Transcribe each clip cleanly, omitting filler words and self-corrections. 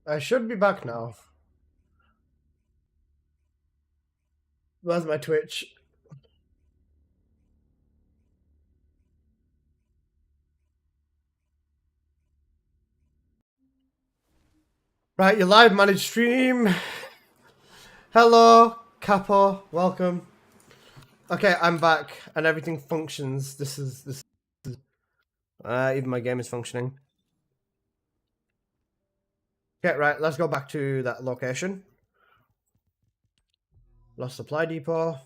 I should be back now. Where's my Twitch? Right, you're live, managed stream. Hello, Capo, welcome. Okay, I'm back and everything functions. This is even my game is functioning. Okay, right, let's go back to that location. Lost supply depot.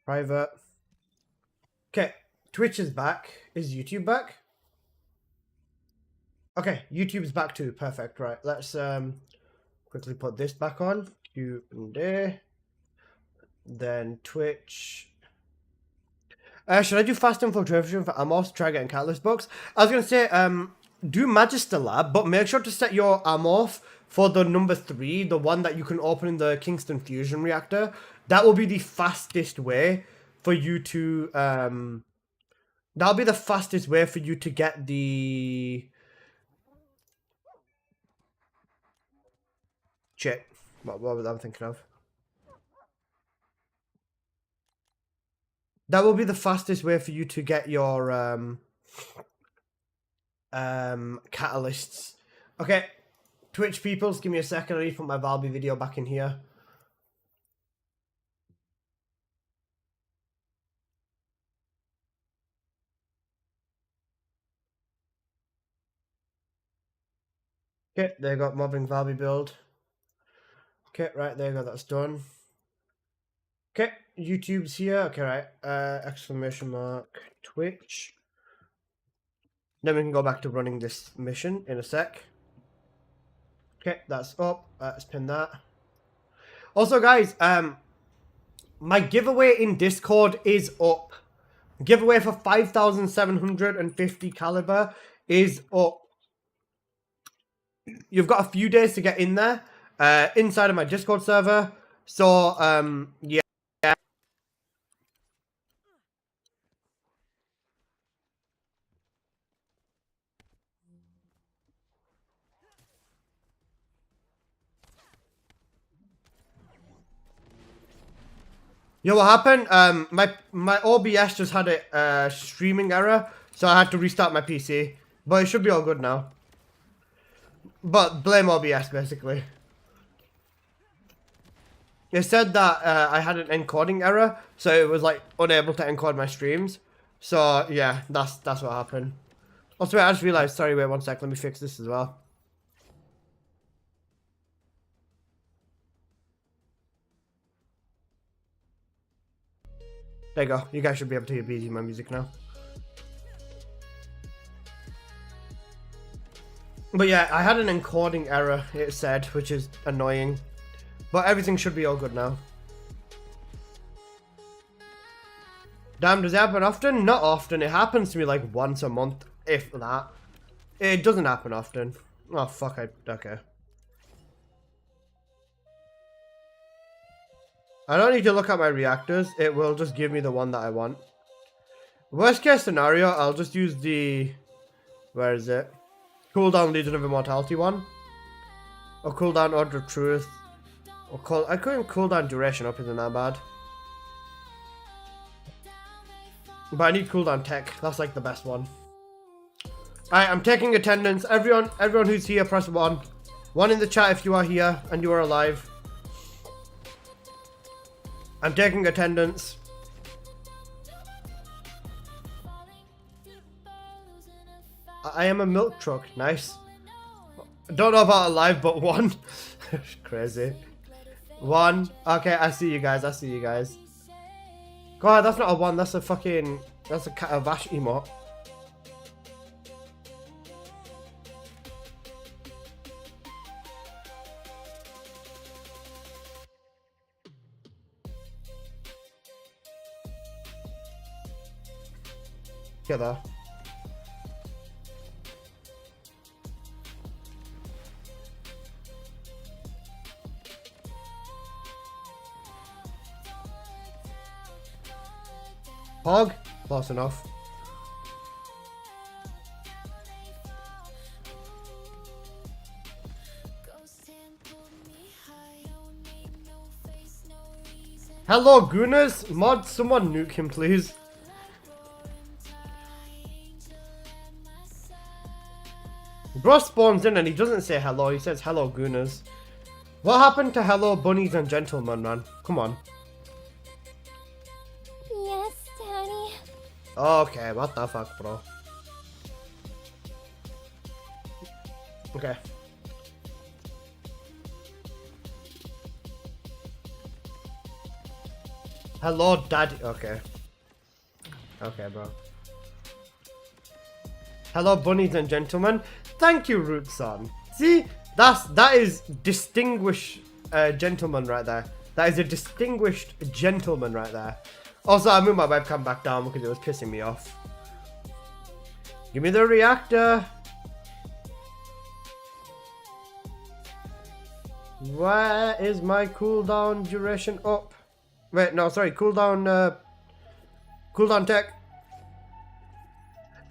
Private. Okay, Twitch is back. Is YouTube back? Okay, YouTube's back too. Perfect. Right, let's quickly put this back on. Q&A. Then Twitch. Should I do fast infiltration for Amos? Try getting catalyst books. I was gonna say, do Magister Lab, but make sure to set your Amos for the number 3, the one that you can open in the Kingston fusion reactor. That will be the fastest way for you to that'll be the fastest way for you to get the shit. What was I thinking of? That will be the fastest way for you to get your catalysts. Okay, Twitch peoples, give me a second. I need to put my Valby video back in here. Okay, there you go, mobbing Valby build. Okay, right, there you go, that's done. Okay, YouTube's here. Okay, right, exclamation mark, Twitch. Then we can go back to running this mission in a sec. Okay, that's up. Let's pin that. Also, guys, my giveaway in Discord is up. Giveaway for 5,750 caliber is up. You've got a few days to get in there, inside of my Discord server. So, yeah. Yo, what happened? My OBS just had a streaming error, so I had to restart my PC. But it should be all good now. But blame OBS, basically. It said that I had an encoding error, so it was like unable to encode my streams. So yeah, that's what happened. Also, wait, I just realized. Sorry, wait 1 sec. Let me fix this as well. There you go. You guys should be able to hear BGM music now. But yeah, I had an encoding error, it said, which is annoying. But everything should be all good now. Damn, does it happen often? Not often. It happens to me like once a month, if that. It doesn't happen often. Oh, fuck. Okay. I don't need to look at my reactors. It will just give me the one that I want. Worst case scenario, I'll just use the... Where is it? Cooldown Legion of Immortality one. Or cooldown Order of Truth. Or I couldn't cooldown Duration up, isn't that bad? But I need cooldown Tech. That's like the best one. Alright, I'm taking attendance. Everyone who's here, press 1. 1 in the chat if you are here and you are alive. I'm taking attendance. I am a milk truck. Nice. Don't know about alive, but 1. Crazy. 1. Okay, I see you guys. God, that's not a 1. That's a fucking... That's a Vash emote. Get there. Hog? Close enough. Hello, Gooners. Mod, someone nuke him, please. Bro spawns in and he doesn't say hello, he says hello, Gooners. What happened to hello, bunnies and gentlemen, man? Come on. Yes, Daddy. Okay, what the fuck, bro? Okay. Hello, Daddy. Okay. Okay, bro. Hello, bunnies and gentlemen. Thank you, Rootson. See, that is distinguished gentleman right there. That is a distinguished gentleman right there. Also, I moved my webcam back down because it was pissing me off. Give me the reactor. Where is my cooldown duration up? Wait, no, sorry, cooldown tech.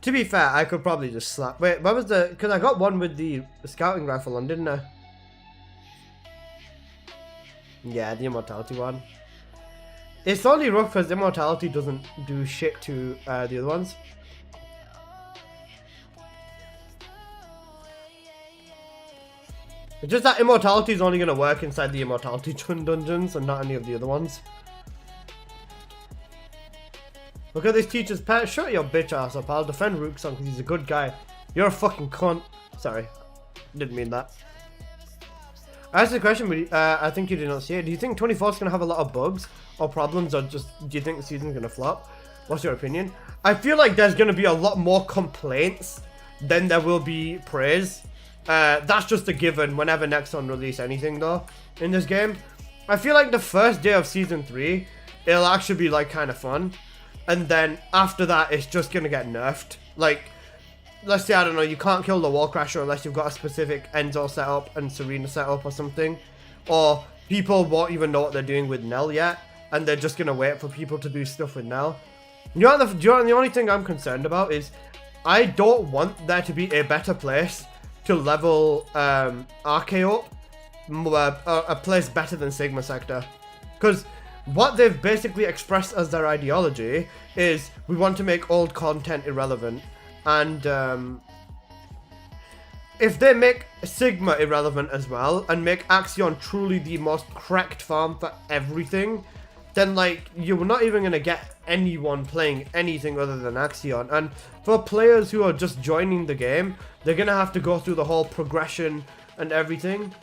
To be fair, I could probably just slap. Wait, what was the? Because I got one with the scouting rifle on, didn't I? Yeah, the immortality one. It's only rough because immortality doesn't do shit to the other ones. It's just that immortality is only going to work inside the immortality dungeons and not any of the other ones. Look at this teacher's pet. Shut your bitch ass up. I'll defend Rookson because he's a good guy. You're a fucking cunt. Sorry. Didn't mean that. I asked the question, but I think you did not see it. Do you think 24 is going to have a lot of bugs or problems, or just do you think the season's going to flop? What's your opinion? I feel like there's going to be a lot more complaints than there will be praise. That's just a given whenever Nexon release anything though in this game. I feel like the first day of season 3, it'll actually be like kind of fun. And then after that, it's just going to get nerfed. Like, let's say, I don't know, you can't kill the wall crasher unless you've got a specific Enzo setup and Serena setup or something. Or people won't even know what they're doing with Nell yet. And they're just going to wait for people to do stuff with Nell. The only thing I'm concerned about is I don't want there to be a better place to level RK up. A place better than Sigma Sector. Because what they've basically expressed as their ideology is we want to make old content irrelevant. And if they make Sigma irrelevant as well and make Axion truly the most correct farm for everything, then like you're not even going to get anyone playing anything other than Axion. And for players who are just joining the game, they're going to have to go through the whole progression and everything.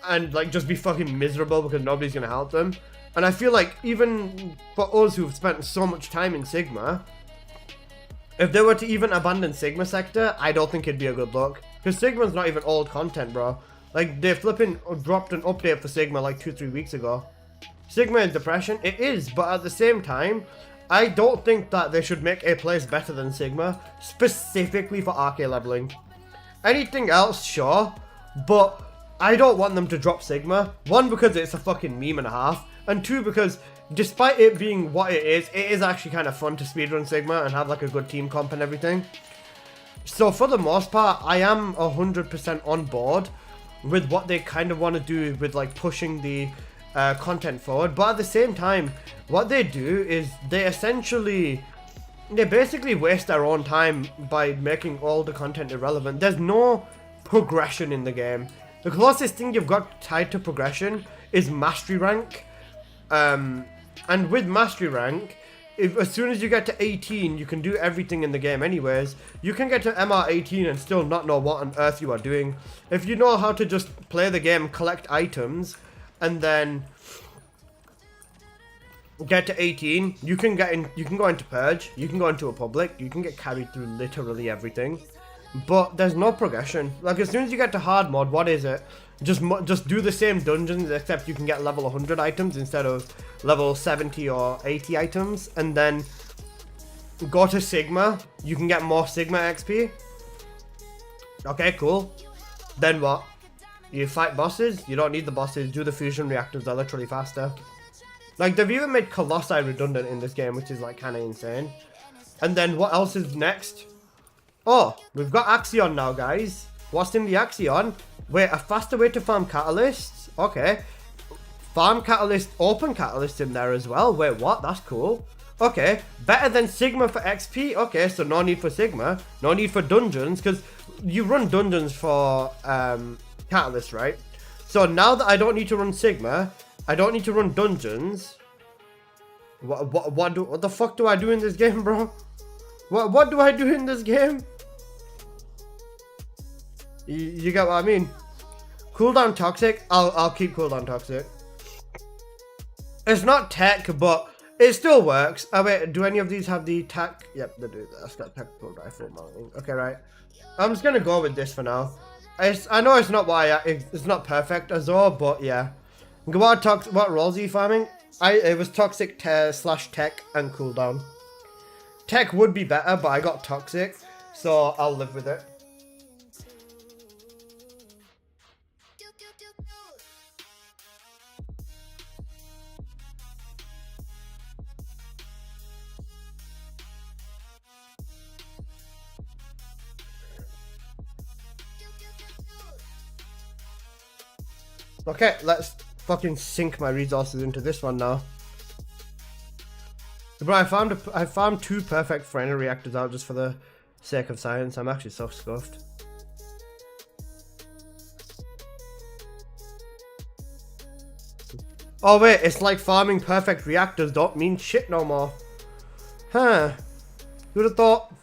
And like just be fucking miserable because nobody's gonna help them. And I feel like even for us who've spent so much time in Sigma, if they were to even abandon Sigma Sector, I don't think it'd be a good look. Because Sigma's not even old content, bro. Like they flipping dropped an update for Sigma like 2-3 weeks ago. Sigma is depression, it is, but at the same time, I don't think that they should make a place better than Sigma, specifically for RK leveling. Anything else, sure, but I don't want them to drop Sigma. 1, because it's a fucking meme and a half. And 2, because despite it being what it is actually kind of fun to speedrun Sigma and have like a good team comp and everything. So for the most part, I am 100% on board with what they kind of want to do with like pushing the content forward. But at the same time, what they do is they basically waste their own time by making all the content irrelevant. There's no progression in the game. The closest thing you've got tied to progression is mastery rank. And with mastery rank, as soon as you get to 18, you can do everything in the game anyways. You can get to MR 18 and still not know what on earth you are doing. If you know how to just play the game, collect items, and then get to 18, you can go into Purge, you can go into a public, you can get carried through literally everything. But there's no progression. Like as soon as you get to hard mode, what is it? Just do the same dungeons, except you can get level 100 items instead of level 70 or 80 items. And then go to Sigma, you can get more Sigma XP. Okay, cool. Then what? You fight bosses? You don't need the bosses. Do the fusion reactors, they're literally faster. Like they've even made Colossi redundant in this game, which is like kind of insane. And then what else is next? Oh, we've got Axion now, guys. What's in the Axion? Wait, a faster way to farm catalysts? Okay. farm catalyst, open catalyst in there as well. Wait, what? That's cool. Okay, better than Sigma for XP. Okay, so no need for Sigma, no need for dungeons, because you run dungeons for catalyst, right? So now that I don't need to run Sigma, I don't need to run dungeons. What the fuck do I do in this game, bro? What do I do in this game? You get what I mean? Cooldown toxic. I'll keep cooldown toxic. It's not tech, but it still works. Oh wait, do any of these have the tech? Yep, they do. That's got tactical rifle mounting. Okay, right. I'm just gonna go with this for now. I know it's not it's not perfect as well, but yeah. What roles are you farming? It was toxic slash tech and cooldown. Tech would be better, but I got toxic, so I'll live with it. Okay, let's fucking sink my resources into this one now. Bro, I found 2 perfect Freyna reactors out just for the sake of science. I'm actually so scuffed. Oh wait, it's like farming perfect reactors don't mean shit no more. Huh. Who'd have thought?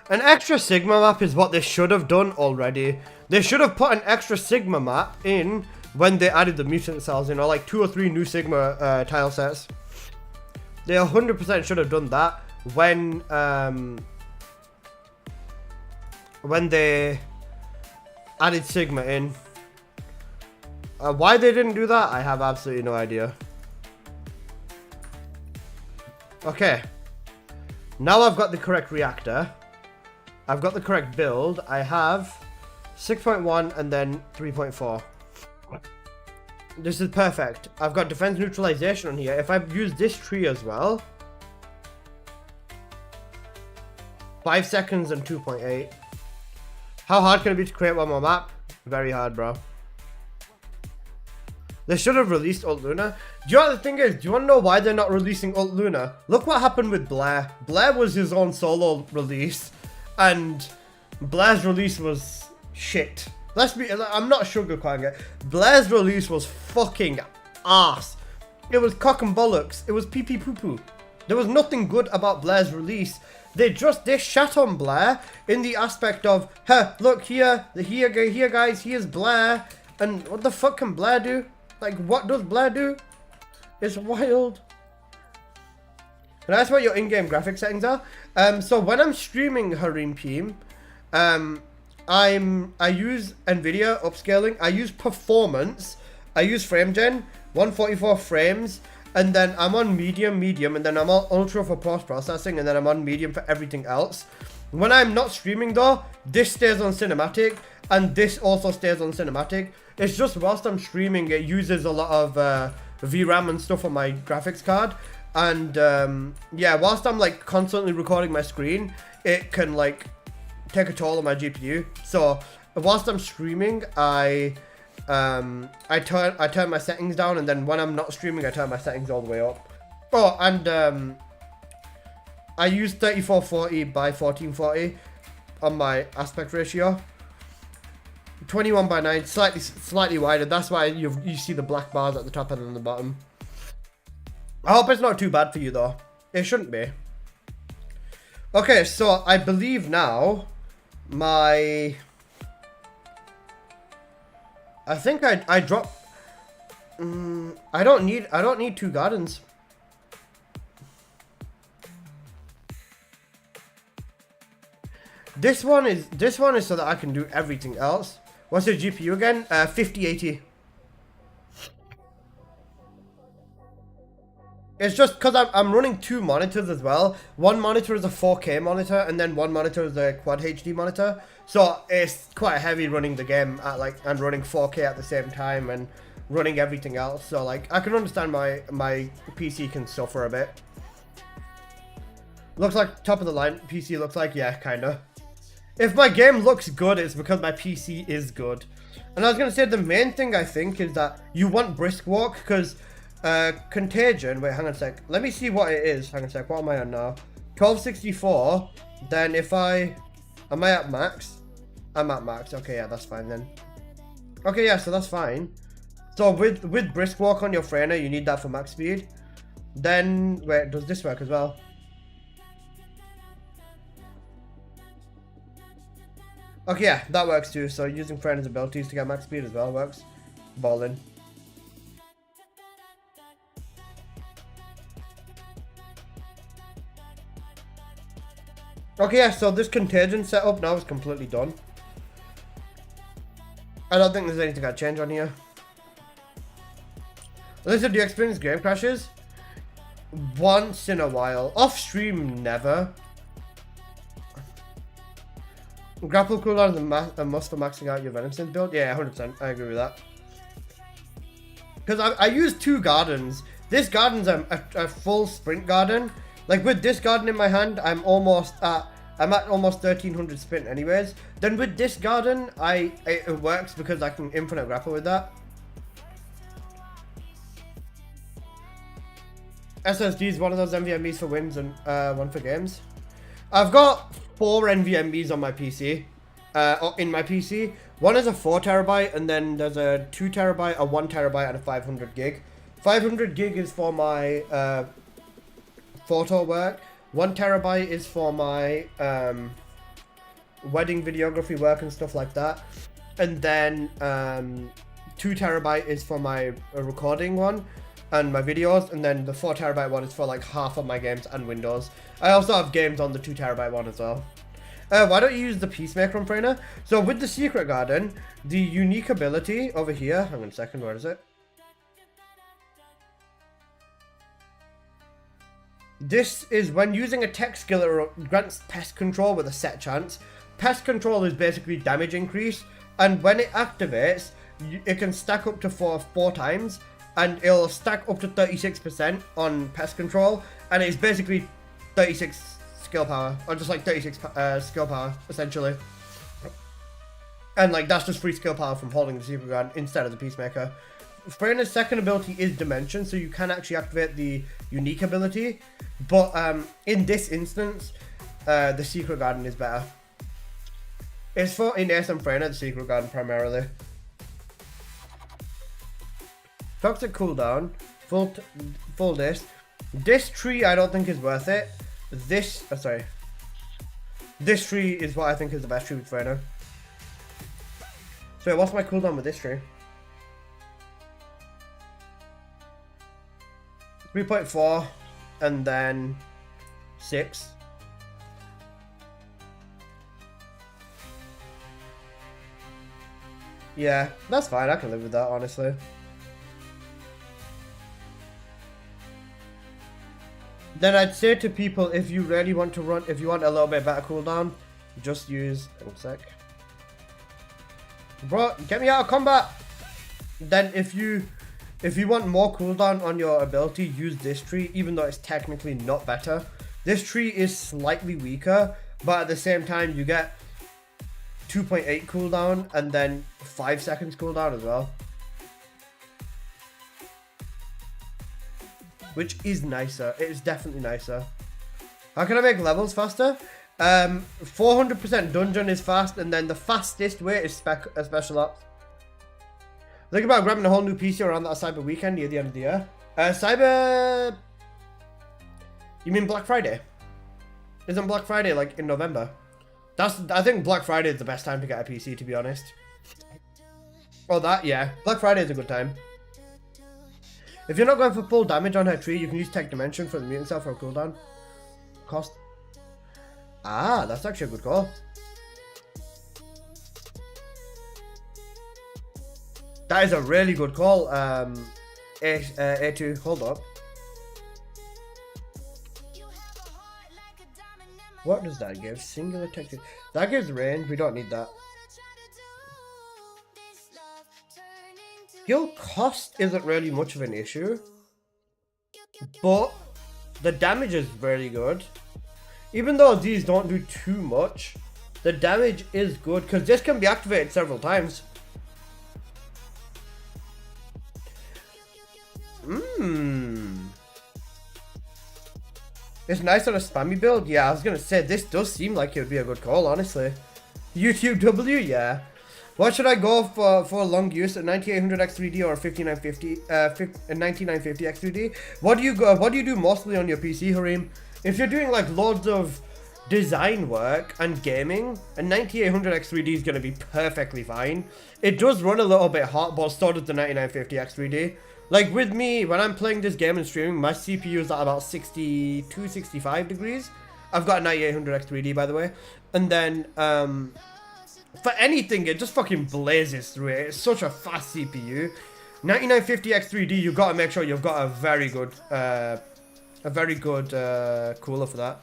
An extra Sigma map is what they should have done already. They should have put an extra Sigma map in when they added the mutant cells, you know, like 2 or 3 new Sigma tile sets. They 100% should have done that when they added Sigma in. Why they didn't do that, I have absolutely no idea. Okay. Now I've got the correct reactor. I've got the correct build. I have 6.1 and then 3.4. This is perfect. I've got defense neutralization on here. If I use this tree as well, 5 seconds and 2.8. How hard can it be to create one more map? Very hard, bro. They should have released Ult Luna. Do you know what the thing is? Do you want to know why they're not releasing Ult Luna? Look what happened with Blair. Blair was his own solo release. And Blair's release was shit. I'm not sugarcoating it. Blair's release was fucking ass. It was cock and bollocks. It was pee pee poo poo. There was nothing good about Blair's release. They shat on Blair in the aspect of, huh, look here guys, here's Blair. And what the fuck can Blair do? Like, what does Blair do? It's wild. Can I ask what your in-game graphic settings are? So when I'm streaming Harim Peem, I use NVIDIA upscaling. I use performance. I use frame gen, 144 frames, and then I'm on medium, and then I'm on ultra for post-processing, and then I'm on medium for everything else. When I'm not streaming though, this stays on cinematic, and this also stays on cinematic. It's just whilst I'm streaming, it uses a lot of VRAM and stuff on my graphics card. And yeah, whilst I'm like constantly recording my screen, it can like take a toll on my GPU. So whilst I'm streaming, I turn my settings down, and then when I'm not streaming, I turn my settings all the way up. Oh, and I use 3440 by 1440 on my aspect ratio. 21 by 9, slightly wider. That's why you see the black bars at the top and on the bottom. I hope it's not too bad for you though. It shouldn't be. Okay, so I believe now I think I dropped. I don't need 2 gardens. This one is so that I can do everything else. What's your GPU again? 5080. It's just because I'm running 2 monitors as well. One monitor is a 4K monitor, and then one monitor is a Quad HD monitor. So it's quite heavy running the game at like, and running 4K at the same time and running everything else. So like, I can understand my PC can suffer a bit. Looks like top of the line PC looks like, yeah, kinda. If my game looks good, it's because my PC is good. And I was going to say the main thing I think is that you want brisk walk because contagion. Wait, hang on a sec. Let me see what it is. Hang on a sec. What am I on now? 1264. Then if am I at max? I'm at max. Okay, yeah, that's fine then. Okay, yeah, so that's fine. So with brisk walk on your Freyna, you need that for max speed. Then wait, does this work as well? Okay, yeah, that works too. So using Freyna's abilities to get max speed as well works. Ballin'. Okay, yeah, so this contagion setup now is completely done. I don't think there's anything I change on here. Listen, do you experience game crashes? Once in a while. Off stream, never. Grapple cooldown is a must for maxing out your Venom Synth build. Yeah, 100%. I agree with that. Because I use 2 gardens. This garden's a full sprint garden. Like with this garden in my hand, I'm at almost 1300 sprint anyways. Then with this garden, it works because I can infinite grapple with that. SSD is one of those NVMEs for wins and one for games. I've got 4 NVMEs on my PC. In my PC. One is a 4 terabyte, and then there's a 2 terabyte, a 1 terabyte, and a 500 gig. 500 gig is for my photo work. 1 terabyte is for my wedding videography work and stuff like that. And then 2 terabyte is for my recording one and my videos, and then the 4 terabyte one is for like half of my games and Windows. I also have games on the 2 terabyte one as well. Why don't you use the Peacemaker on Freyna? So with the Secret Garden, the unique ability over here, hang on a second, where is it? This is when using a tech skill, it grants pest control with a set chance. Pest control is basically damage increase, and when it activates, it can stack up to 4 times, and it'll stack up to 36% on pest control, and it's basically 36 skill power, or just like 36 skill power, essentially. And like that's just free skill power from holding the Secret Garden instead of the Peacemaker. Freyna's second ability is Dimension, so you can actually activate the unique ability, but in this instance, the Secret Garden is better. It's for Ines and Freyna, the Secret Garden primarily. Toxic cooldown, full this. This tree I don't think is worth it. This tree is what I think is the best tree with Freyna. So what's my cooldown with this tree? 3.4 and then 6. Yeah, that's fine. I can live with that, honestly. Then I'd say to people, if you really want to run, if you want a little bit better cooldown, just use, one sec. Bro, get me out of combat. Then if you want more cooldown on your ability, use this tree, even though it's technically not better. This tree is slightly weaker, but at the same time you get 2.8 cooldown and then 5 seconds cooldown as well. Which is nicer. It is definitely nicer. How can I make levels faster? 400% dungeon is fast, and then the fastest way is special ops. Think about grabbing a whole new PC around that Cyber weekend near the end of the year. Cyber... You mean Black Friday? Isn't Black Friday like in November? I think Black Friday is the best time to get a PC, to be honest. Oh, yeah. Black Friday is a good time. If you're not going for full damage on her tree, you can use Tech Dimension for the mutant cell for a cooldown. Cost. Ah, that's actually a good call. That is a really good call. A2, hold up. What does that give? Singular tech. That gives range. We don't need that. Skill cost isn't really much of an issue, but the damage is very good. Even though these don't do too much, The damage is good because this can be activated several times. It's nice on a spammy build. Yeah, I was gonna say this does seem like it would be a good call, honestly. YouTube W, yeah. What should I go for long use? A 9800 X3D or a 5950 9950 X3D? What do you do mostly on your PC, Harim? If you're doing like loads of design work and gaming, a 9800 X3D is gonna be perfectly fine. It does run a little bit hot, but so does the 9950 X3D. Like with me, when I'm playing this game and streaming, my CPU is at about 62, 65 degrees. I've got a 9800 X3D, by the way. And then, for anything, it just fucking blazes through it. It's such a fast CPU. 9950 X3D, you've got to make sure you've got a very good cooler for that.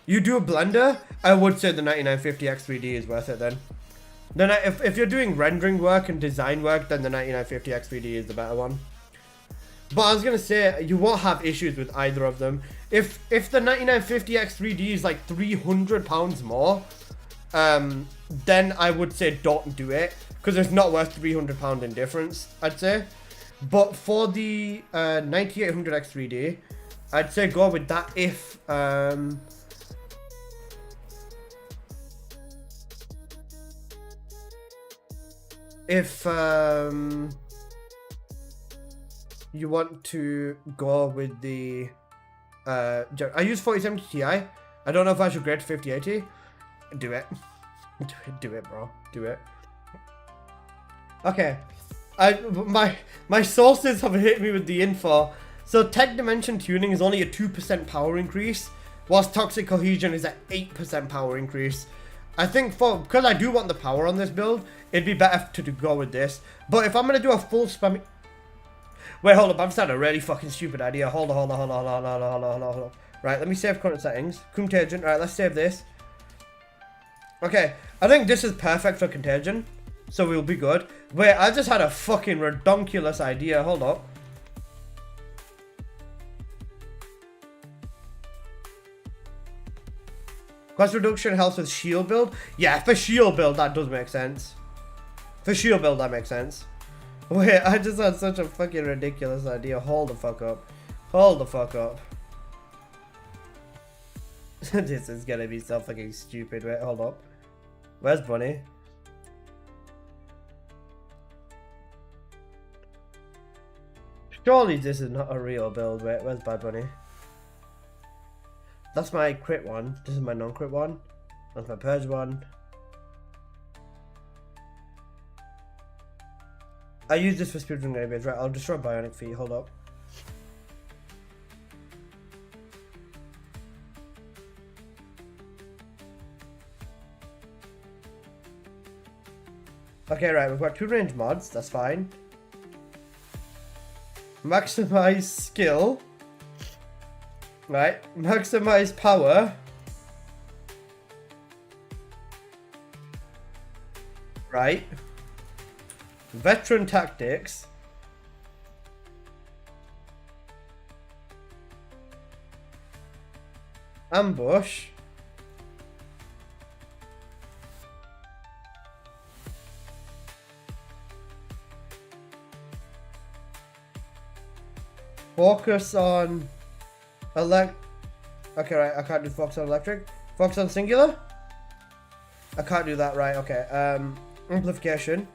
You do a blender, I would say the 9950 X3D is worth it then. Then if you're doing rendering work and design work, then the 9950 X3D is the better one. But I was gonna say, you won't have issues with either of them. If the 9950 X3D is like £300 more, then I would say don't do it, because it's not worth £300 in difference, I'd say. But for the 9800 X3D, I'd say go with that if you want to go with the I use 4070 Ti. I don't know if I should grade to 5080. Do it. Do it, bro. Do it. Okay. My sources have hit me with the info. So tech dimension tuning is only a 2% power increase, whilst toxic cohesion is at 8% power increase. I think because I do want the power on this build, it'd be better to go with this. But if I'm gonna do a full spam. Wait, hold up, I've started a really fucking stupid idea. Hold on. Right, let me save current settings. Contagion, right, let's save this. Okay, I think this is perfect for contagion, so we'll be good. Wait, I just had a fucking redonkulous idea, hold up. Cost reduction helps with shield build. Yeah, for shield build, that does make sense. For shield build, that makes sense. Wait, I just had such a fucking ridiculous idea. Hold the fuck up. Hold the fuck up. This is gonna be so fucking stupid. Wait, hold up. Where's Bunny? Surely this is not a real build. Wait, where's Bad Bunny? That's my crit one. This is my non-crit one. That's my purge one. I use this for speedrun graveyards, right? I'll destroy bionic feet, hold up. Okay, right, we've got 2 range mods, that's fine. Maximize skill. Right, maximize power. Right. Veteran tactics. Ambush. Focus on okay, right, I can't do focus on electric. Focus on singular? I can't do that, right, okay. Amplification.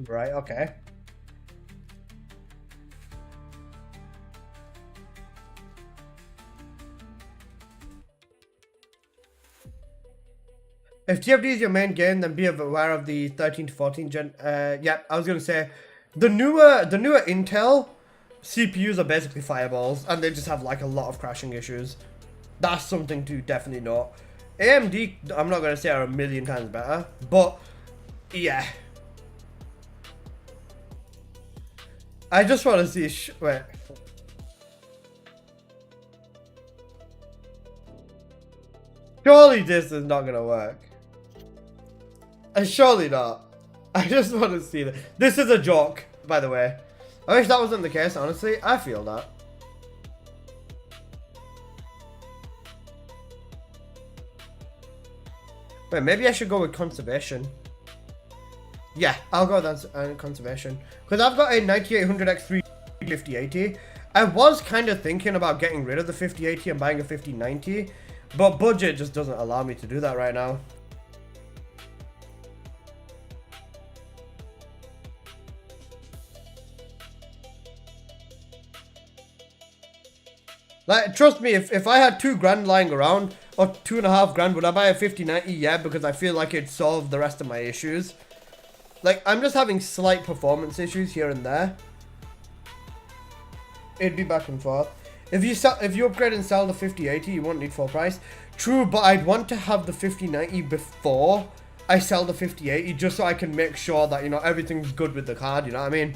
Right, okay. If TFD is your main game, then be aware of the 13 to 14 gen. Yeah, I was gonna say, the newer Intel CPUs are basically fireballs, and they just have like a lot of crashing issues. That's something to definitely note. AMD, I'm not gonna say are a million times better, but yeah. I just want to see. Wait. Surely this is not gonna work. Surely not. I just want to see that. This is a joke, by the way. I wish that wasn't the case, honestly. I feel that. Wait, maybe I should go with conservation. Yeah, I'll go with conservation. Because I've got a 9800X3 5080. I was kind of thinking about getting rid of the 5080 and buying a 5090. But budget just doesn't allow me to do that right now. Like, trust me, if I had $2,000 lying around, or $2.5 would I buy a 5090? Yeah, because I feel like it'd solve the rest of my issues. Like, I'm just having slight performance issues here and there. It'd be back and forth. If you upgrade and sell the 5080, you won't need full price. True, but I'd want to have the 5090 before I sell the 5080, just so I can make sure that, you know, everything's good with the card, you know what I mean?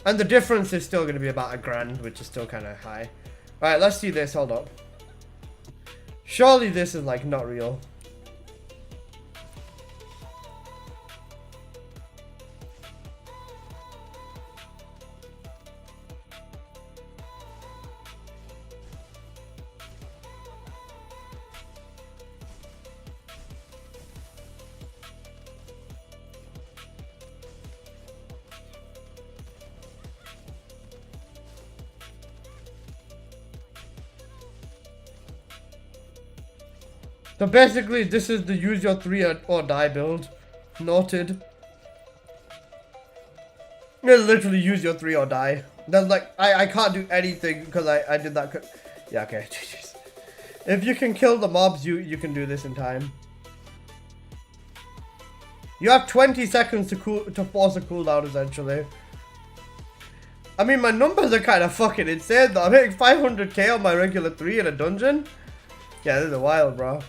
And the difference is still going to be about $1,000, which is still kind of high. Alright, let's see this. Hold up. Surely this is, like, not real. So basically, this is the use your 3 or die build. Noted. You literally use your 3 or die. That's like, I can't do anything because I did that. Yeah, okay. If you can kill the mobs, you can do this in time. You have 20 seconds to force a cooldown, essentially. I mean, my numbers are kind of fucking insane though. I'm hitting 500k on my regular 3 in a dungeon. Yeah, this is wild, bro.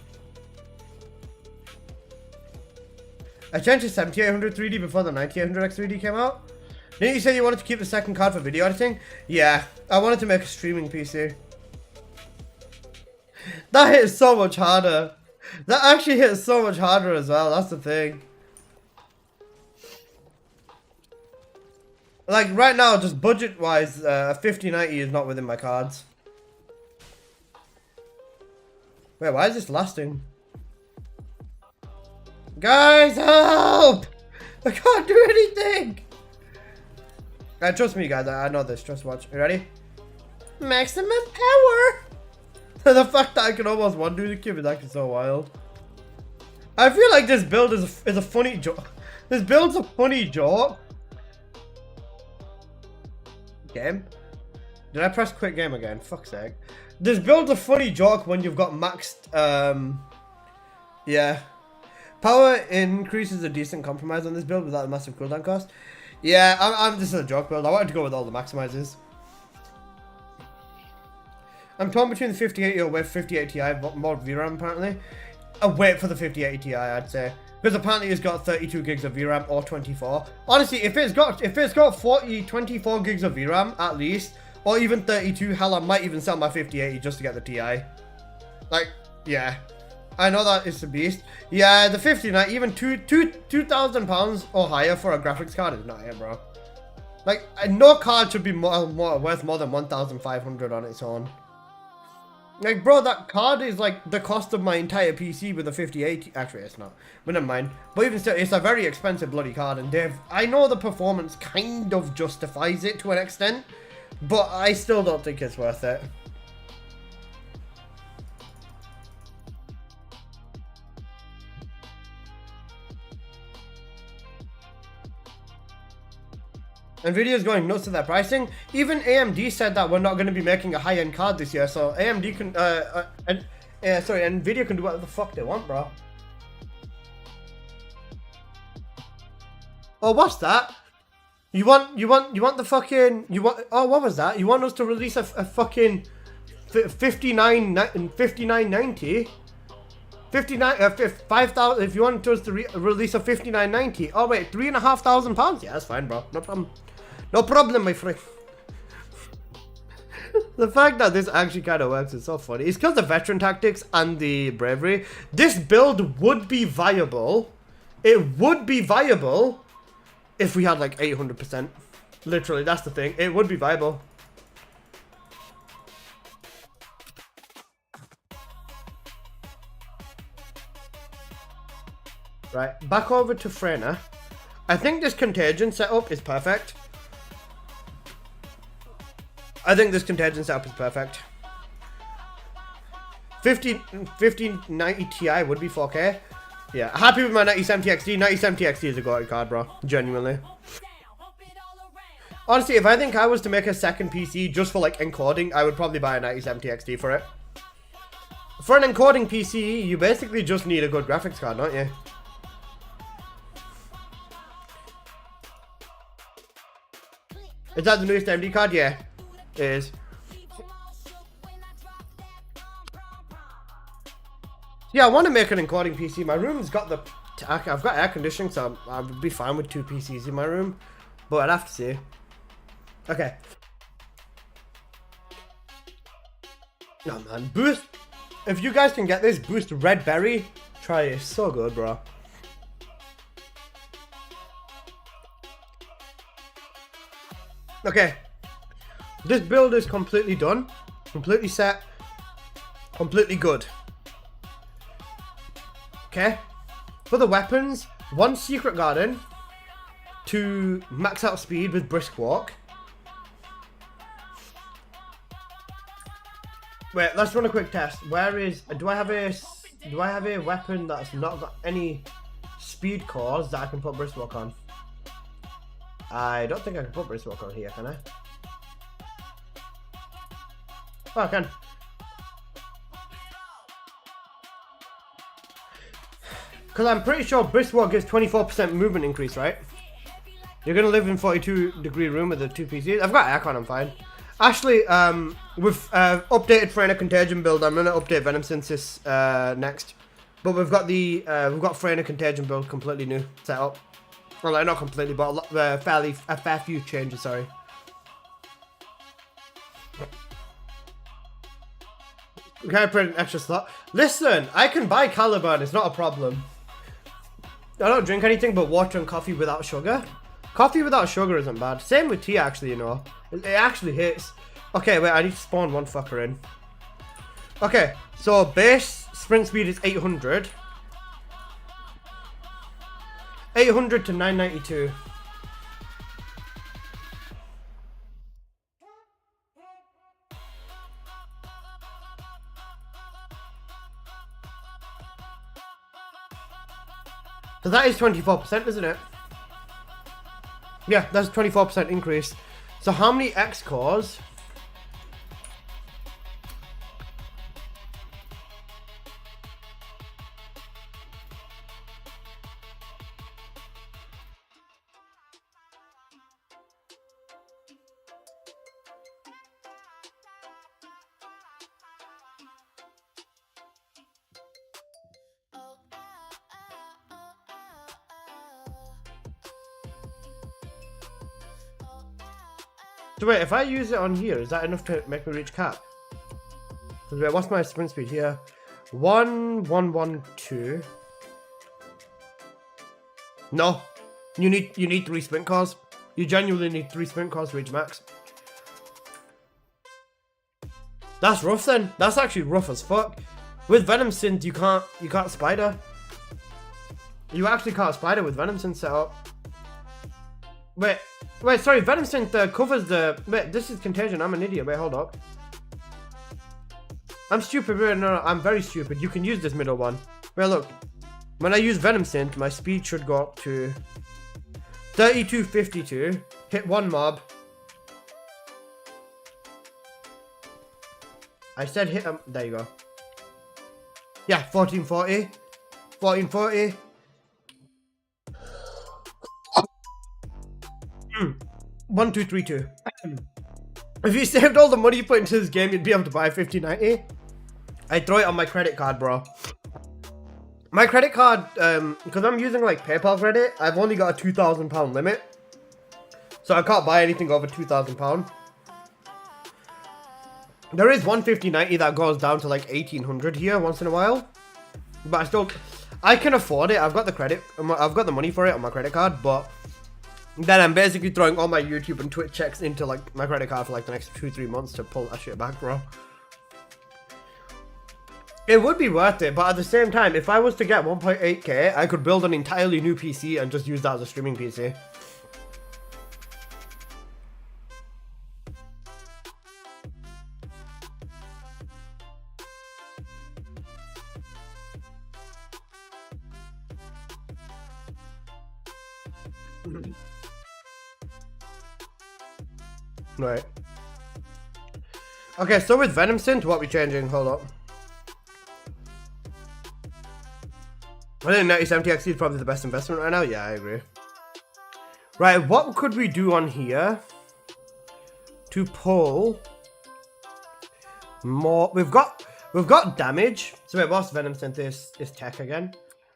I changed to 7800 3D before the 9800X 3D came out. Didn't you say you wanted to keep the second card for video editing? Yeah, I wanted to make a streaming PC. That hits so much harder. That actually hits so much harder as well, that's the thing. Like, right now, just budget-wise, a 5090 is not within my cards. Wait, why is this lasting? Guys, help! I can't do anything! Trust me, guys, I know this. Just watch. You ready? Maximum power! The fact that I can almost one-do the cube is actually so wild. I feel like this build is a funny joke. This build's a funny joke. Game? Did I press quit game again? Fuck's sake. This build's a funny joke when you've got maxed, yeah. Power increases a decent compromise on this build without a massive cooldown cost. Yeah, this is a joke build. I wanted to go with all the maximizers. I'm torn between the 5080 or with 5080 Ti more VRAM apparently. I'll wait for the 5080 Ti, I'd say. Because apparently it's got 32 gigs of VRAM or 24. Honestly, if it's got 24 gigs of VRAM at least, or even 32, hell, I might even sell my 5080 just to get the Ti. Like, yeah. I know that it's a beast. Yeah, the 59, even £2,000 or higher for a graphics card is not it, bro. Like, no card should be worth more than 1,500 on its own. Like, bro, that card is like the cost of my entire PC with a 5080. Actually, it's not. But never mind. But even still, it's a very expensive bloody card. And I know the performance kind of justifies it to an extent. But I still don't think it's worth it. Nvidia's going nuts to their pricing. Even AMD said that we're not going to be making a high-end card this year, so AMD can, sorry, Nvidia can do whatever the fuck they want, bro. Oh, what's that? You want the fucking, oh, what was that? You want us to release a fucking 5990? 5,000, if you want us to release a 5990. Oh wait, £3,500? Yeah, that's fine, bro. No problem. No problem, my friend. The fact that this actually kind of works is so funny. It's because of veteran tactics and the bravery. This build would be viable. It would be viable if we had like 800%. Literally, that's the thing. It would be viable. Right, back over to Freyna. I think this contagion setup is perfect. I think this contagion setup is perfect. 1590 Ti would be 4K. Yeah, happy with my 9070 XD. 9070 XD is a goated card, bro. Genuinely. Honestly, if I think I was to make a second PC just for like encoding, I would probably buy a 9070 XD for it. For an encoding PC, you basically just need a good graphics card, don't you? Is that the newest AMD card? Yeah, it is. Yeah, I want to make an encoding PC. My room's got the... I've got air conditioning, so I would be fine with 2 PCs in my room. But I'd have to see. Okay. No, man. Boost... If you guys can get this, Boost Red Berry, try it. It's so good, bro. Okay. This build is completely done. Completely set. Completely good. Okay. For the weapons, 1 Secret Garden to max out speed with Brisk Walk. Wait, let's run a quick test. Where is... Do I have a weapon that's not got any speed cores that I can put Brisk Walk on? I don't think I can put Brisk Walk on here, can I? Oh, I can. Because I'm pretty sure Brisk Walk gives 24% movement increase, right? You're going to live in 42-degree room with the 2 PCs. I've got aircon, I'm fine. Actually, we've updated Freyna Contagion build. I'm going to update Venom Synthesis next. But we've got Freyna Contagion build completely new set up. Well, like, not completely, but a fair few changes, sorry. Can I print an extra slot? Listen, I can buy Caliban, it's not a problem. I don't drink anything but water and coffee without sugar. Coffee without sugar isn't bad. Same with tea, actually, you know. It actually hits. Okay, wait, I need to spawn one fucker in. Okay, so base sprint speed is 800. 800 to 992. So that is 24%, isn't it? Yeah, that's a 24% increase. So how many X cores? So wait, if I use it on here, is that enough to make me reach cap? Wait, what's my sprint speed here? 1112. No. You need 3 sprint cores. You genuinely need 3 sprint cores to reach max. That's rough then. That's actually rough as fuck. With Venom Synth, you can't spider. You actually can't spider with Venom Synth set up. Wait, sorry, Venom Synth covers the... Wait, this is Contagion, I'm an idiot, wait, hold up. I'm stupid, wait, no, I'm very stupid. You can use this middle one. Wait, look. When I use Venom Synth, my speed should go up to 3252. Hit 1 mob. I said hit him, there you go. Yeah, 1440. 1440. 1, 2, 3, 2. If you saved all the money you put into this game, you'd be able to buy 5090. I throw it on my credit card, bro. My credit card, because I'm using like PayPal credit, I've only got a £2,000 limit. So I can't buy anything over £2,000. There is 150.90 that goes down to like 1800 here once in a while. But I can afford it. I've got the credit. I've got the money for it on my credit card. But then I'm basically throwing all my YouTube and Twitch checks into like my credit card for like the next 2-3 months to pull that shit back, bro. It would be worth it, but at the same time, if I was to get 1.8k, I could build an entirely new PC and just use that as a streaming PC. Right. Okay, so with Venom Synth, what are we changing? Hold up. I think 9070 XT is probably the best investment right now. Yeah, I agree. Right, what could we do on here to pull more? We've got damage. So wait, what's Venom Synth is tech again?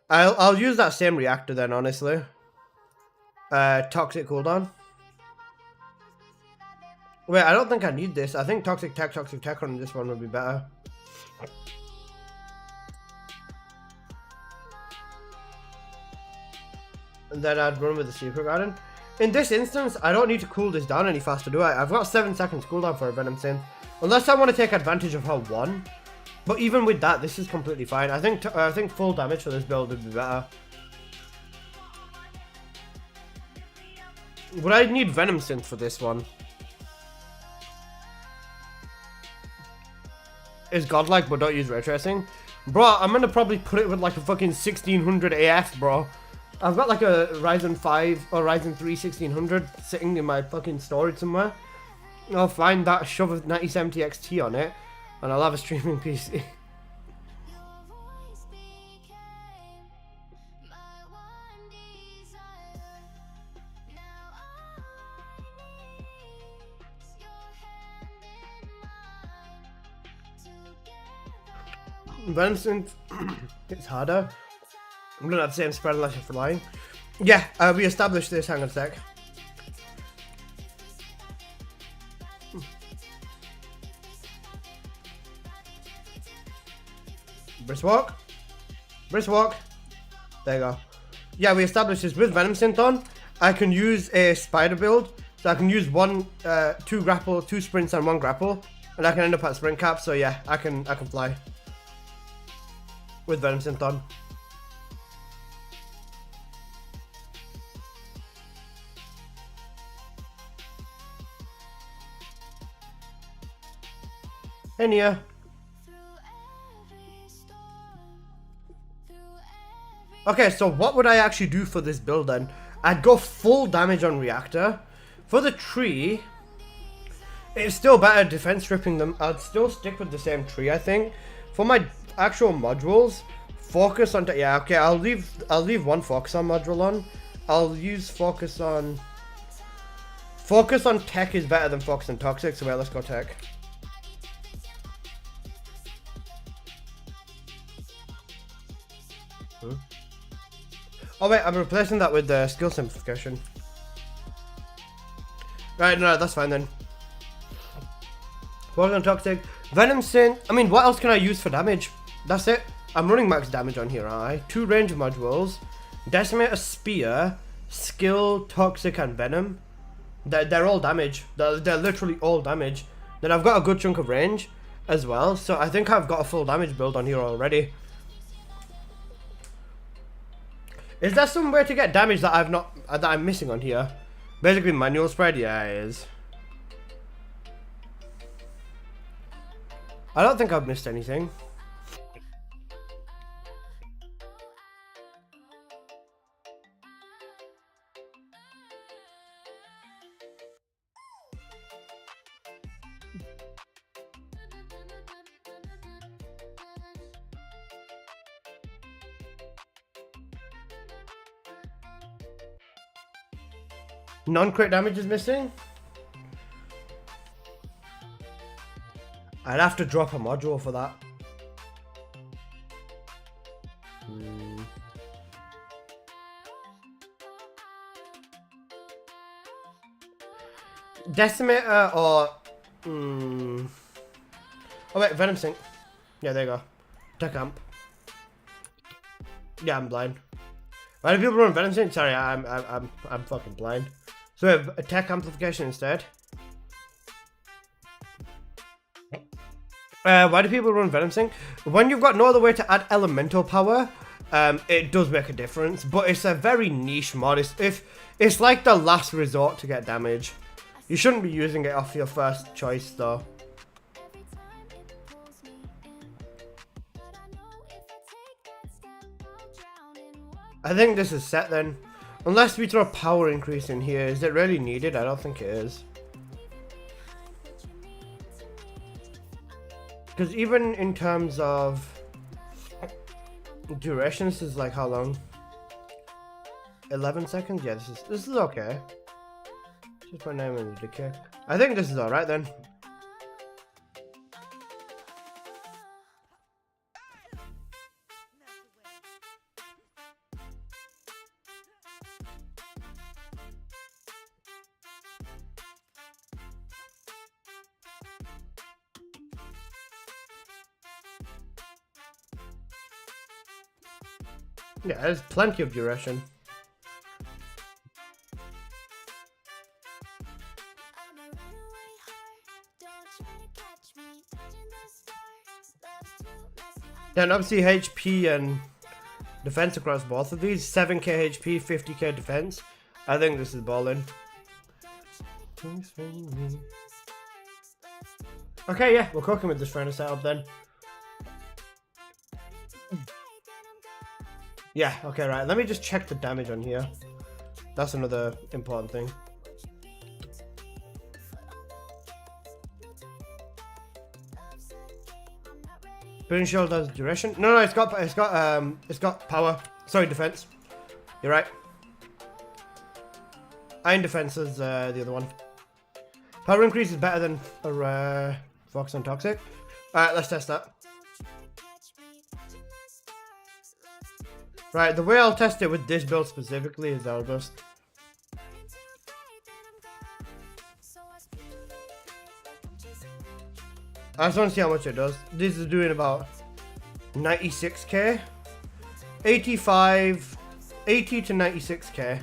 I'll use that same reactor then, honestly. Toxic cooldown. Wait, I don't think I need this. I think toxic tech on this one would be better. And then I'd run with the secret garden. In this instance, I don't need to cool this down any faster, do I? I've got 7 seconds cooldown for a Venom Synth. Unless I want to take advantage of her 1. But even with that, this is completely fine. I think full damage for this build would be better. Would I need Venom Synth for this one? Is godlike, but don't use ray tracing. Bro, I'm gonna probably put it with like a fucking 1600 AF, bro. I've got like a Ryzen 5 or Ryzen 3 1600 sitting in my fucking storage somewhere. I'll find that, shove a 9070 XT on it, and I'll have a streaming PC. Venom Synth, it's harder. I'm gonna have the same spread unless you're flying. Yeah, we established this. Hang on a sec. Brisk walk. Brisk walk. There you go. Yeah, we established this with Venom Synth on. I can use a spider build. So I can use 2 grapple, 2 sprints and 1 grapple. And I can end up at sprint cap. So yeah, I can fly. With Venom Synth on. Hey Nia. Okay, so what would I actually do for this build then? I'd go full damage on Reactor. For the tree, it's still better defense stripping them. I'd still stick with the same tree, I think. For my actual modules, focus on... Yeah, okay, I'll leave 1 focus on module on. I'll use focus on... Focus on tech is better than focus on toxic, so yeah, let's go tech. Oh wait, I'm replacing that with the skill simplification. Right, no, that's fine then. Focus on toxic. Venom Synth. I mean, what else can I use for damage? That's it. I'm running max damage on here, aren't I? 2 range modules. Decimate a spear. Skill, toxic, and venom. They're all damage. They're literally all damage. Then I've got a good chunk of range as well. So I think I've got a full damage build on here already. Is there some way to get damage that I'm missing on here? Basically manual spread? Yeah, it is. I don't think I've missed anything. Non-crit damage is missing? I'd have to drop a module for that. Decimator or... Oh wait, Venom Sync. Yeah, there you go. Tech Amp. Yeah, I'm blind. Why do people run Venom Sync? Sorry, I'm fucking blind. So we have a Tech Amplification instead. Why do people run Venom Sync? When you've got no other way to add elemental power, it does make a difference, but it's a very niche mod. It's like the last resort to get damage. You shouldn't be using it off your first choice though. I think this is set then. Unless we throw power increase in here. Is it really needed? I don't think it is. Because even in terms of duration, this is like how long? 11 seconds? Yeah, this is okay. Just my name in the kick. I think this is alright then. Yeah, there's plenty of duration. Then obviously HP and defense across both of these. 7k HP, 50k defense. I think this is ballin'. Okay, yeah, we're cooking with this Freyna setup then. Yeah, okay, right. Let me just check the damage on here. That's another important thing. Burning Shield does duration. No, it's got power. Sorry, defense. You're right. Iron defense is the other one. Power increase is better than a Fox on Toxic. Alright, let's test that. Right, the way I'll test it with this build specifically is I'll just... I just want to see how much it does. This is doing about 96k. 80 to 96k.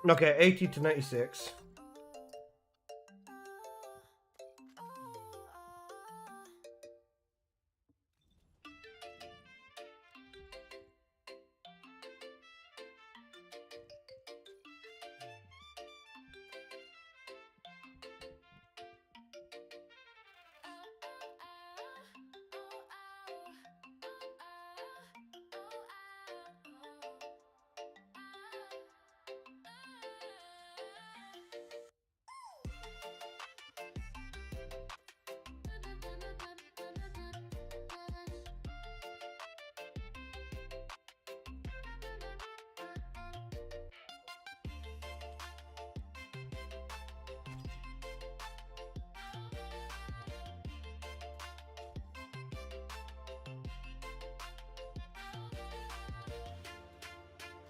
Okay, 80 to 96.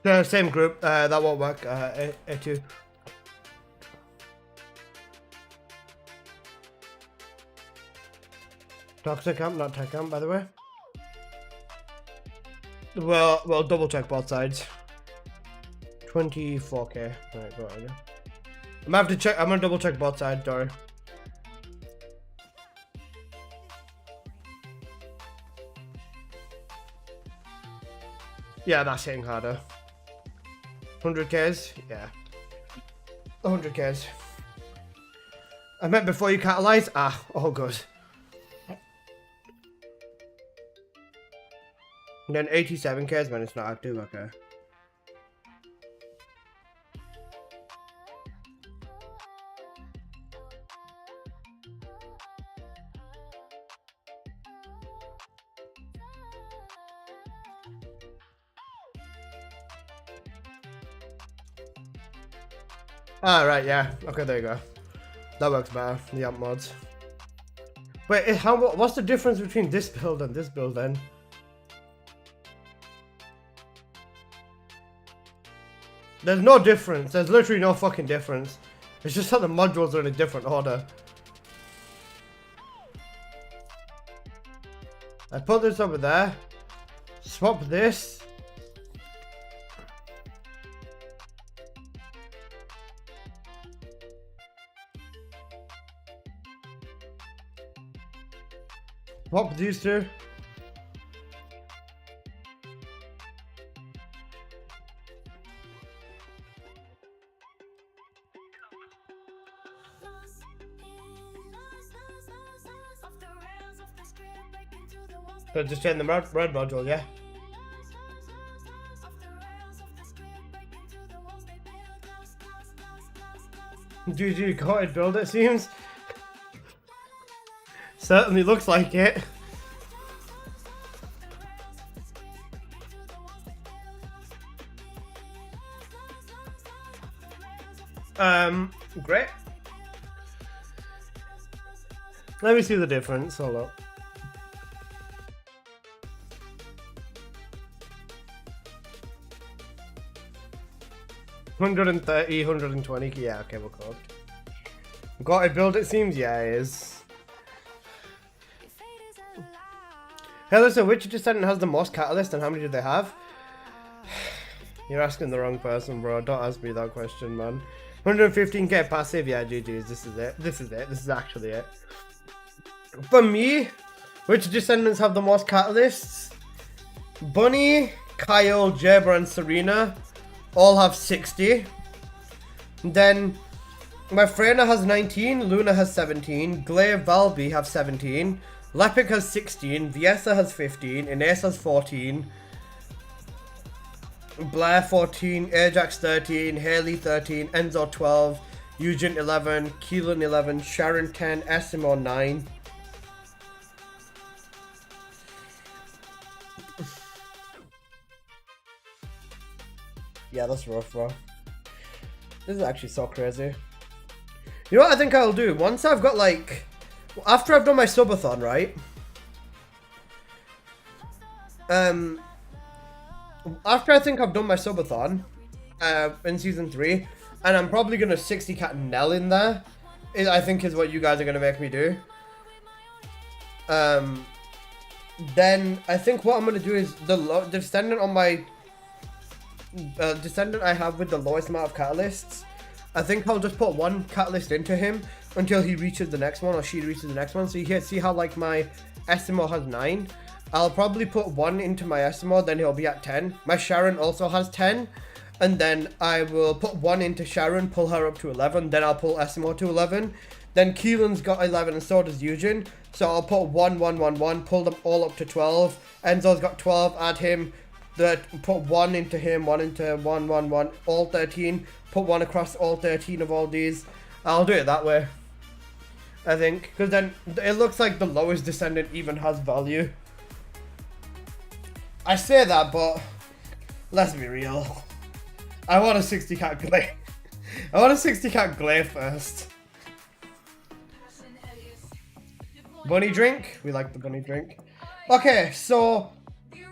No, same group. That won't work. A2. Toxic amp, not tech amp, by the way. Well, double check both sides. 24k. Alright, go on. I'm gonna have to check. I'm gonna double check both sides, sorry. Yeah, that's hitting harder. 100k's? Yeah. 100k's. I meant before you catalyze? Ah, all good. And then 87k's when it's not active, okay. Ah, right, yeah. Okay, there you go. That works better, the amp mods. Wait, what's the difference between this build and this build then? There's no difference. There's literally no fucking difference. It's just that the modules are in a different order. I put this over there. Swap this. Swap these two. So just change the red module, yeah? GG, got it build, it seems. Certainly looks like it. Great. Let me see the difference, hold up. $130, $120, yeah, okay, we're close. Got it build, it seems, yeah, it is. Hey, listen, which Descendant has the most catalyst and how many do they have? You're asking the wrong person, bro. Don't ask me that question, man. 115k passive, yeah, GG's. This is it. This is it. This is actually it. For me, which Descendants have the most catalysts? Bunny, Kyle, Jabra, and Serena all have 60. Then my Freyna has 19, Luna has 17, Glaive, Valby have 17, Lepic has 16, Viesa has 15, Ines has 14, Blair 14, Ajax 13, Haley 13, Enzo 12, Eugen 11, Keelan 11, Sharon 10, Esimo 9. Yeah, that's rough, bro. This is actually so crazy. You know what I think I'll do? Once I've got like... After I've done my subathon, right? After I think I've done my subathon in season 3, and I'm probably going to 60 cat Nell in there, I think is what you guys are going to make me do. Then I think what I'm going to do is the Descendant on my... Descendant I have with the lowest amount of catalysts, I think I'll just put one catalyst into him until he reaches the next one or she reaches the next one. So you can see how like my Esimo has 9. I'll probably put one into my Esimo, then he'll be at 10. My Sharon also has 10. And then I will put one into Sharon, pull her up to 11. Then I'll pull Esimo to 11. Then Keelan's got 11 and so does Eugen. So I'll put 1, 1, 1, 1, pull them all up to 12. Enzo's got 12, add him. Put one into him, one into 1, 1, 1, all 13. Put one across all 13 of all these. I'll do it that way, I think, because then it looks like the lowest Descendant even has value. I say that, but let's be real. I want a 60 cat Glaive. I want a 60 cat Glaive first. Bunny drink? We like the bunny drink. Okay, so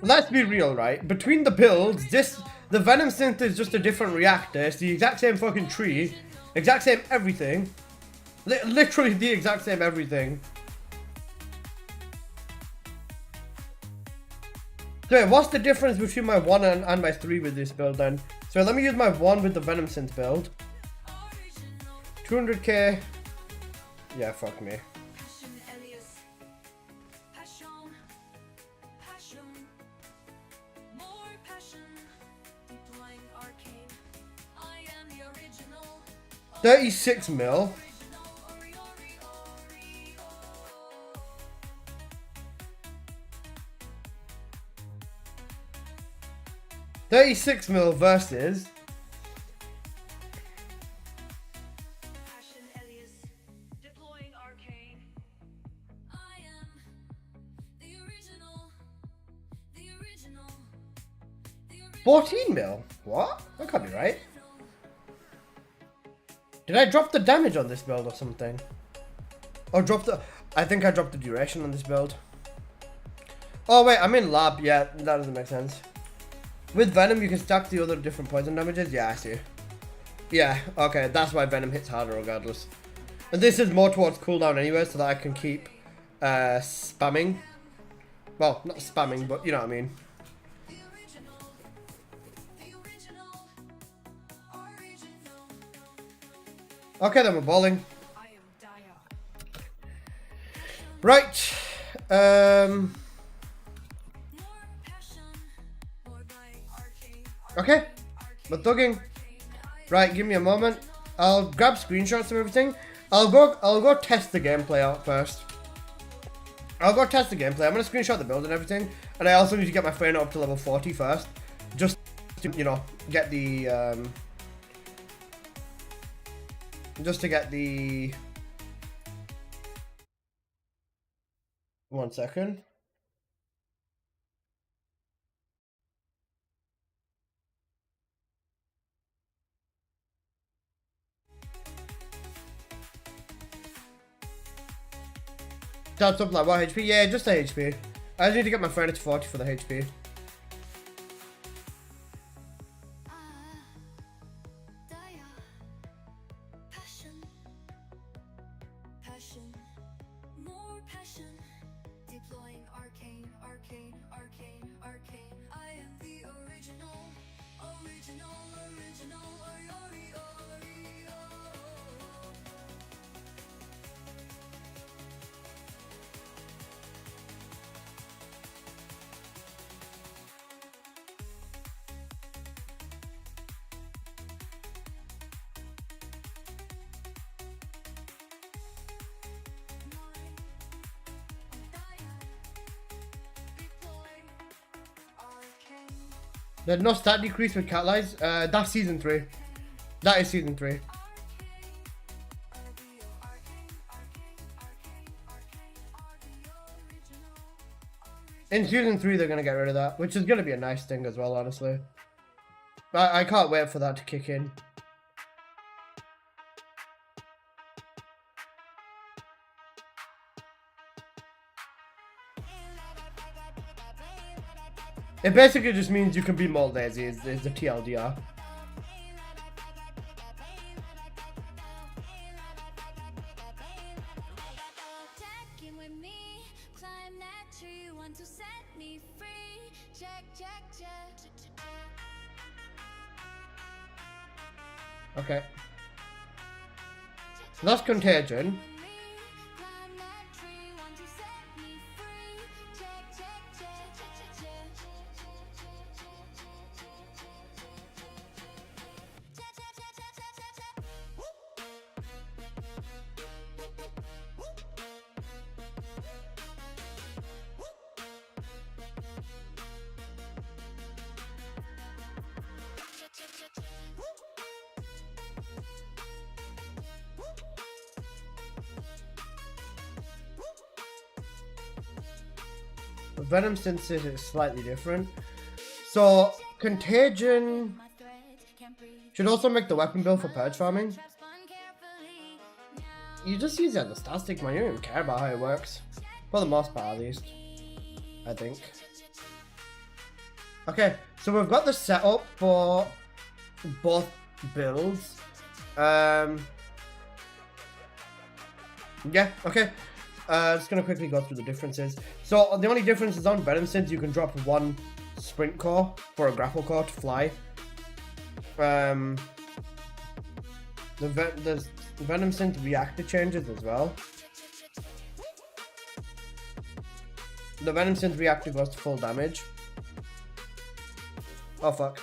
let's be real, right? Between the builds, the Venom Synth is just a different reactor. It's the exact same fucking tree. Exact same everything. Literally the exact same everything. So wait, what's the difference between my 1 and my 3 with this build then? So let me use my 1 with the Venom Synth build. 200k. Yeah, fuck me. $36 mil. $36 mil versus $14 mil. What? That can't be right. Did I drop the damage on this build or something? Or drop the... I think I dropped the duration on this build. Oh wait, I'm in lab. Yeah, that doesn't make sense. With Venom, you can stack the other different poison damages. Yeah, I see. Yeah, okay, that's why Venom hits harder regardless. And this is more towards cooldown anyway, so that I can keep spamming. Well, not spamming, but you know what I mean. Okay, then we're balling. Right. Okay, we're thugging. Right, give me a moment. I'll grab screenshots of everything. I'll go test the gameplay out first. I'll go test the gameplay. I'm gonna screenshot the build and everything, and I also need to get my Freyna up to level 40 first, just to, you know, get the just to get the. 1 second. That's up like what HP? Yeah, just the HP. I just need to get my Freyna to 40 for the HP. There's no stat decrease with catalyze. That's season 3. That is season 3. In season 3, they're gonna get rid of that, which is gonna be a nice thing as well, honestly. I can't wait for that to kick in. It basically just means you can be more lazy, is the TLDR. Okay. So that's Contagion. Venom synthesis is slightly different. So Contagion should also make the weapon build for purge farming. You just use it as a stat stick, man. You don't even care about how it works. For the most part, at least. I think. Okay, so we've got the setup for both builds. Yeah, okay. Just gonna quickly go through the differences. So the only difference is on Venom Synth, you can drop 1 sprint core for a grapple core to fly. The Venom Synth Reactor changes as well. The Venom Synth Reactor goes to full damage. Oh fuck.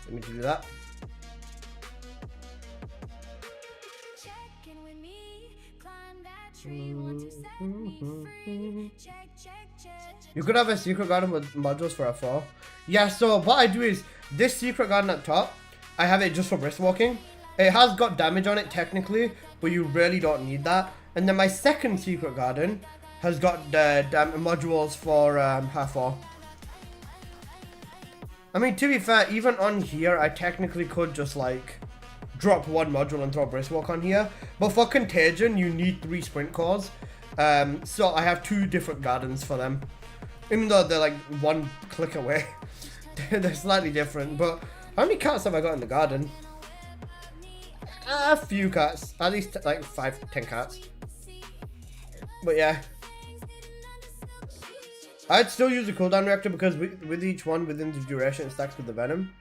Let me do that. You could have a secret garden with modules for F4. Yeah, so what I do is this secret garden at top, I have it just for brisk walking. It has got damage on it technically, but you really don't need that. And then my second secret garden has got the modules for F4. I mean, to be fair, even on here, I technically could just like drop 1 module and throw brisk walk on here. But for Contagion, you need 3 sprint cores. So I have 2 different gardens for them. Even though they're like 1 click away. They're slightly different, but how many cats have I got in the garden? A few cats, at least like 5-10 cats. But yeah, I'd still use the cooldown reactor because with each one within the duration it stacks with the venom.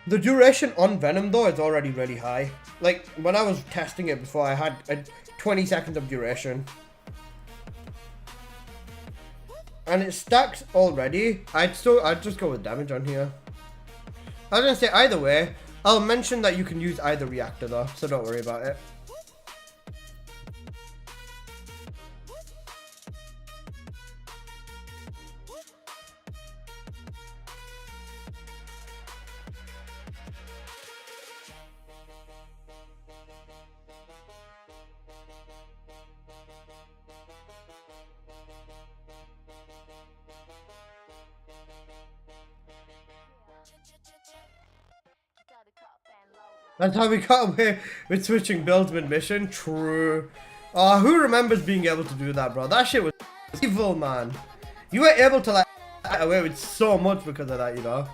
The duration on venom though is already really high. Like when I was testing it before, I had 20 seconds of duration. And it stacks already. I'd just go with damage on here. I was gonna say either way, I'll mention that you can use either reactor though, so don't worry about it. That's how we got away with switching builds mid-mission. True. Oh, who remembers being able to do that, bro? That shit was evil, man. You were able to like get away with so much because of that, you know.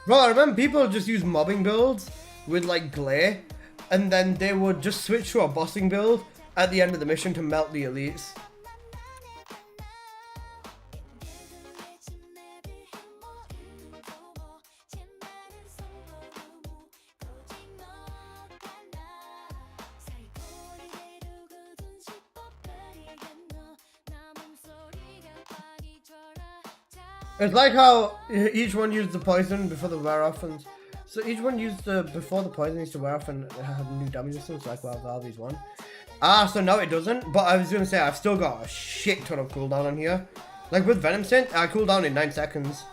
Bro, I remember people just use mobbing builds with like glare, and then they would just switch to a bossing build at the end of the mission to melt the elites. It's like how each one used the poison before the wear off, and so each one used before the poison used to wear off and have new damage systems like Valvy's one. Ah, so no it doesn't, but I was gonna say I've still got a shit ton of cooldown on here. Like with Venom Synth, I cool down in 9 seconds,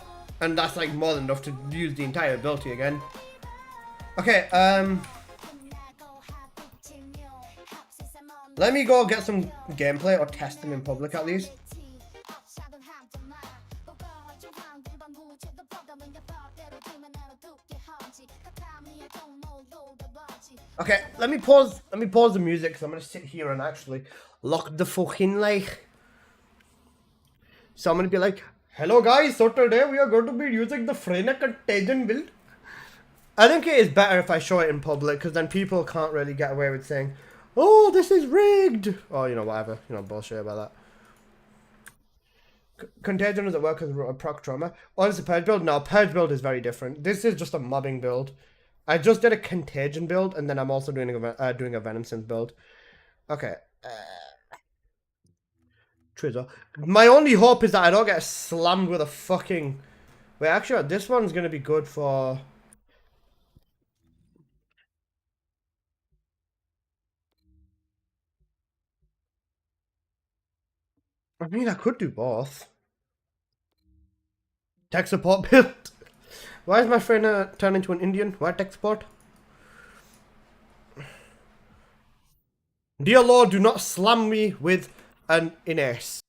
and that's like more than enough to use the entire ability again. Okay, let me go get some gameplay or test them in public at least. Okay, let me pause the music because I'm gonna sit here and actually lock the fucking like. So I'm gonna be like, hello guys, so today we are going to be using the Freyna contagion build. I think it is better if I show it in public because then people can't really get away with saying, oh, this is rigged, or you know, whatever, you know, bullshit about that. Contagion doesn't work as a proc trauma. Or is a purge build? No, purge build is very different. This is just a mobbing build. I just did a contagion build, and then I'm also doing a Venom Synth build. Okay. Trizzo. My only hope is that I don't get slammed with a fucking... Wait, actually, this one's going to be good for... I mean, I could do both. Tech support build. Why is my friend turned into an Indian? Why tech support? Dear Lord, do not slam me with an Ines.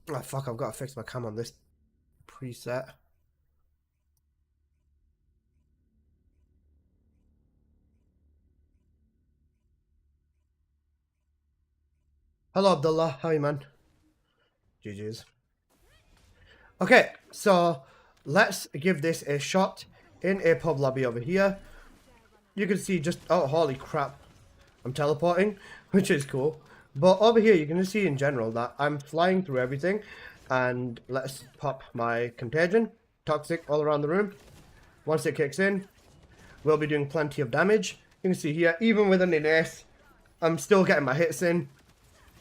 Oh fuck, I've got to fix my cam on this preset. Hello Abdullah, how are you, man? GG's. Okay, so let's give this a shot in a pub lobby over here. You can see just, oh holy crap, I'm teleporting, which is cool. But over here you can see in general that I'm flying through everything. And let's pop my contagion, toxic all around the room. Once it kicks in, we'll be doing plenty of damage. You can see here, even with an Ines, I'm still getting my hits in.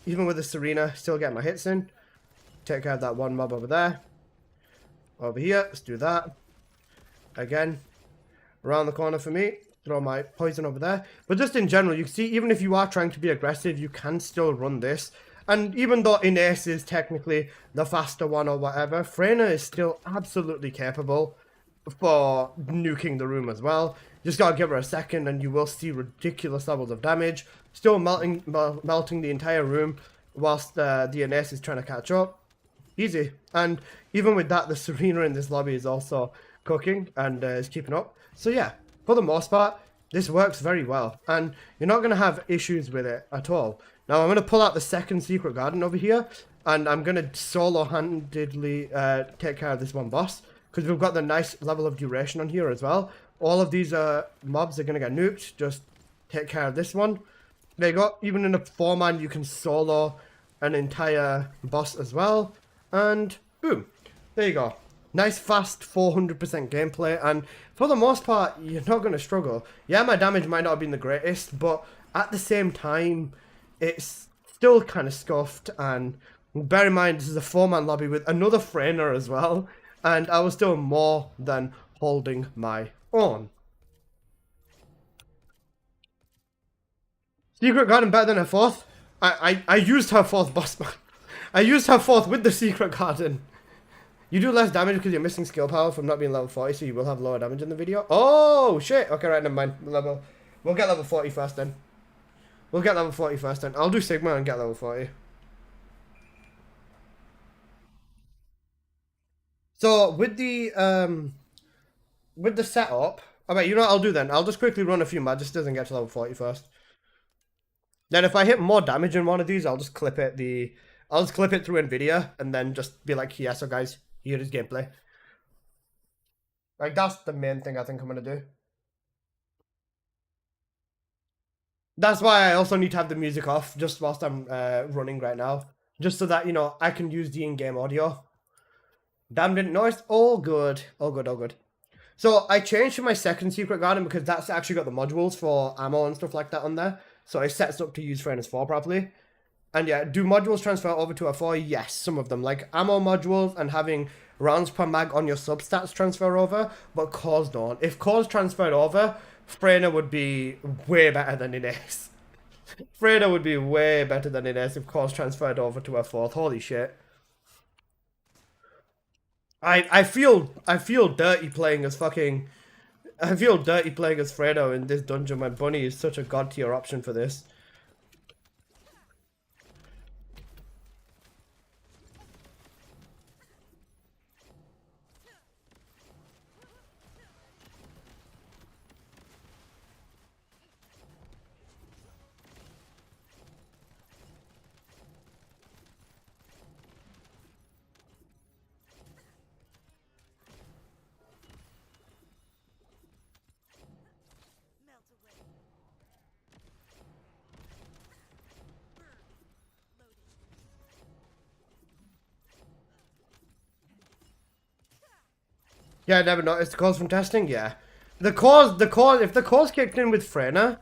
Even with the Serena, still getting my hits in. Take care of that one mob over there. Over here, let's do that. Again, around the corner for me. Throw my poison over there. But just in general, you can see, even if you are trying to be aggressive, you can still run this. And even though Ines is technically the faster one or whatever, Freyna is still absolutely capable for nuking the room as well. Just gotta give her a second and you will see ridiculous levels of damage. Still melting the entire room. whilst the Ines is trying to catch up. Easy. And even with that, the Serena in this lobby is also cooking and is keeping up. So yeah, for the most part, this works very well. And you're not going to have issues with it at all. Now I'm going to pull out the second secret garden over here. And I'm going to solo-handedly take care of this one boss. Because we've got the nice level of duration on here as well. All of these mobs are going to get nuked. Just take care of this one. There you go. Even in a 4-man, you can solo an entire boss as well. And boom. There you go. Nice, fast, 400% gameplay. And for the most part, you're not going to struggle. Yeah, my damage might not have been the greatest. But at the same time, it's still kind of scuffed. And bear in mind, this is a 4-man lobby with another Freyna as well. And I was still more than holding my own. Secret garden better than her fourth? I used her fourth boss man. I used her fourth with the secret garden. You do less damage because you're missing skill power from not being level 40, so you will have lower damage in the video. Oh, shit. Okay, right, never mind. We'll get level 40 first then. We'll get level 40 first then. I'll do Sigma and get level 40. So, with the setup... Alright, you know what I'll do then? I'll just quickly run a few magisters and get to level 40 first. Then if I hit more damage in one of these, I'll just clip it through NVIDIA and then just be like, yeah, so guys, here is gameplay. Like, that's the main thing I think I'm going to do. That's why I also need to have the music off just whilst I'm running right now. Just so that, you know, I can use the in-game audio. Damn, didn't notice. All good. All good, all good. So, I changed to my second secret garden because that's actually got the modules for ammo and stuff like that on there. So, it sets up to use Freyna's 4 properly. And yeah, do modules transfer over to a 4? Yes, some of them. Like ammo modules and having rounds per mag on your substats transfer over, but cores don't. If cores transferred over, Freyna would be way better than Ines. Freyna would be way better than Ines if cores transferred over to a 4th. Holy shit. I feel dirty playing as fucking... I feel dirty playing as Freyna in this dungeon when Bunny is such a god tier option for this. Yeah, I never noticed the cores from testing. Yeah, if the cores kicked in with Freyna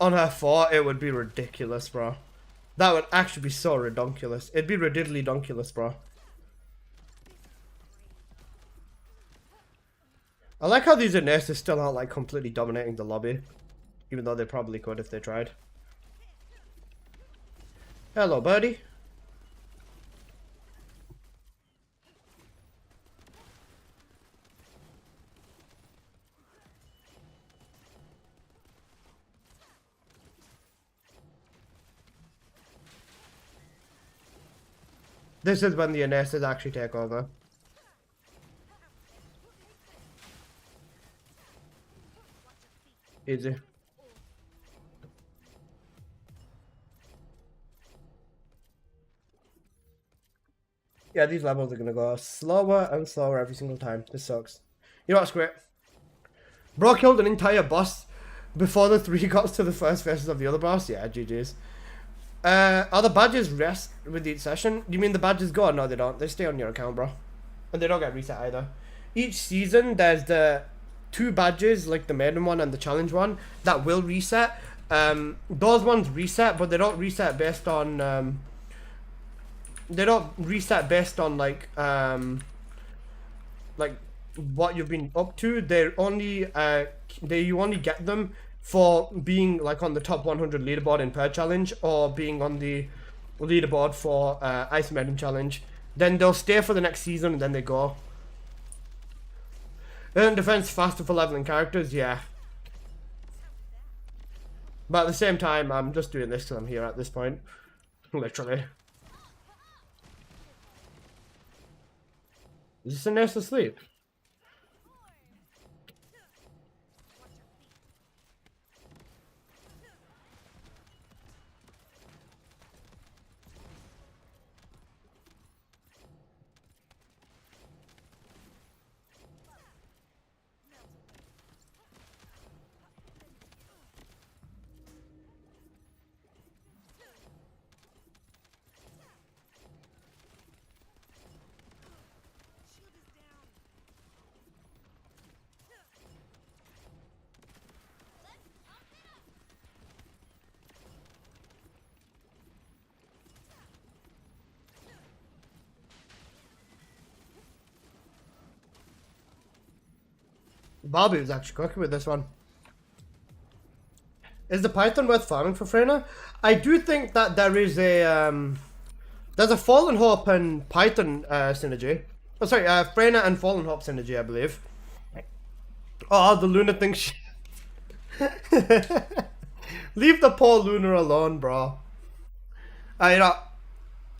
on her 4, it would be ridiculous, bro. That would actually be so redonkulous. It'd be ridiculously donkulous, bro. I like how these Ineses still aren't like completely dominating the lobby, even though they probably could if they tried. Hello, buddy. This is when the Ineses actually take over. Easy. Yeah, these levels are gonna go slower and slower every single time. This sucks. You know what's great? Bro killed an entire boss before the 3 got to the first phases of the other boss. Yeah, GG's. Are the badges rest with each session? Do you mean the badges go? No, they don't. They stay on your account, bro. And they don't get reset either. Each season, there's the 2 badges, like the maiden one and the challenge one, that will reset. Those ones reset, but they don't reset based on, like what you've been up to. They're only, you only get them for being like on the top 100 leaderboard in per challenge, or being on the leaderboard for Ice Maiden challenge. Then they'll stay for the next season and then they go. Isn't defense faster for leveling characters? Yeah. But at the same time, I'm just doing this because I'm here at this point. Literally. Is this a nest asleep? Bobby was actually cooking with this one. Is the Python worth farming for Freyna? I do think that there is a there's a Fallen Hope and Python synergy. Oh, sorry, Freyna and Fallen Hope synergy, I believe. Oh, the Luna thing. Leave the poor Luna alone, bro. You know,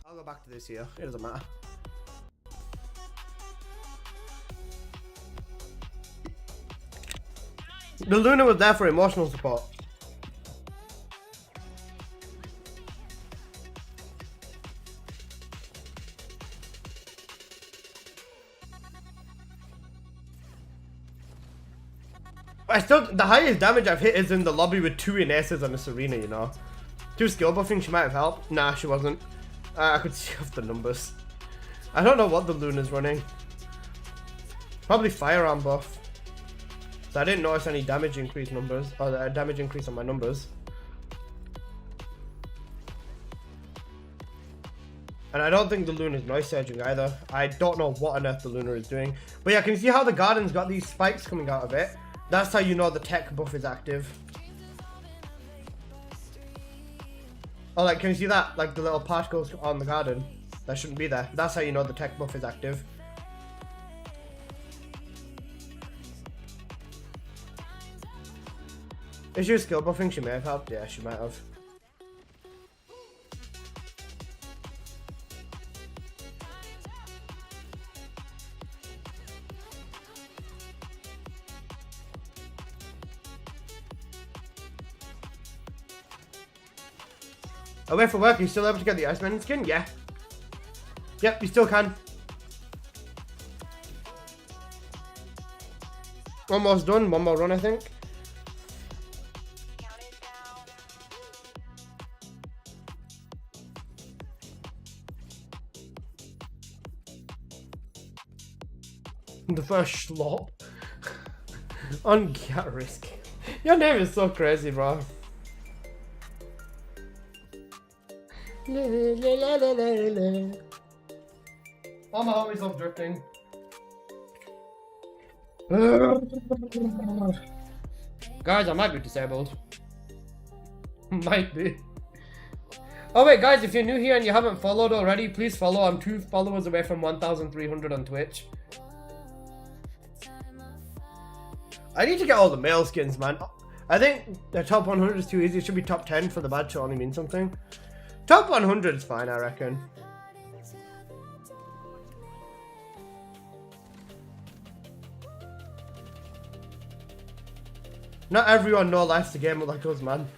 I'll go back to this here. It doesn't matter. The Luna was there for emotional support. The highest damage I've hit is in the lobby with 2 Inesses on the Serena, you know. 2 skill buffing, she might have helped. Nah, she wasn't. I could see off the numbers. I don't know what the Luna's running. Probably firearm buff. So I didn't notice any damage increase numbers, or damage increase on my numbers. And I don't think the Luna's noise surging either. I don't know what on earth the Luna is doing. But yeah, can you see how the garden's got these spikes coming out of it? That's how you know the tech buff is active. Oh, like, can you see that? Like the little particles on the garden? That shouldn't be there. That's how you know the tech buff is active. Is your skill buffing? She may have helped. Yeah, she might have. Away for work, are you still able to get the Iceman skin? Yeah. Yep, you still can. Almost done, one more run I think. The first schlop. On Risk. Your name is so crazy, bro. Oh, my homies love drifting. Guys, I might be disabled. Might be. Oh wait, guys, if you're new here and you haven't followed already, please follow. I'm 2 followers away from 1,300 on Twitch. I need to get all the male skins, man. I think the top 100 is too easy. It should be top 10 for the badge to only mean something. Top 100 is fine, I reckon. Not everyone knows life's a game like us, man.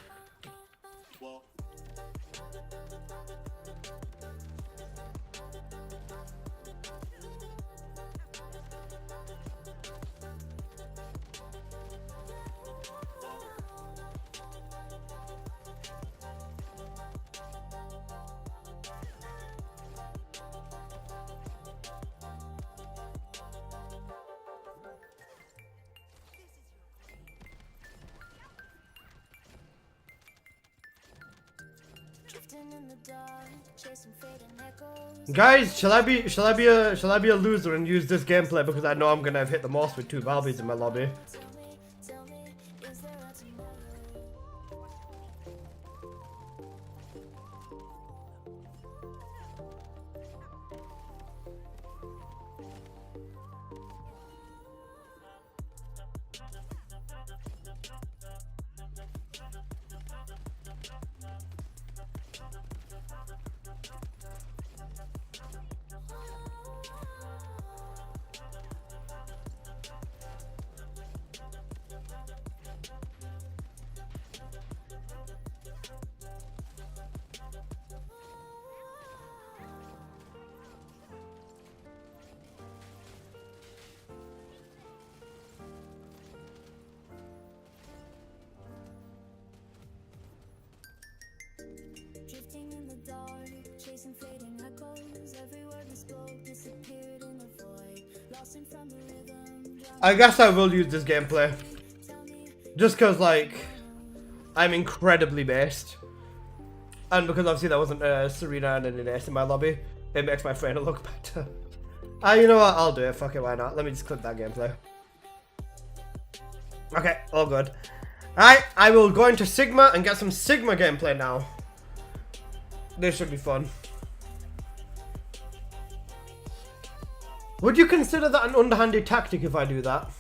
Guys, shall I be a loser and use this gameplay because I know I'm gonna have hit the most with 2 Balbies in my lobby? I guess I will use this gameplay. Just because, like, I'm incredibly based. And because obviously there wasn't a Serena and an Ace in my lobby, it makes my Freyna look better. You know what? I'll do it. Fuck it, why not? Let me just click that gameplay. Okay, all good. Alright, I will go into Sigma and get some Sigma gameplay now. This should be fun. Would you consider that an underhanded tactic if I do that?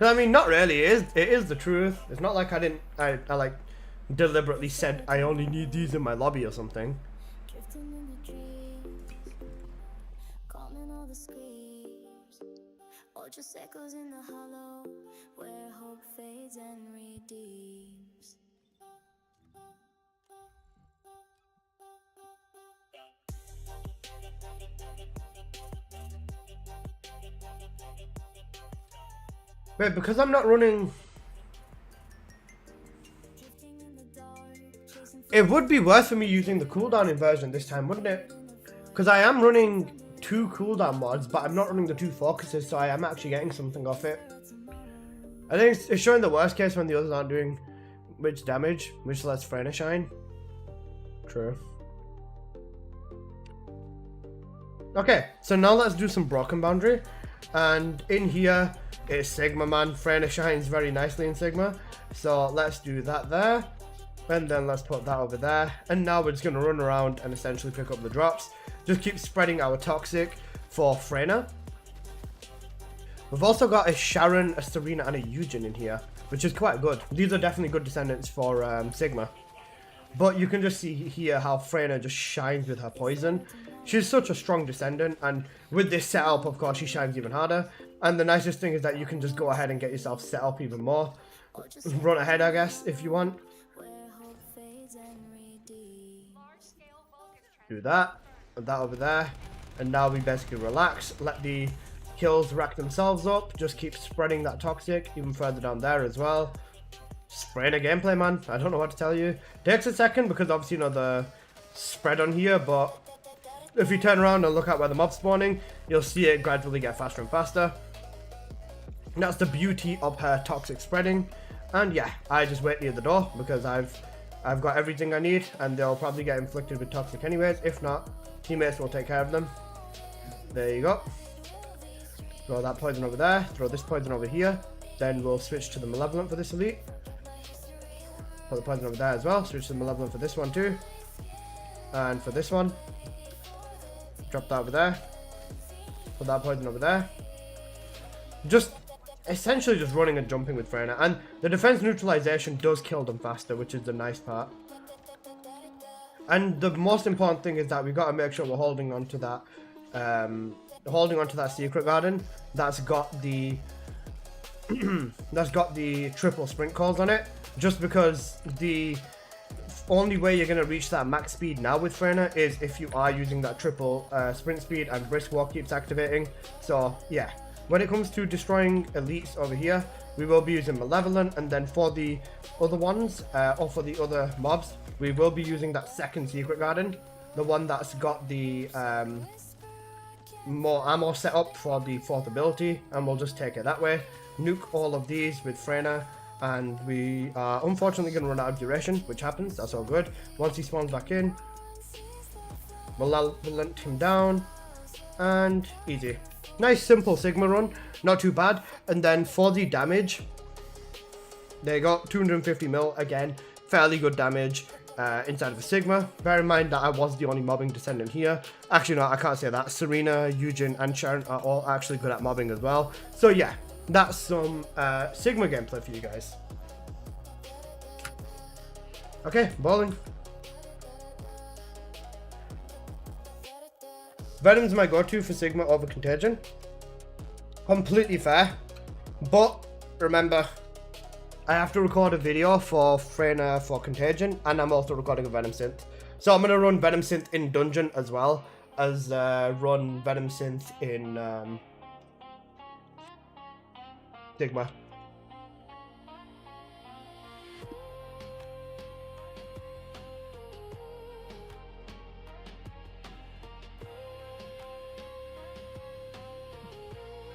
I mean, not really. It is the truth. It's not like I like deliberately said I only need these in my lobby or something. Just echoes in the hollow where hope fades and redeems. Wait, because I'm not running. It would be worth for me using the cooldown inversion this time, wouldn't it? Because I am running 2 cooldown mods, but I'm not running the 2 focuses, so I am actually getting something off it. I think it's showing the worst case when the others aren't doing much damage, which lets Freyna shine. True. Okay, so now let's do some broken boundary. And in here is Sigma, man. Freyna shines very nicely in Sigma. So let's do that there. And then let's put that over there. And now we're just going to run around and essentially pick up the drops. Just keep spreading our toxic for Freyna. We've also got a Sharon, a Serena, and a Eugen in here, which is quite good. These are definitely good descendants for Sigma. But you can just see here how Freyna just shines with her poison. She's such a strong descendant, and with this setup, of course, she shines even harder. And the nicest thing is that you can just go ahead and get yourself set up even more. Run ahead, I guess, if you want. Do that. Put that over there. And now we basically relax. Let the kills rack themselves up. Just keep spreading that toxic even further down there as well. Spraying a gameplay, man. I don't know what to tell you. Takes a second because obviously, you know, the spread on here, but if you turn around and look at where the mob's spawning, you'll see it gradually get faster and faster. And that's the beauty of her toxic spreading. And yeah, I just wait near the door because I've got everything I need, and they'll probably get inflicted with toxic anyways. If not, teammates will take care of them. There you go. Throw that poison over there. Throw this poison over here. Then we'll switch to the malevolent for this elite. Put the poison over there as well. Switch to the malevolent for this one too. And for this one, drop that over there. Put that poison over there. Just essentially just running and jumping with Freyna. And the defense neutralization does kill them faster, which is the nice part. And the most important thing is that we've got to make sure we're holding on to that secret garden that's got the triple sprint calls on it. Just because the only way you're going to reach that max speed now with Freyna is if you are using that triple sprint speed, and brisk walk keeps activating. So yeah, when it comes to destroying elites over here, we will be using malevolent, and then for the other ones or for the other mobs, we will be using that second secret garden, the one that's got the more ammo set up for the 4th ability, and we'll just take it that way. Nuke all of these with Freyna, and we are unfortunately going to run out of duration, which happens. That's all good. Once he spawns back in, we'll lent him down, and easy. Nice simple Sigma run, not too bad. And then for the damage, there you go, 250 mil again, fairly good damage inside of a Sigma. Bear in mind that I was the only mobbing descendant here. Actually no, I can't say that. Serena, Eugen, and Sharon are all actually good at mobbing as well. So yeah, that's some Sigma gameplay for you guys. Okay, bowling. Venom's my go-to for Sigma over Contagion. Completely fair. But remember, I have to record a video for Freyna for Contagion, and I'm also recording a Venom Synth. So I'm going to run Venom Synth in Dungeon as well as run Venom Synth in Sigma.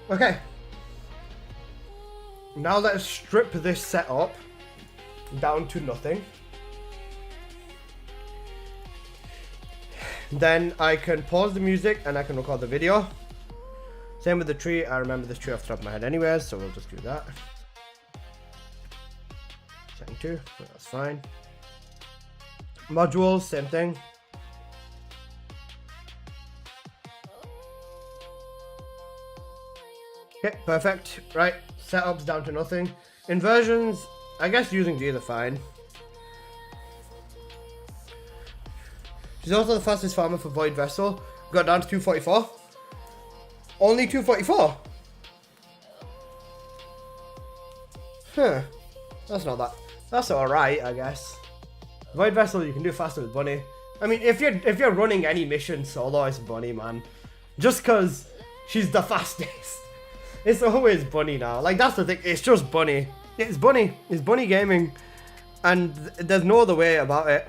Okay. Now let's strip this setup down to nothing. Then I can pause the music and I can record the video. Same with the tree. I remember this tree off the top of my head anyways, so we'll just do that. Setting 2, that's fine. Modules, same thing. Okay, perfect. Right, setups down to nothing. Inversions, I guess using these are fine. She's also the fastest farmer for Void Vessel. Got down to 244. Only 244? Huh. That's not that. That's alright, I guess. Void Vessel you can do faster with Bunny. I mean, if you're running any mission solo, it's Bunny, man. Just cause she's the fastest. It's always Bunny now. Like, that's the thing. It's just Bunny. It's Bunny. It's Bunny gaming. And there's no other way about it.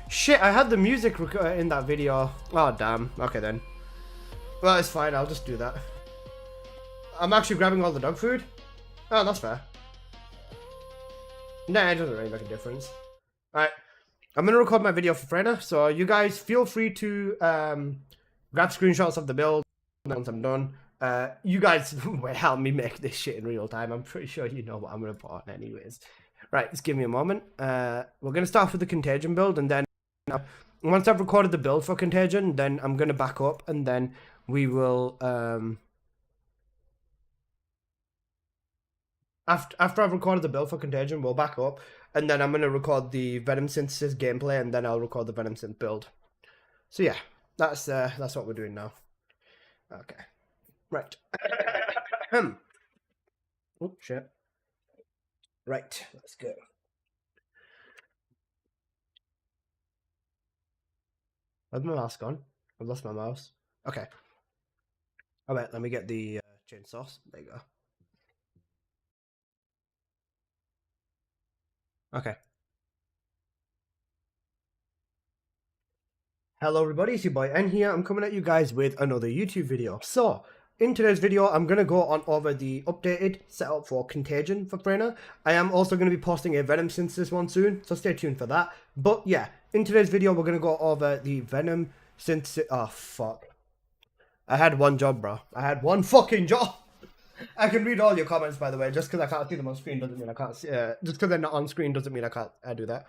Shit, I had the music in that video. Oh, damn. Okay, then. Well, it's fine. I'll just do that. I'm actually grabbing all the dog food. Oh, that's fair. Nah, it doesn't really make a difference. Alright. I'm going to record my video for Freyna, so you guys feel free to grab screenshots of the build once I'm done. You guys will help me make this shit in real time. I'm pretty sure you know what I'm going to put on anyways. Right, just give me a moment. We're going to start with the Contagion build, and then once I've recorded the build for Contagion, then I'm going to back up, and then we will... After I've recorded the build for Contagion, we'll back up, and then I'm going to record the Venom Synthesis gameplay, and then I'll record the Venom Synth build. So yeah, that's what we're doing now. Okay. Right. Oh, shit. Right, let's go. Where's my mouse gone? I've lost my mouse. Okay. Alright, let me get the chainsaws. There you go. Okay. Hello everybody, it's your boy N here. I'm coming at you guys with another YouTube video. So, in today's video, I'm going to go on over the updated setup for Contagion for Freyna. I am also going to be posting a Venom Synthesis one soon, so stay tuned for that. But yeah, in today's video, we're going to go over the Venom Synthesis... Oh, fuck. I had one job, bro. I had one fucking job. I can read all your comments, by the way. Just because I can't see them on screen doesn't mean I can't see... just because they're not on screen doesn't mean I can't do that.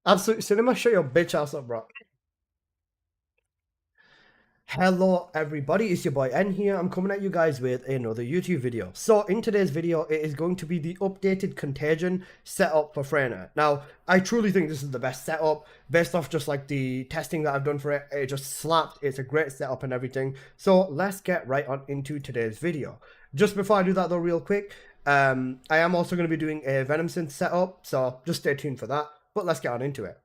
Absolute Cinema, shut your bitch ass up, bro. Hello everybody, it's your boy N here. I'm coming at you guys with another YouTube video. So in today's video, it is going to be the updated Contagion setup for Freyna. Now, I truly think this is the best setup. Based off just like the testing that I've done for it, it just slapped. It's a great setup and everything. So let's get right on into today's video. Just before I do that though real quick, I am also going to be doing a Venom Synth setup, so just stay tuned for that. But let's get on into it.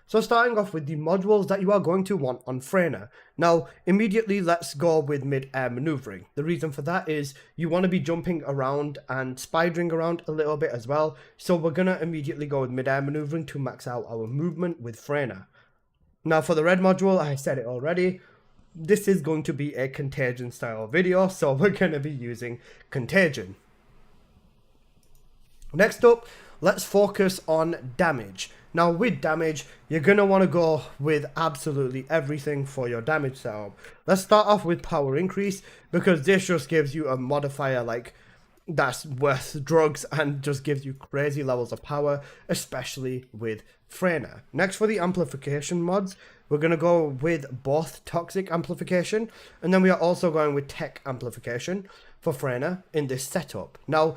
So starting off with the modules that you are going to want on Freyna. Now, immediately let's go with mid-air maneuvering. The reason for that is you want to be jumping around and spidering around a little bit as well. So we're going to immediately go with mid-air maneuvering to max out our movement with Freyna. Now for the red module, I said it already, this is going to be a Contagion style video, so we're going to be using Contagion. Next up, let's focus on damage. Now with damage, you're going to want to go with absolutely everything for your damage setup. Let's start off with power increase, because this just gives you a modifier like that's worth drugs and just gives you crazy levels of power, especially with Freyna. Next, for the amplification mods, we're going to go with both toxic amplification, and then we are also going with tech amplification for Freyna in this setup. Now,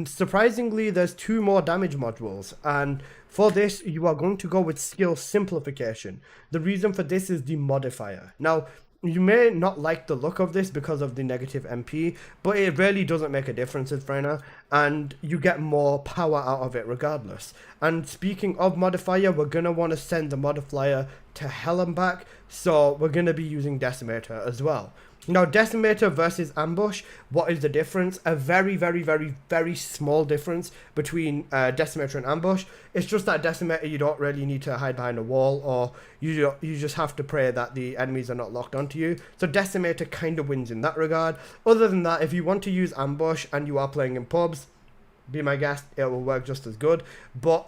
surprisingly, there's 2 more damage modules, and for this, you are going to go with skill simplification. The reason for this is the modifier. Now, you may not like the look of this because of the negative MP, but it really doesn't make a difference with Freyna, and you get more power out of it regardless. And speaking of modifier, we're going to want to send the modifier to hell and back, so we're going to be using Decimator as well. Now, Decimator versus Ambush, what is the difference? A very, very, very, very small difference between Decimator and Ambush. It's just that Decimator, you don't really need to hide behind a wall, or you just have to pray that the enemies are not locked onto you. So Decimator kind of wins in that regard. Other than that, if you want to use Ambush and you are playing in pubs, be my guest, it will work just as good. But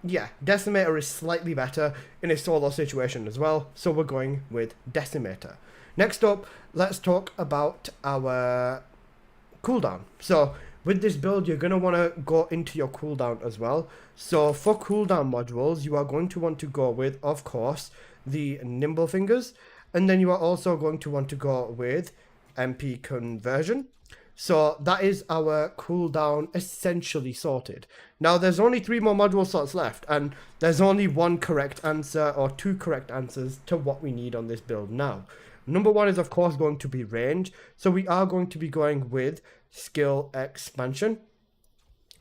yeah, Decimator is slightly better in a solo situation as well, so we're going with Decimator. Next up, let's talk about our cooldown. So with this build, you're going to want to go into your cooldown as well. So for cooldown modules, you are going to want to go with, of course, the Nimble Fingers. And then you are also going to want to go with MP Conversion. So that is our cooldown essentially sorted. Now there's only 3 more module slots left, and there's only one correct answer or 2 correct answers to what we need on this build now. Number 1 is of course going to be range, so we are going to be going with skill expansion.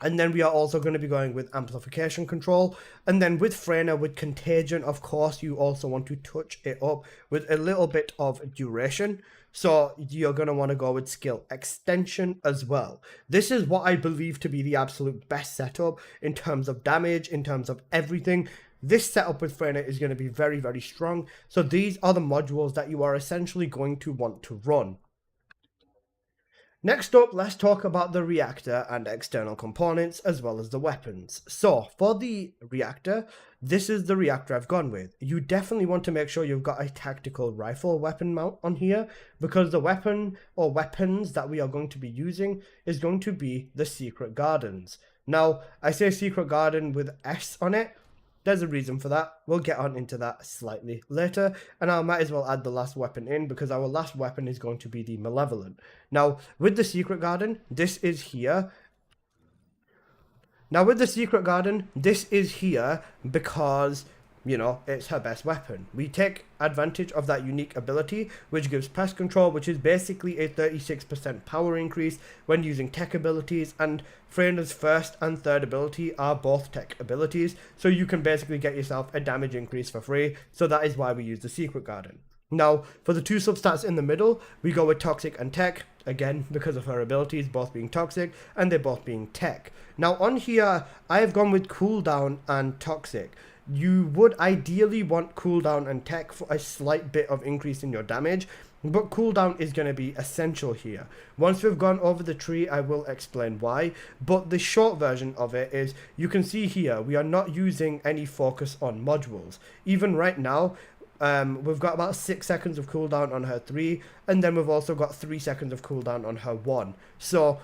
And then we are also going to be going with amplification control. And then with Freyna, with contagion, of course, you also want to touch it up with a little bit of duration. So you're going to want to go with skill extension as well. This is what I believe to be the absolute best setup in terms of damage, in terms of everything. This setup with Freyna is going to be very, very strong. So these are the modules that you are essentially going to want to run. Next up, let's talk about the reactor and external components as well as the weapons. So for the reactor, this is the reactor I've gone with. You definitely want to make sure you've got a tactical rifle weapon mount on here, because the weapon or weapons that we are going to be using is going to be the secret gardens. Now, I say secret garden with S on it. There's a reason for that. We'll get on into that slightly later. And I might as well add the last weapon in, because our last weapon is going to be the Malevolent. Now, with the Secret Garden, this is here. Now, with the Secret Garden, this is here because, you know, it's her best weapon. We take advantage of that unique ability, which gives pest control, which is basically a 36% power increase when using tech abilities, and Freyna's first and third ability are both tech abilities, so you can basically get yourself a damage increase for free. So that is why we use the Secret Garden. Now, for the 2 substats in the middle, we go with Toxic and Tech, again, because of her abilities both being Toxic and they both being Tech. Now, on here, I have gone with Cooldown and Toxic. You would ideally want cooldown and tech for a slight bit of increase in your damage, but cooldown is going to be essential here. Once we've gone over the tree, I will explain why, but the short version of it is, you can see here, we are not using any focus on modules. Even right now, we've got about 6 seconds of cooldown on her 3, and then we've also got 3 seconds of cooldown on her 1. So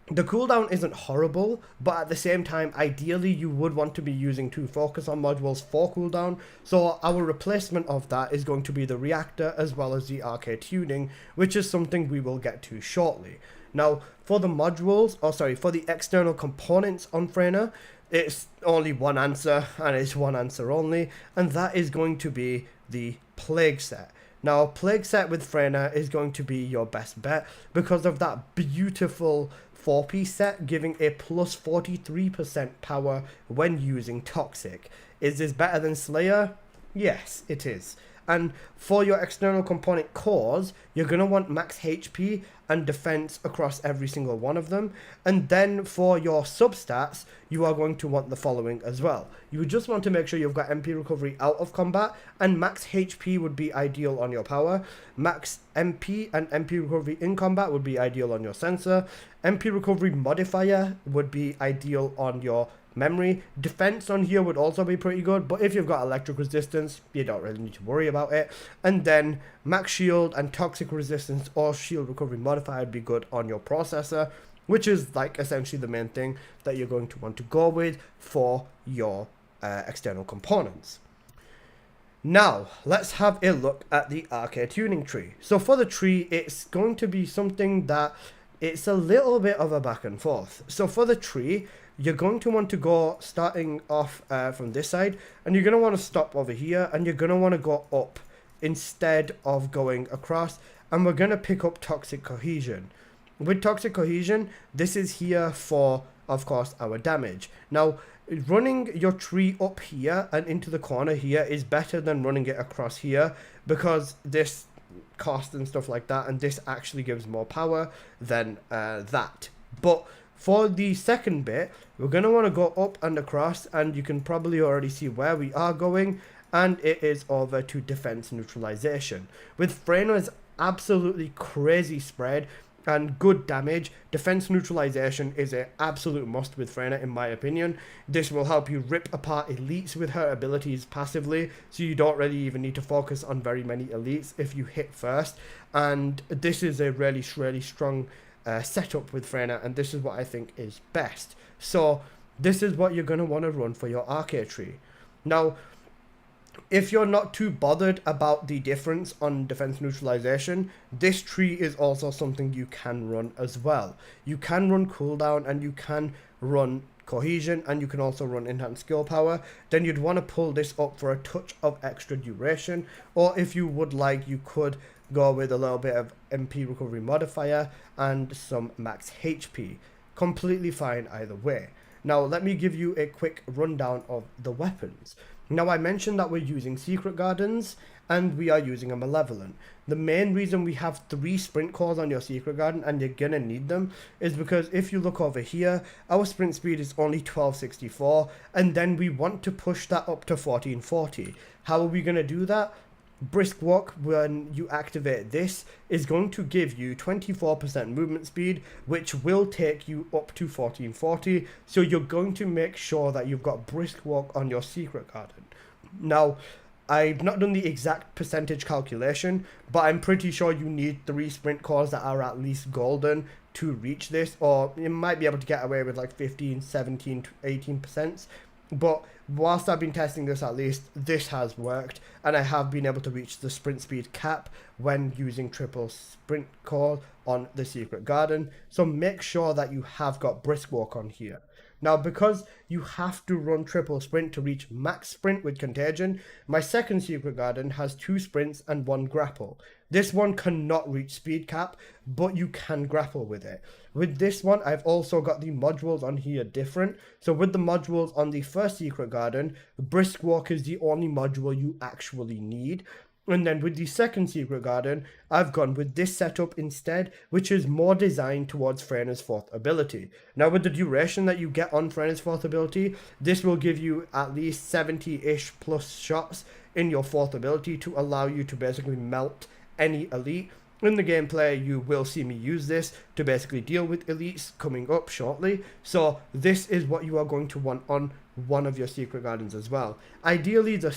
the cooldown isn't horrible, but at the same time, ideally you would want to be using 2 focus on modules for cooldown. So our replacement of that is going to be the reactor as well as the arcade tuning, which is something we will get to shortly. Now, for the modules, for the external components on Freyna, it's only one answer, and it's one answer only, and that is going to be the Plague Set. Now, Plague Set with Freyna is going to be your best bet because of that beautiful 4-piece set giving a plus 43% power when using Toxic. Is this better than Slayer? Yes, it is. And for your external component cores, you're going to want max HP and defense across every single one of them. And then for your substats, you are going to want the following as well. You would just want to make sure you've got MP recovery out of combat, and max HP would be ideal on your power. Max MP and MP recovery in combat would be ideal on your sensor. MP recovery modifier would be ideal on your memory. Defense on here would also be pretty good, but if you've got electric resistance, you don't really need to worry about it. And then max shield and toxic resistance or shield recovery modifier would be good on your processor, which is like essentially the main thing that you're going to want to go with for your external components. Now, let's have a look at the arcade tuning tree. So for the tree, it's going to be something that it's a little bit of a back and forth. So for the tree, you're going to want to go starting off from this side, and you're going to want to stop over here, and you're going to want to go up instead of going across, and we're going to pick up Toxic Cohesion. With Toxic Cohesion, this is here for, of course, our damage. Now, running your tree up here and into the corner here is better than running it across here, because this cost and stuff like that, and this actually gives more power than that. But for the second bit, we're going to want to go up and across, and you can probably already see where we are going, and it is over to defense neutralization. With Freyna's absolutely crazy spread and good damage, defense neutralization is an absolute must with Freyna, in my opinion. This will help you rip apart elites with her abilities passively, so you don't really even need to focus on very many elites if you hit first. And this is a really strong setup with Freyna, and this is what I think is best. So this is what you're going to want to run for your arcade tree. Now, if you're not too bothered about the difference on defense neutralization, this tree is also something you can run as well. You can run cooldown, and you can run cohesion, and you can also run enhanced skill power. Then you'd want to pull this up for a touch of extra duration, or if you would like, you could go with a little bit of MP recovery modifier and some max HP. Completely fine either way. Now let me give you a quick rundown of the weapons. Now, I mentioned that we're using Secret Gardens and we are using a Malevolent. The main reason we have 3 sprint cores on your Secret Garden, and you're gonna need them, is because if you look over here, our sprint speed is only 1264, and then we want to push that up to 1440. How are we gonna do that? Brisk Walk, when you activate this, is going to give you 24% movement speed, which will take you up to 1440. So you're going to make sure that you've got Brisk Walk on your Secret Garden. Now, I've not done the exact percentage calculation, but I'm pretty sure you need 3 sprint cores that are at least golden to reach this, or you might be able to get away with like 15, 17, 18%. But whilst I've been testing this, at least this has worked, and I have been able to reach the sprint speed cap when using triple sprint core on the Secret Garden. So make sure that you have got Brisk Walk on here. Now, because you have to run triple sprint to reach max sprint with Contagion, my second Secret Garden has 2 sprints and 1 grapple. This one cannot reach speed cap, but you can grapple with it. With this one, I've also got the modules on here different. So with the modules on the first Secret Garden, Brisk Walk is the only module you actually need. And then with the second Secret Garden, I've gone with this setup instead, which is more designed towards Freyna's 4th ability. Now, with the duration that you get on Freyna's 4th ability, this will give you at least 70-ish plus shots in your 4th ability to allow you to basically melt any elite. In the gameplay, you will see me use this to basically deal with elites coming up shortly. So this is what you are going to want on one of your Secret Gardens as well. Ideally, the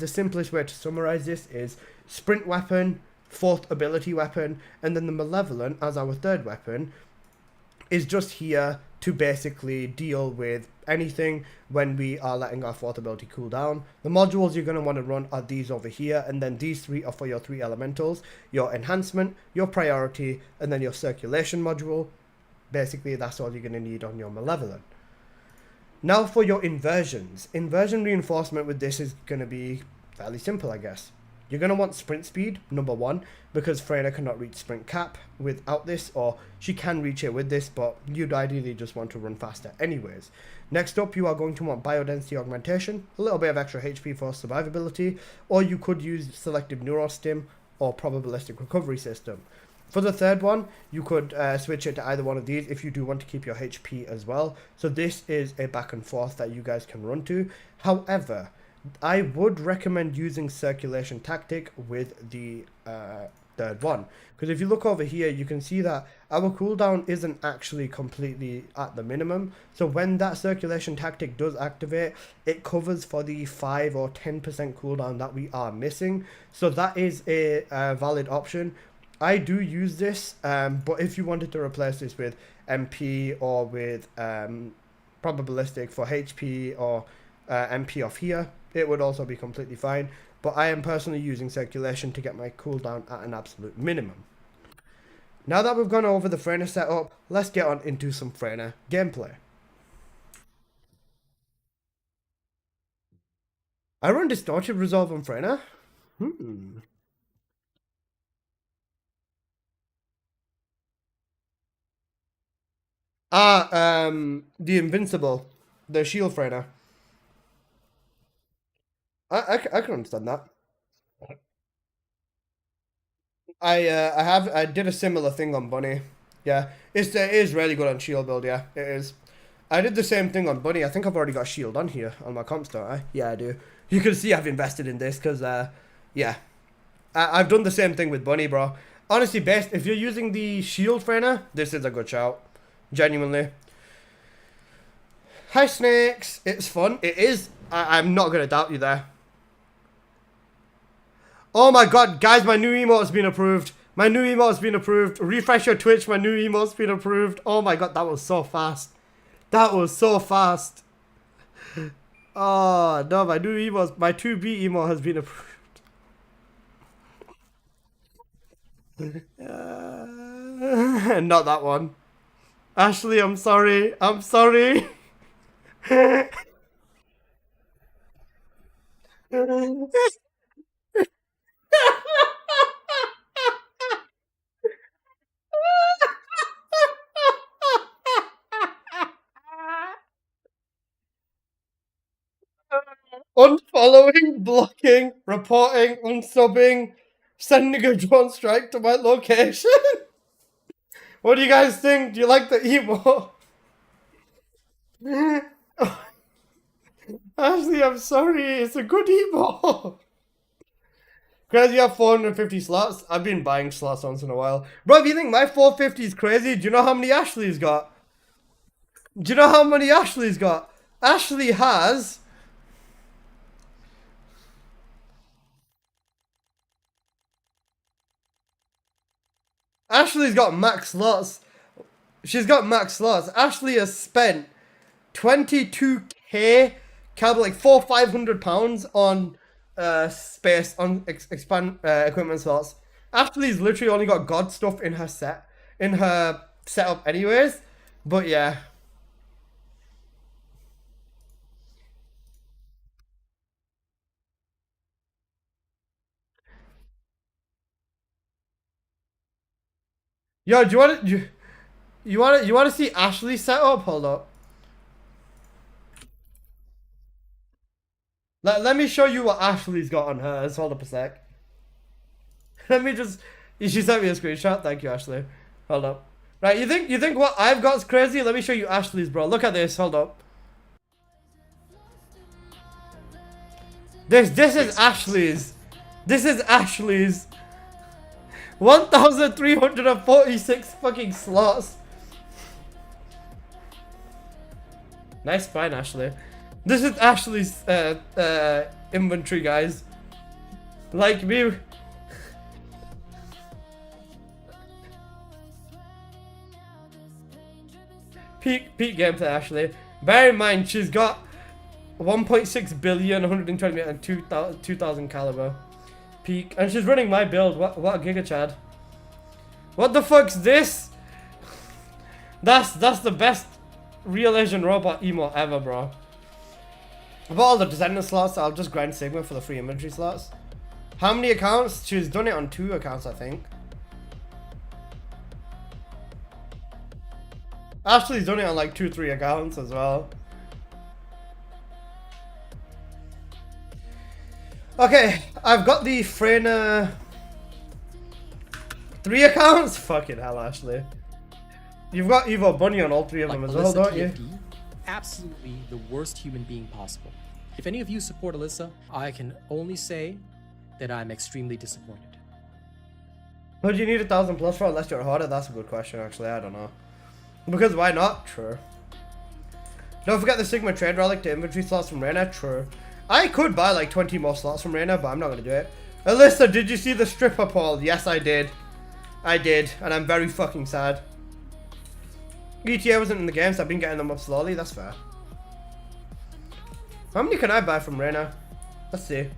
simplest way to summarize this is sprint weapon, 4th ability weapon, and then the Malevolent as our 3rd weapon is just here to basically deal with anything when we are letting our 4th ability cool down. The modules you're going to want to run are these over here, and then these 3 are for your 3 elementals, your enhancement, your priority, and then your circulation module. Basically, that's all you're going to need on your Malevolent. Now for your inversions. Inversion reinforcement with this is going to be fairly simple, I guess. You're going to want sprint speed, number 1, because Freyna cannot reach sprint cap without this, or she can reach it with this, but you'd ideally just want to run faster anyways. Next up, you are going to want biodensity augmentation, a little bit of extra HP for survivability, or you could use selective neurostim or probabilistic recovery system. For the 3rd one, you could switch it to either one of these if you do want to keep your HP as well. So this is a back and forth that you guys can run to. However, I would recommend using circulation tactic with the 3rd one, because if you look over here, you can see that our cooldown isn't actually completely at the minimum. So when that circulation tactic does activate, it covers for the 5 or 10% cooldown that we are missing. So that is a valid option. I do use this, but if you wanted to replace this with MP or with probabilistic for HP or MP off here, it would also be completely fine. But I am personally using circulation to get my cooldown at an absolute minimum. Now that we've gone over the Freyna setup, let's get on into some Freyna gameplay. I run Distorted Resolve on Freyna? The Invincible. The Shield Freyna. I can understand that. I did a similar thing on Bunny. Yeah, it is really good on shield build. Yeah, it is. I did the same thing on Bunny. I think I've already got shield on here on my comps, don't I? Yeah, I do. You can see I've invested in this because yeah, I've done the same thing with Bunny, bro. Honestly, best if you're using the shield Freyna, this is a good shout. Genuinely. Hi Snakes, it's fun. It is. I'm not gonna doubt you there. Oh my god, guys, my new emote has been approved. My new emote has been approved. Refresh your Twitch, my new emote's been approved. Oh my god, that was so fast. That was so fast. Oh no, my new emote, my 2B emote has been approved. Not that one. Ashley, I'm sorry. I'm sorry. Unfollowing, blocking, reporting, unsubbing, sending a drone strike to my location. What do you guys think? Do you like the emo? Ashley, I'm sorry. It's a good emo. Crazy, you have 450 slots. I've been buying slots once in a while. Bro, if you think my 450 is crazy, do you know how many Ashley's got? Do you know how many Ashley's got? Ashley has... Ashley's got max slots. She's got max slots. Ashley has spent 22k, like £400-500 on space on expand equipment slots. Ashley's literally only got god stuff in her setup anyways. But yeah. Yo, do you want to see Ashley's setup? Hold up. Let me show you what Ashley's got on hers. Hold up a sec. Let me just... She sent me a screenshot. Thank you, Ashley. Hold up. Right, you think what I've got is crazy? Let me show you Ashley's, bro. Look at this. Hold up. This is Ashley's. This is Ashley's. 1,346 fucking slots. Nice find, Ashley. This is Ashley's inventory, guys. Like me. Peak gameplay, Ashley. Bear in mind, she's got 1.6 billion, 120 million, and 2,000 caliber. Peak, and she's running my build. What a giga chad. What the fuck's this? That's the best real Asian robot emo ever, bro. I bought all the Descendant slots, so I'll just grind Sigma for the free inventory slots. How many accounts? She's done it on 2 accounts, I think. Ashley's done it on like 2-3 accounts as well. Okay, I've got the Freyna 3 accounts? Fucking hell, Ashley. You've got Evo Bunny on all 3 of them as well, don't you? Absolutely the worst human being possible. If any of you support Alyssa, I can only say that I'm extremely disappointed. What do you need 1,000 plus for unless you're harder? That's a good question, actually. I don't know. Because why not? True. Don't forget the Sigma trade relic to inventory slots from Reyna. True. I could buy like 20 more slots from Reyna, but I'm not going to do it. Alyssa, did you see the stripper poll? Yes, I did. I did, and I'm very fucking sad. ETA wasn't in the game, so I've been getting them up slowly. That's fair. How many can I buy from Reyna? Let's see.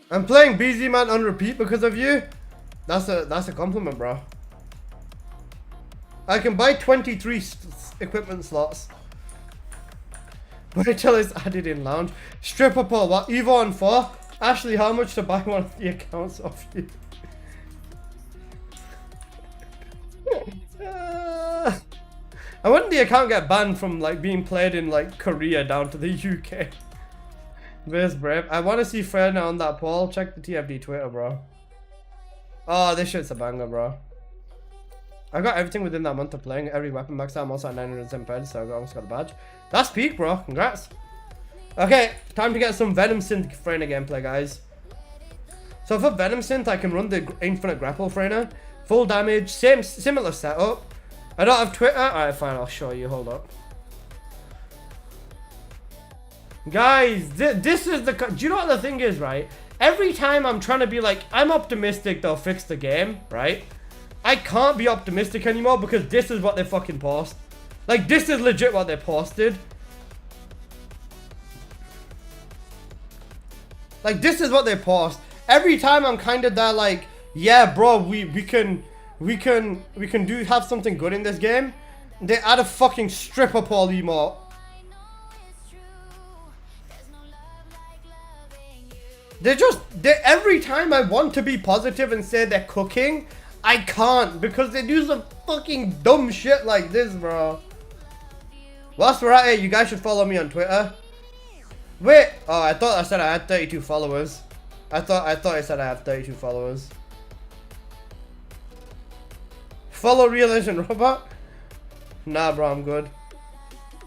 I'm playing BZ Man on repeat because of you. That's a compliment, bro. I can buy 23 equipment slots. Wait till it's added in lounge. Stripper poll, what? Evo on 4? Ashley, how much to buy one of the accounts off you? I wonder the account get banned from like being played in like Korea down to the UK. Where's Brave? I want to see Freyna on that poll. Check the TFD Twitter, bro. Oh, this shit's a banger, bro. I got everything within that month of playing. Every weapon maxed out. I'm also at 907 peds, so I almost got a badge. That's peak, bro. Congrats. Okay, time to get some Venom Synth Freyna gameplay, guys. So for Venom Synth, I can run the Infinite Grapple Freyna. Full damage, similar setup. I don't have Twitter. Alright, fine, I'll show you. Hold up. Guys, this is the... Do you know what the thing is, right? Every time I'm trying to be like, I'm optimistic they'll fix the game, right? I can't be optimistic anymore because this is what they fucking post. Like, this is legit what they posted. Like, this is what they post. Every time I'm kind of there like, yeah, bro, we can have something good in this game. They add a fucking stripper pole emote. Every time I want to be positive and say they're cooking, I can't because they do some fucking dumb shit like this, bro. Whilst we're at it, you guys should follow me on Twitter. Wait, oh, I thought I said I had 32 followers. I thought I said I have 32 followers. Follow Real Asian Robot? Nah, bro, I'm good.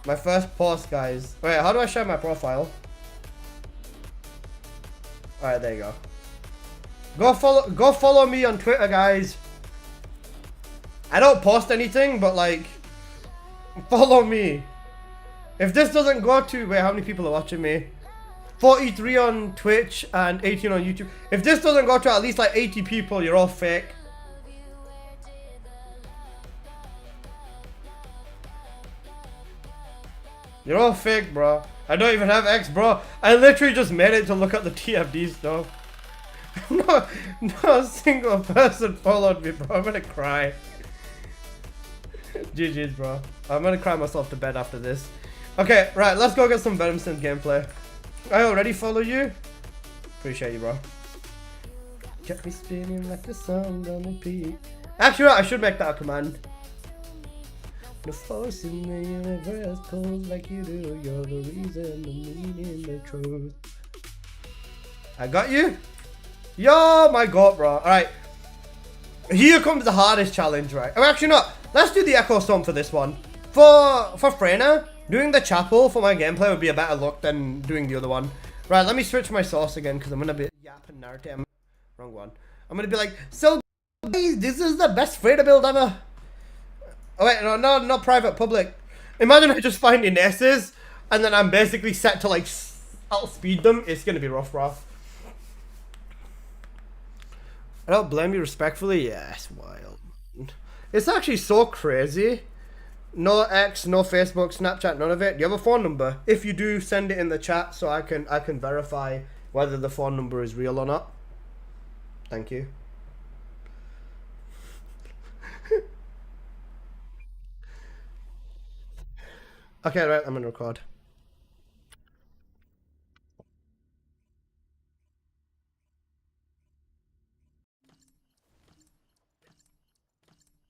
My first post, guys. Wait, how do I share my profile? Alright, there you go. Go follow me on Twitter, guys. I don't post anything, but like, follow me. If this doesn't go to, wait, how many people are watching me? 43 on Twitch and 18 on YouTube. If this doesn't go to at least like 80 people, you're all fake. You're all fake, bro. I don't even have X, bro. I literally just made it to look at the TFD stuff. No single person followed me, bro. I'm gonna cry. GG's, bro. I'm gonna cry myself to bed after this. Okay, right, let's go get some Venom Synth gameplay. I already follow you. Appreciate you, bro. Get me spinning like the sun on the peak. Actually, I should make that a command. The force in the universe pulls like you do. You're the reason, the meaning, the truth. I got you. Yo, my god, bro. Alright. Here comes the hardest challenge, right? Oh, actually, not. Let's do the Echo Storm for this one. For Freyna, doing the chapel for my gameplay would be a better look than doing the other one. Right, let me switch my source again because I'm going to be yapping narrative. Wrong one. I'm going to be like, so guys, this is the best Freyna build ever. Oh wait, no, not private, public. Imagine I just find Ines's and then I'm basically set to like outspeed them. It's going to be rough, bro. I don't blame you respectfully. Yeah, it's wild. It's actually so crazy. No X, no Facebook, Snapchat, none of it. Do you have a phone number? If you do, send it in the chat so I can verify whether the phone number is real or not. Thank you. Okay, right, I'm gonna record.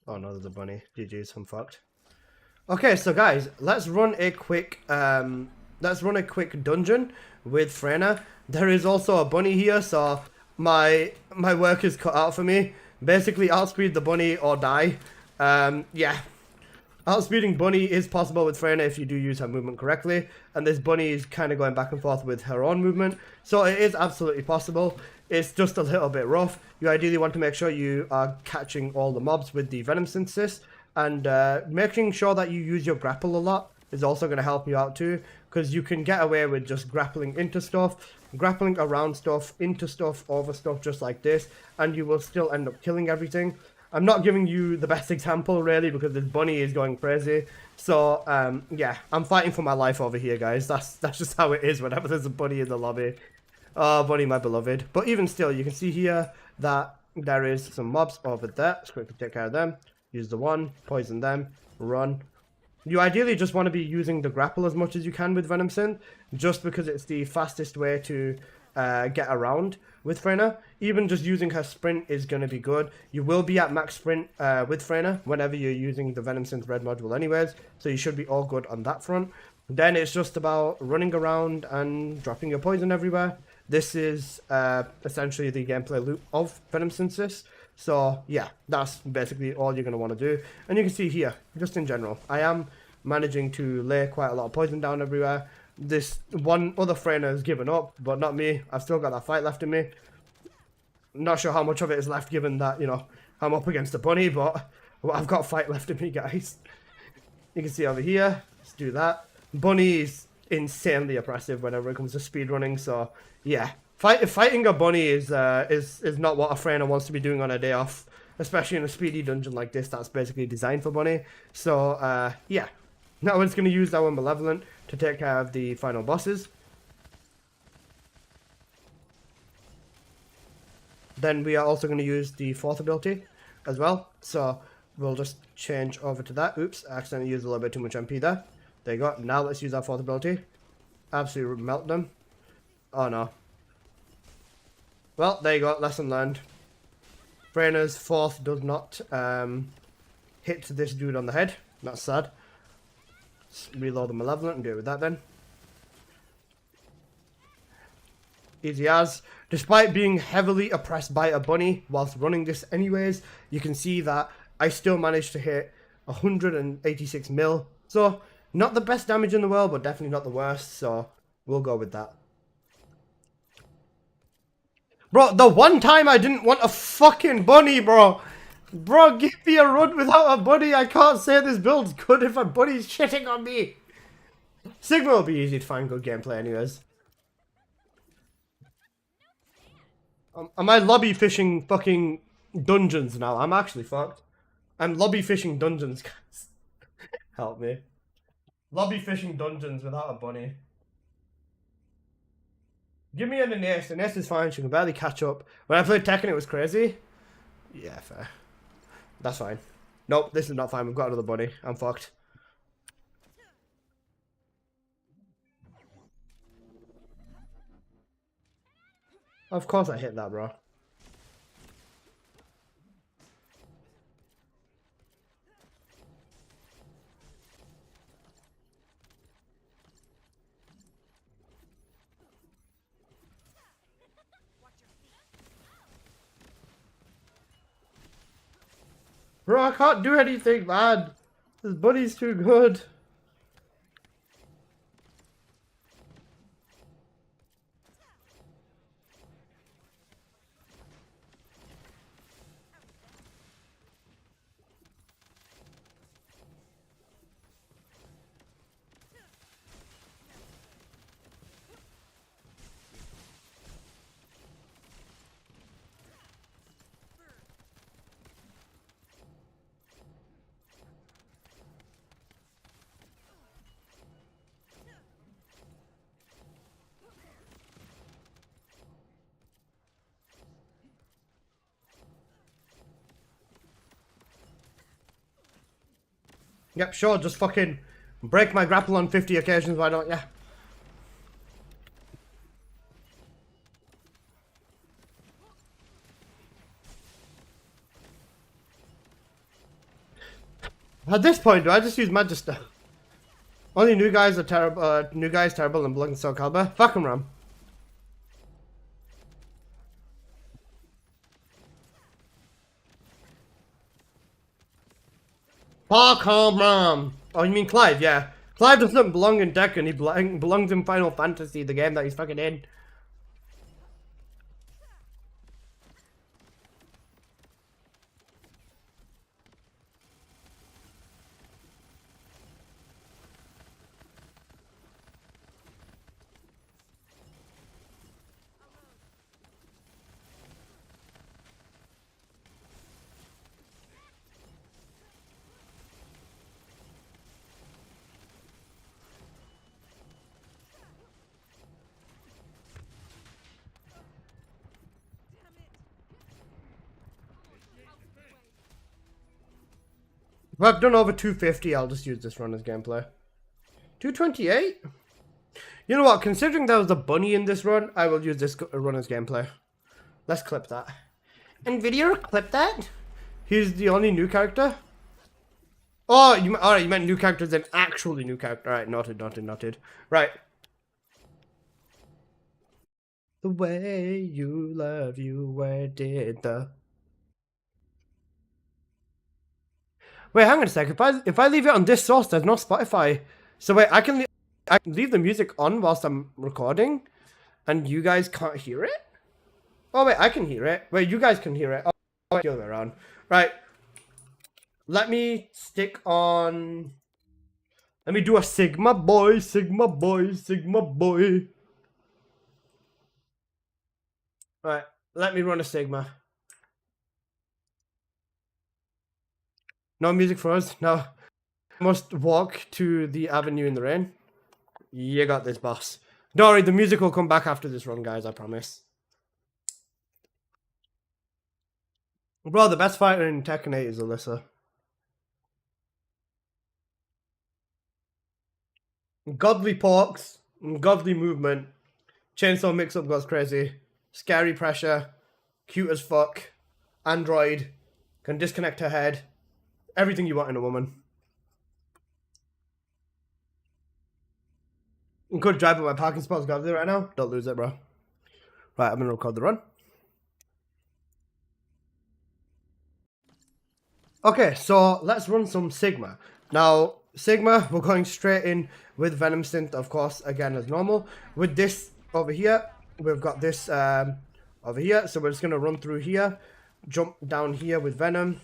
Oh no, there's a bunny. GG's, I'm fucked. Okay, so guys, let's run a quick dungeon with Freyna. There is also a bunny here, so my work is cut out for me. Basically, outspeed the bunny or die. Yeah. Outspeeding bunny is possible with Freyna if you do use her movement correctly, and this bunny is kind of going back and forth with her own movement, so it is absolutely possible. It's just a little bit rough. You ideally want to make sure you are catching all the mobs with the Venom Synthesis, and making sure that you use your grapple a lot is also going to help you out too, because you can get away with just grappling into stuff, grappling around stuff, into stuff, over stuff just like this, and you will still end up killing everything. I'm not giving you the best example really because this bunny is going crazy. So yeah, I'm fighting for my life over here, guys. That's just how it is whenever there's a bunny in the lobby. Oh, bunny, my beloved. But even still, you can see here that there is some mobs over there. Let's quickly take care of them. Use the one, poison them, run. You ideally just want to be using the grapple as much as you can with Venom Synth, just because it's the fastest way to get around with Freyna. Even just using her sprint is going to be good. You will be at max sprint with Freyna whenever you're using the Venom Synth Red module anyways, so you should be all good on that front. Then it's just about running around and dropping your poison everywhere. This is essentially the gameplay loop of Venom Synthesis. So yeah, that's basically all you're going to want to do. And you can see here, just in general, I am managing to lay quite a lot of poison down everywhere. This one other Freyna has given up, but not me. I've still got that fight left in me. Not sure how much of it is left given that, you know, I'm up against the bunny, but I've got fight left in me, guys. You can see over here, let's do that. Bunny is insanely oppressive whenever it comes to speedrunning, so yeah. Fighting a bunny is not what a Freyna wants to be doing on a day off, especially in a speedy dungeon like this that's basically designed for bunny. So yeah, now we're just going to use our Malevolent to take care of the final bosses. Then we are also going to use the fourth ability as well, so we'll just change over to that. Oops, I accidentally used a little bit too much MP there. There you go. Now let's use our fourth ability. Absolutely melt them. Oh no. Well, there you go. Lesson learned. Freyna's fourth does not hit this dude on the head. That's sad. Let's reload the Malevolent and do it with that then. Easy as. Despite being heavily oppressed by a bunny whilst running this anyways, you can see that I still managed to hit 186 mil. So, not the best damage in the world, but definitely not the worst. So, we'll go with that. Bro, the one time I didn't want a fucking bunny, bro. Bro, give me a run without a bunny. I can't say this build's good if a bunny's shitting on me. Sigma will be easy to find good gameplay anyways. Am I lobby fishing fucking dungeons now? I'm actually fucked. I'm lobby fishing dungeons, guys. Help me. Lobby fishing dungeons without a bunny. Give me an Ines. Ines is fine. She can barely catch up. When I played Tekken, it was crazy. Yeah, fair. That's fine. Nope, this is not fine. We've got another bunny. I'm fucked. Of course I hit that, bro. Bro, I can't do anything, man. This bunny's too good. Yep, sure, just fucking break my grapple on 50 occasions, why don't ya? At this point, do I just use Magister? Only new guys are terrible, new guys terrible and Blood and Soul Calibur. Fuck 'em, Ram. Fuck 'em, Ram. Oh, you mean Clive? Yeah. Clive doesn't belong in Tekken, he belongs in Final Fantasy, the game that he's fucking in. If I've done over 250, I'll just use this run as gameplay. 228? You know what? Considering there was a bunny in this run, I will use this run as gameplay. Let's clip that. NVIDIA, clip that. He's the only new character. Oh, alright, you meant new characters than actually new character. Alright, noted. Right. The way you love you, where did the... Wait, hang on a sec. If I leave it on this source, there's no Spotify. So wait, I can leave the music on whilst I'm recording, and you guys can't hear it? Oh wait, I can hear it. Wait, you guys can hear it. Oh, the other way around. Right. Let me stick on... Let me do a Sigma boy, Sigma boy, Sigma boy. Right, let me run a Sigma. No music for us, no. Must walk to the avenue in the rain. You got this, boss. Don't worry, the music will come back after this run, guys, I promise. Bro, the best fighter in Tekken 8 is Alyssa. Godly porks, godly movement. Chainsaw mix-up goes crazy. Scary pressure. Cute as fuck. Android. Can disconnect her head. Everything you want in a woman. Good drive, but my parking spot's godly right now. Don't lose it, bro. Right, I'm gonna record the run. Okay, so let's run some Sigma. Now, Sigma, we're going straight in with Venom Synth, of course, again as normal. With this over here, we've got this over here. So we're just going to run through here, jump down here with Venom,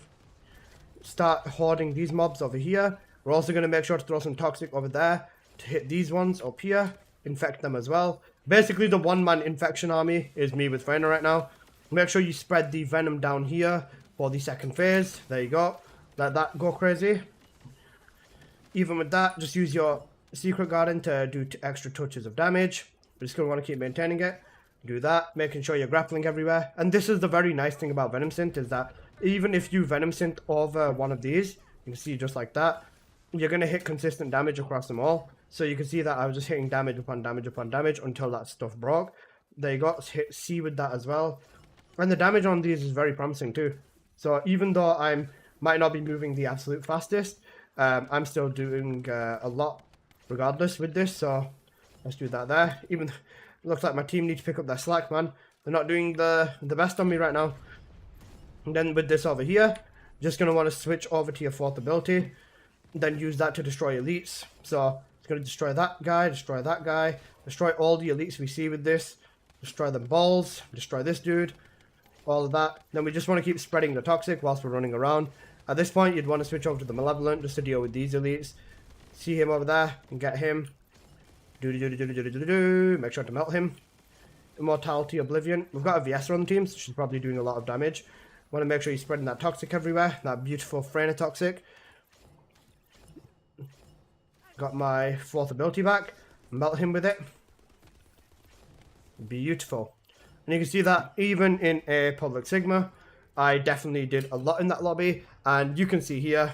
start hoarding these mobs over here. We're also going to make sure to throw some Toxic over there to hit these ones up here, infect them as well. Basically, the one-man infection army is me with Freyna right now. Make sure you spread the Venom down here for the second phase. There you go. Let that go crazy. Even with that, just use your Secret Garden to do extra touches of damage. We're just going to want to keep maintaining it. Do that, making sure you're grappling everywhere. And this is the very nice thing about Venom Synth, is that even if you Venom Synth over one of these, you can see just like that, you're going to hit consistent damage across them all. So you can see that I was just hitting damage upon damage upon damage until that stuff broke. There you go, let's hit C with that as well. And the damage on these is very promising too. So even though I might not be moving the absolute fastest, I'm still doing a lot regardless with this. So let's do that there. Even looks like my team needs to pick up their slack, man. They're not doing the best on me right now. And then with this over here, just going to want to switch over to your fourth ability. Then use that to destroy elites. So it's going to destroy that guy, destroy all the elites we see with this. Destroy them balls, destroy this dude. All of that. Then we just want to keep spreading the Toxic whilst we're running around. At this point, you'd want to switch over to the Malevolent just to deal with these elites. See him over there and get him. Make sure to melt him. Immortality, Oblivion. We've got a VS on the team, so she's probably doing a lot of damage. Want to make sure you're spreading that Toxic everywhere. That beautiful Freyna Toxic. Got my fourth ability back. Melt him with it. Beautiful. And you can see that even in a public Sigma, I definitely did a lot in that lobby. And you can see here,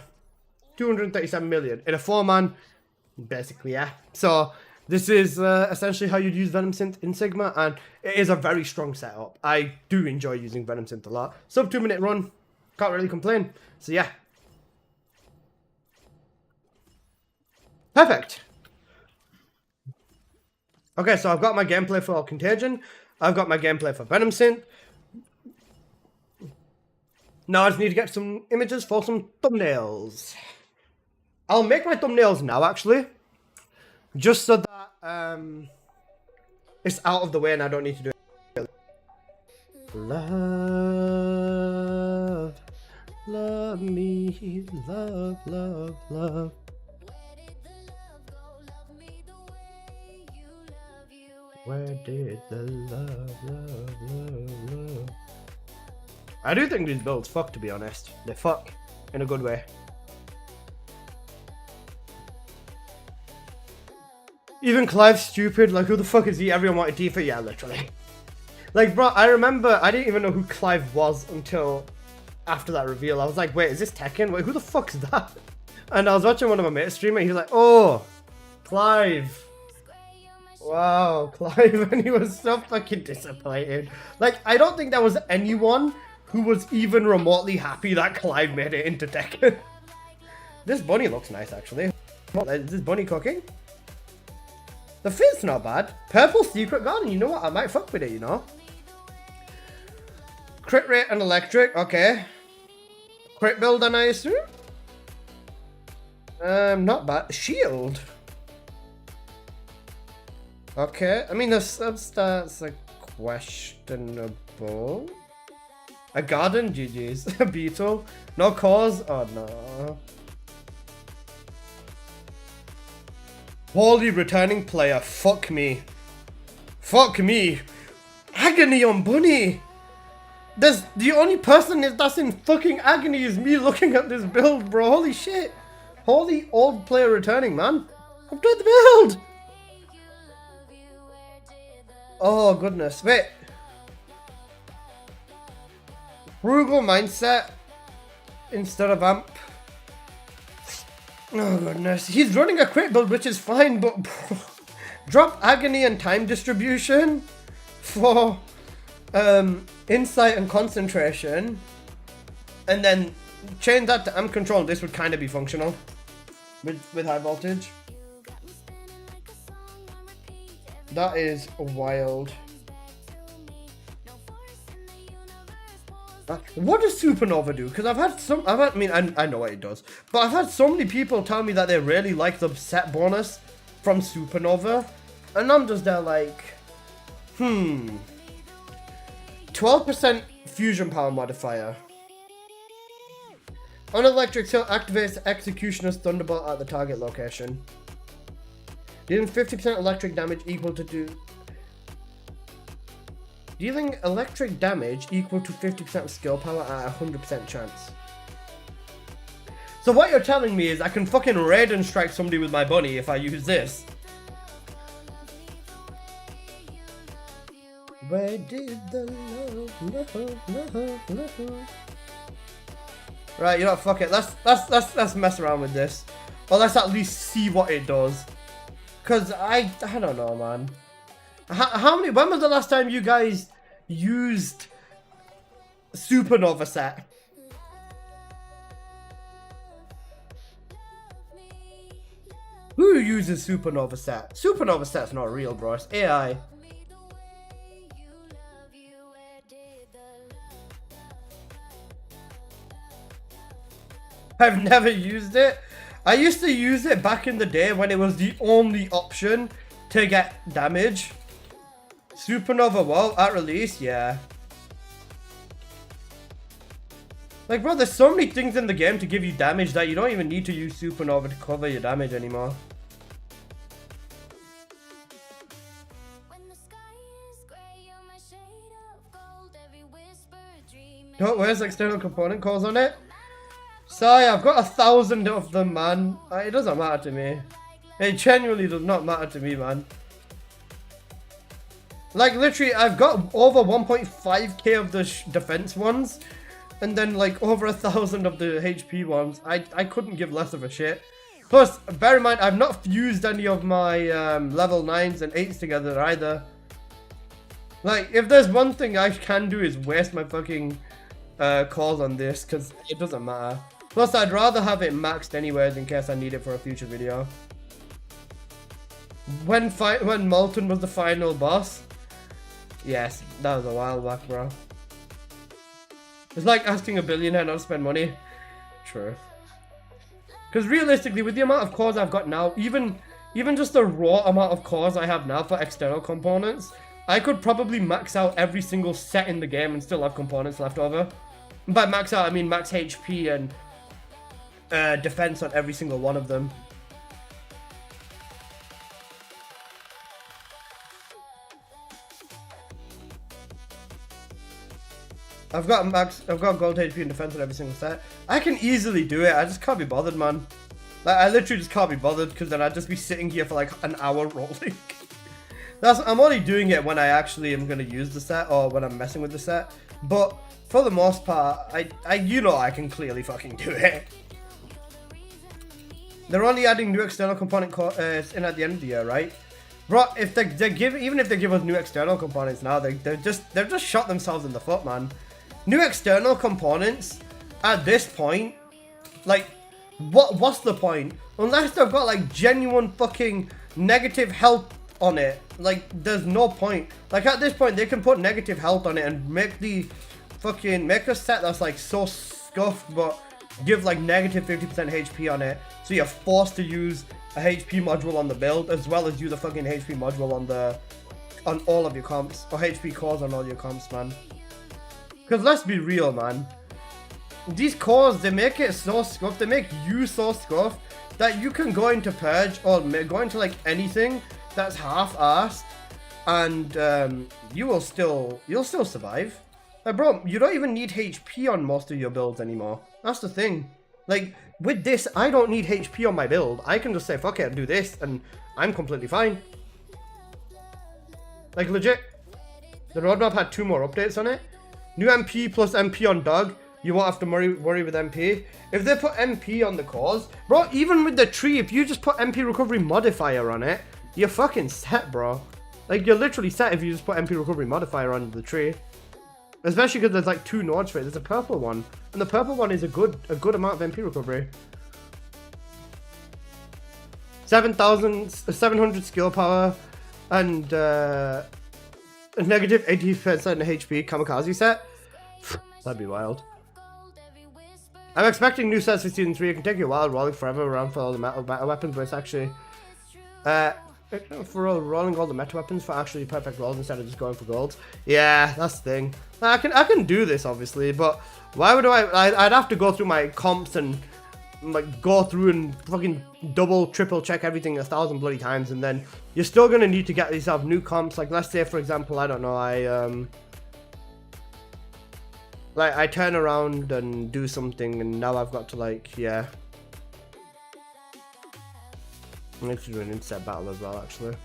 237 million. In a 4-man, basically, yeah. So this is essentially how you'd use Venom Synth in Sigma. And it is a very strong setup. I do enjoy using Venom Synth a lot. Sub 2-minute run, can't really complain. So yeah. Perfect. Okay, so I've got my gameplay for Contagion. I've got my gameplay for Venom Synth. Now I just need to get some images for some thumbnails. I'll make my thumbnails now, actually. Just so that it's out of the way and I don't need to do it. Love, love me, love, love, love. Where did the love? I do think these builds fuck, to be honest. They fuck in a good way. Even Clive's stupid. Like, who the fuck is he? Everyone wanted Tifa. Yeah, literally. Like, bro, I remember I didn't even know who Clive was until after that reveal. I was like, wait, is this Tekken? Wait, who the fuck is that? And I was watching one of my mates stream and he's like, oh, Clive. Wow, Clive, and he was so fucking disappointed. Like, I don't think there was anyone who was even remotely happy that Clive made it into Tekken. This bunny looks nice, actually. Is this bunny cooking? The fit's not bad. Purple secret garden, you know what? I might fuck with it, you know? Crit rate and electric, okay. Crit build, and I assume? Not bad. Shield. Okay, I mean, the substats are questionable. A garden? GG's. A beetle? No cause? Oh, no. Holy returning player. Fuck me. Fuck me. Agony on Bunny. The only person that's in fucking agony is me looking at this build, bro. Holy shit. Holy old player returning, man. I've done the build. Oh, goodness. Wait. Frugal mindset instead of amp. Oh, goodness. He's running a crit build, which is fine, but drop agony and time distribution for insight and concentration, and then change that to amp control. This would kind of be functional with high voltage. That is wild. What does Supernova do? Because I know what it does, but I've had so many people tell me that they really like the set bonus from Supernova, and I'm just there like, 12% fusion power modifier. On electric tilt activates Executioner's Thunderbolt at the target location. Dealing 50% electric damage equal to Dealing electric damage equal to 50% of skill power at a 100% chance. So what you're telling me is I can fucking raid and strike somebody with my bunny if I use this. Where did the love? Right, you know, fuck it. Let's mess around with this, or let's at least see what it does. Cause I don't know, man. How many? When was the last time you guys used Supernova set? Who uses Supernova set? Supernova set's not real, bro. It's AI. I've never used it. I used to use it back in the day when it was the only option to get damage. Supernova, well, at release, yeah. Like, bro, there's so many things in the game to give you damage that you don't even need to use Supernova to cover your damage anymore. Oh, where's external component calls on it? Sorry, I've got 1,000 of them, man. It doesn't matter to me. It genuinely does not matter to me, man. Like, literally, I've got over 1.5k of the defense ones, and then, like, over 1,000 of the HP ones. I couldn't give less of a shit. Plus, bear in mind, I've not fused any of my level 9s and 8s together either. Like, if there's one thing I can do is waste my fucking calls on this, because it doesn't matter. Plus, I'd rather have it maxed anyways in case I need it for a future video. When Molten was the final boss? Yes, that was a while back, bro. It's like asking a billionaire not to spend money. True. Because realistically, with the amount of cores I've got now, even just the raw amount of cores I have now for external components, I could probably max out every single set in the game and still have components left over. By max out, I mean max HP and defense on every single one of them. I've got gold HP and defense on every single set. I can easily do it. I just can't be bothered, man. Like, I literally just can't be bothered because then I'd just be sitting here for like an hour rolling. I'm only doing it when I actually am gonna use the set or when I'm messing with the set. But for the most part, I can clearly fucking do it. They're only adding new external component in at the end of the year, right? Bro, if they give, even if they give us new external components now, they've just shot themselves in the foot, man. New external components at this point, like, what's the point? Unless they've got like genuine fucking negative health on it, like there's no point. Like at this point, they can put negative health on it and make the fucking make a set that's like so scuffed, but give like negative 50% HP on it, so you're forced to use a HP module on the build as well as use a fucking HP module on all of your comps, or HP cores on all your comps, man. Because let's be real, man, these cores, they make it so scuffed, they make you so scuffed that you can go into Purge or go into like anything that's half-assed and you'll still survive. Like, bro, you don't even need HP on most of your builds anymore. That's the thing. Like, with this, I don't need HP on my build. I can just say, fuck it, and do this, and I'm completely fine. Like, legit. The roadmap had 2 more updates on it. New MP plus MP on Dog. You won't have to worry with MP. If they put MP on the cores, bro, even with the tree, if you just put MP recovery modifier on it, you're fucking set, bro. Like, you're literally set if you just put MP recovery modifier on the tree. Especially because there's like 2 nodes for it. There's a purple one, and the purple one is a good amount of MP recovery. 700 skill power, and a negative 80% HP kamikaze set. That'd be wild. I'm expecting new sets for season 3. It can take you a while rolling forever around for all the meta weapons, but it's actually for rolling all the meta weapons for actually perfect rolls instead of just going for golds. Yeah, that's the thing. I can do this obviously, but why would I'd have to go through my comps and like go through and fucking double, triple check everything 1,000 bloody times, and then you're still gonna need to get yourself new comps. Like, let's say for example, I don't know, I turn around and do something, and now I've got to like, yeah. I'm going to do an inset battle as well, actually.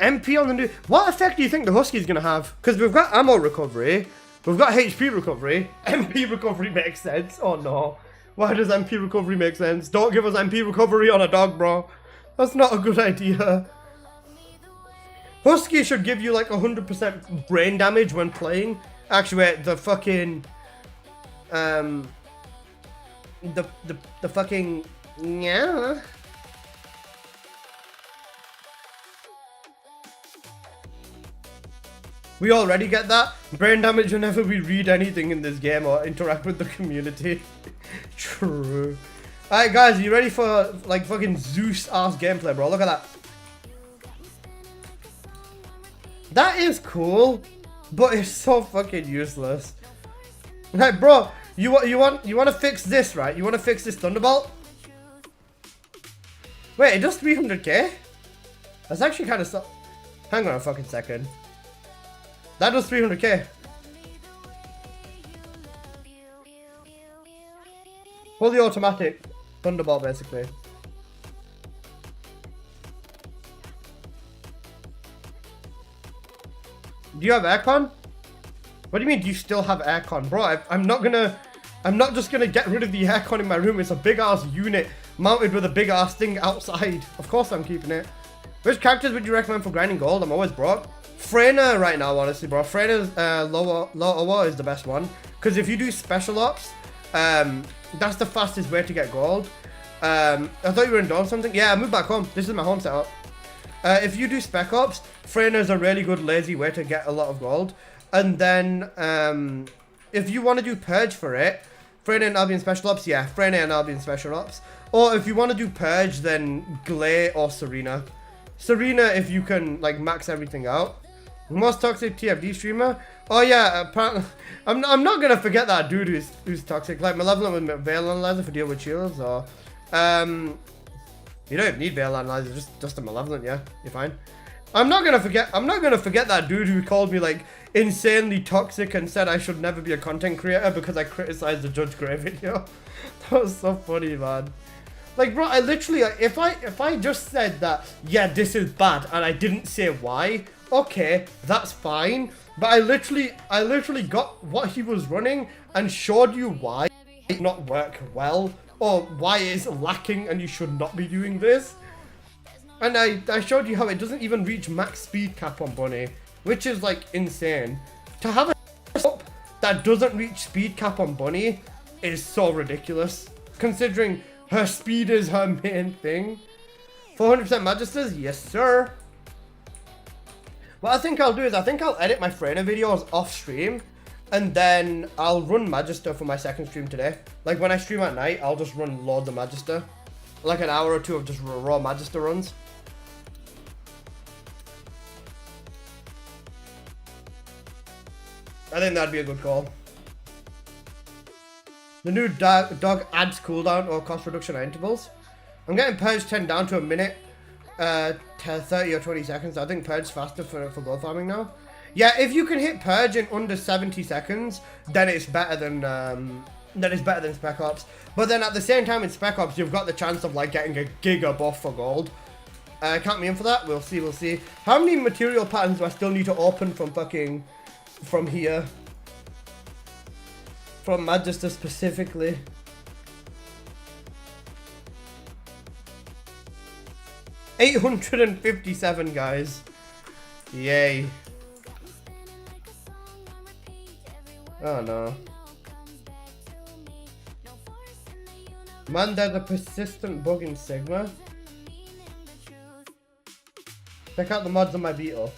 MP on the new... What effect do you think the Husky's going to have? Because we've got ammo recovery, we've got HP recovery, MP recovery makes sense. Oh no. Why does MP recovery make sense? Don't give us MP recovery on a dog, bro. That's not a good idea. Husky should give you like 100% brain damage when playing. Actually, wait, the fucking... The fucking... Yeah. We already get that. Brain damage whenever we read anything in this game or interact with the community. True. Alright guys, you ready for like fucking Zeus-ass gameplay, bro? Look at that. That is cool, but it's so fucking useless. Like, bro, you want to fix this, right? You want to fix this Thunderbolt? Wait, it does 300k? That's actually kind of so... Hang on a fucking second. That does 300k. Fully automatic Thunderbolt, basically. Do you have aircon? What do you mean, do you still have aircon? Bro, I'm not just gonna get rid of the aircon in my room. It's a big ass unit mounted with a big ass thing outside. Of course I'm keeping it. Which characters would you recommend for grinding gold? I'm always broke. Freyna right now, honestly, bro. Freyna's lower is the best one. Because if you do special ops, that's the fastest way to get gold. I thought you were in Dawn something. Yeah, I moved back home. This is my home setup. If you do spec ops, Freyna is a really good lazy way to get a lot of gold. And then if you want to do purge for it, Freyna and Albion special ops, yeah, Freyna and Albion special ops. Or if you want to do purge, then Glay or Serena. Serena, if you can like max everything out. Most toxic TFD streamer. Oh yeah, apparently I'm not gonna forget that dude who's toxic. Like Malevolent with Veil Analyzer for deal with shields, or you don't even need Veil Analyzer, just a Malevolent, yeah, you're fine. I'm not gonna forget that dude who called me like insanely toxic and said I should never be a content creator because I criticized the Judge Grey video. That was so funny, man. Like, bro, I literally, if I just said that, yeah, this is bad, and I didn't say why, okay, that's fine. But I literally got what he was running and showed you why it did not work well. or why it's lacking and you should not be doing this. And I showed you how it doesn't even reach max speed cap on Bunny, which is like insane. To have a setup that doesn't reach speed cap on Bunny is so ridiculous, considering her speed is her main thing. 400% Magisters, yes sir. What I think I'll do is I think I'll edit my Freyna videos off stream, and then I'll run Magister for my second stream today. Like when I stream at night, I'll just run loads of Magister. Like an hour or two of just raw Magister runs. I think that'd be a good call. The new dog adds cooldown or cost reduction at intervals. I'm getting Purge 10 down to a minute, 30 or 20 seconds. I think Purge's faster for gold farming now. Yeah, if you can hit Purge in under 70 seconds, then it's better than Spec Ops. But then at the same time in Spec Ops, you've got the chance of like getting a giga buff for gold. Count me in for that. We'll see. How many material patterns do I still need to open from here? From Magister specifically. $857, guys. Yay. Oh no. Man, there's a persistent bug in Sigma. Check out the mods on my Beetle.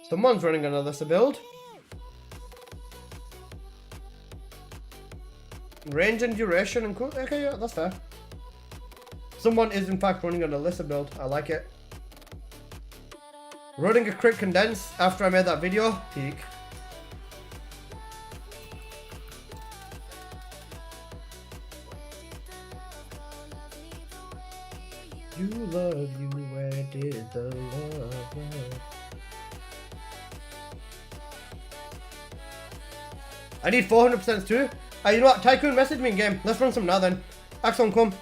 Someone's running another build. Range and duration and cool. Okay, yeah, that's fair. Someone is in fact running an Alyssa build. I like it. Running a crit condense after I made that video. Peak. You love you, where did the love go? I need 400% too. You know what? Tycoon, message me in game. Let's run some now then. Axom, come.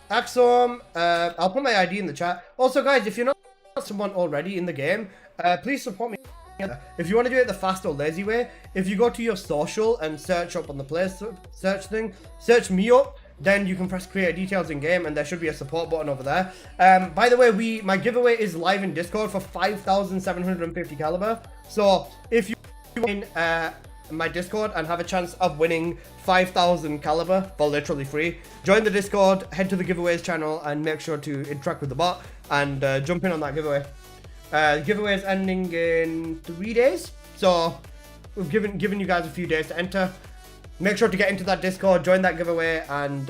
Axom, I'll put my ID in the chat. Also, guys, if you're not someone already in the game, please support me. If you want to do it the fast or lazy way, if you go to your social and search up on the place search thing, search me up, then you can press create details in game and there should be a support button over there. By the way, my giveaway is live in Discord for 5,750 caliber. So if you in my Discord and have a chance of winning 5,000 caliber for literally free, join the Discord, head to the giveaways channel and make sure to interact with the bot and jump in on that giveaway. Giveaway is ending in 3 days, so we've given you guys a few days to enter. Make sure to get into that Discord, join that giveaway, and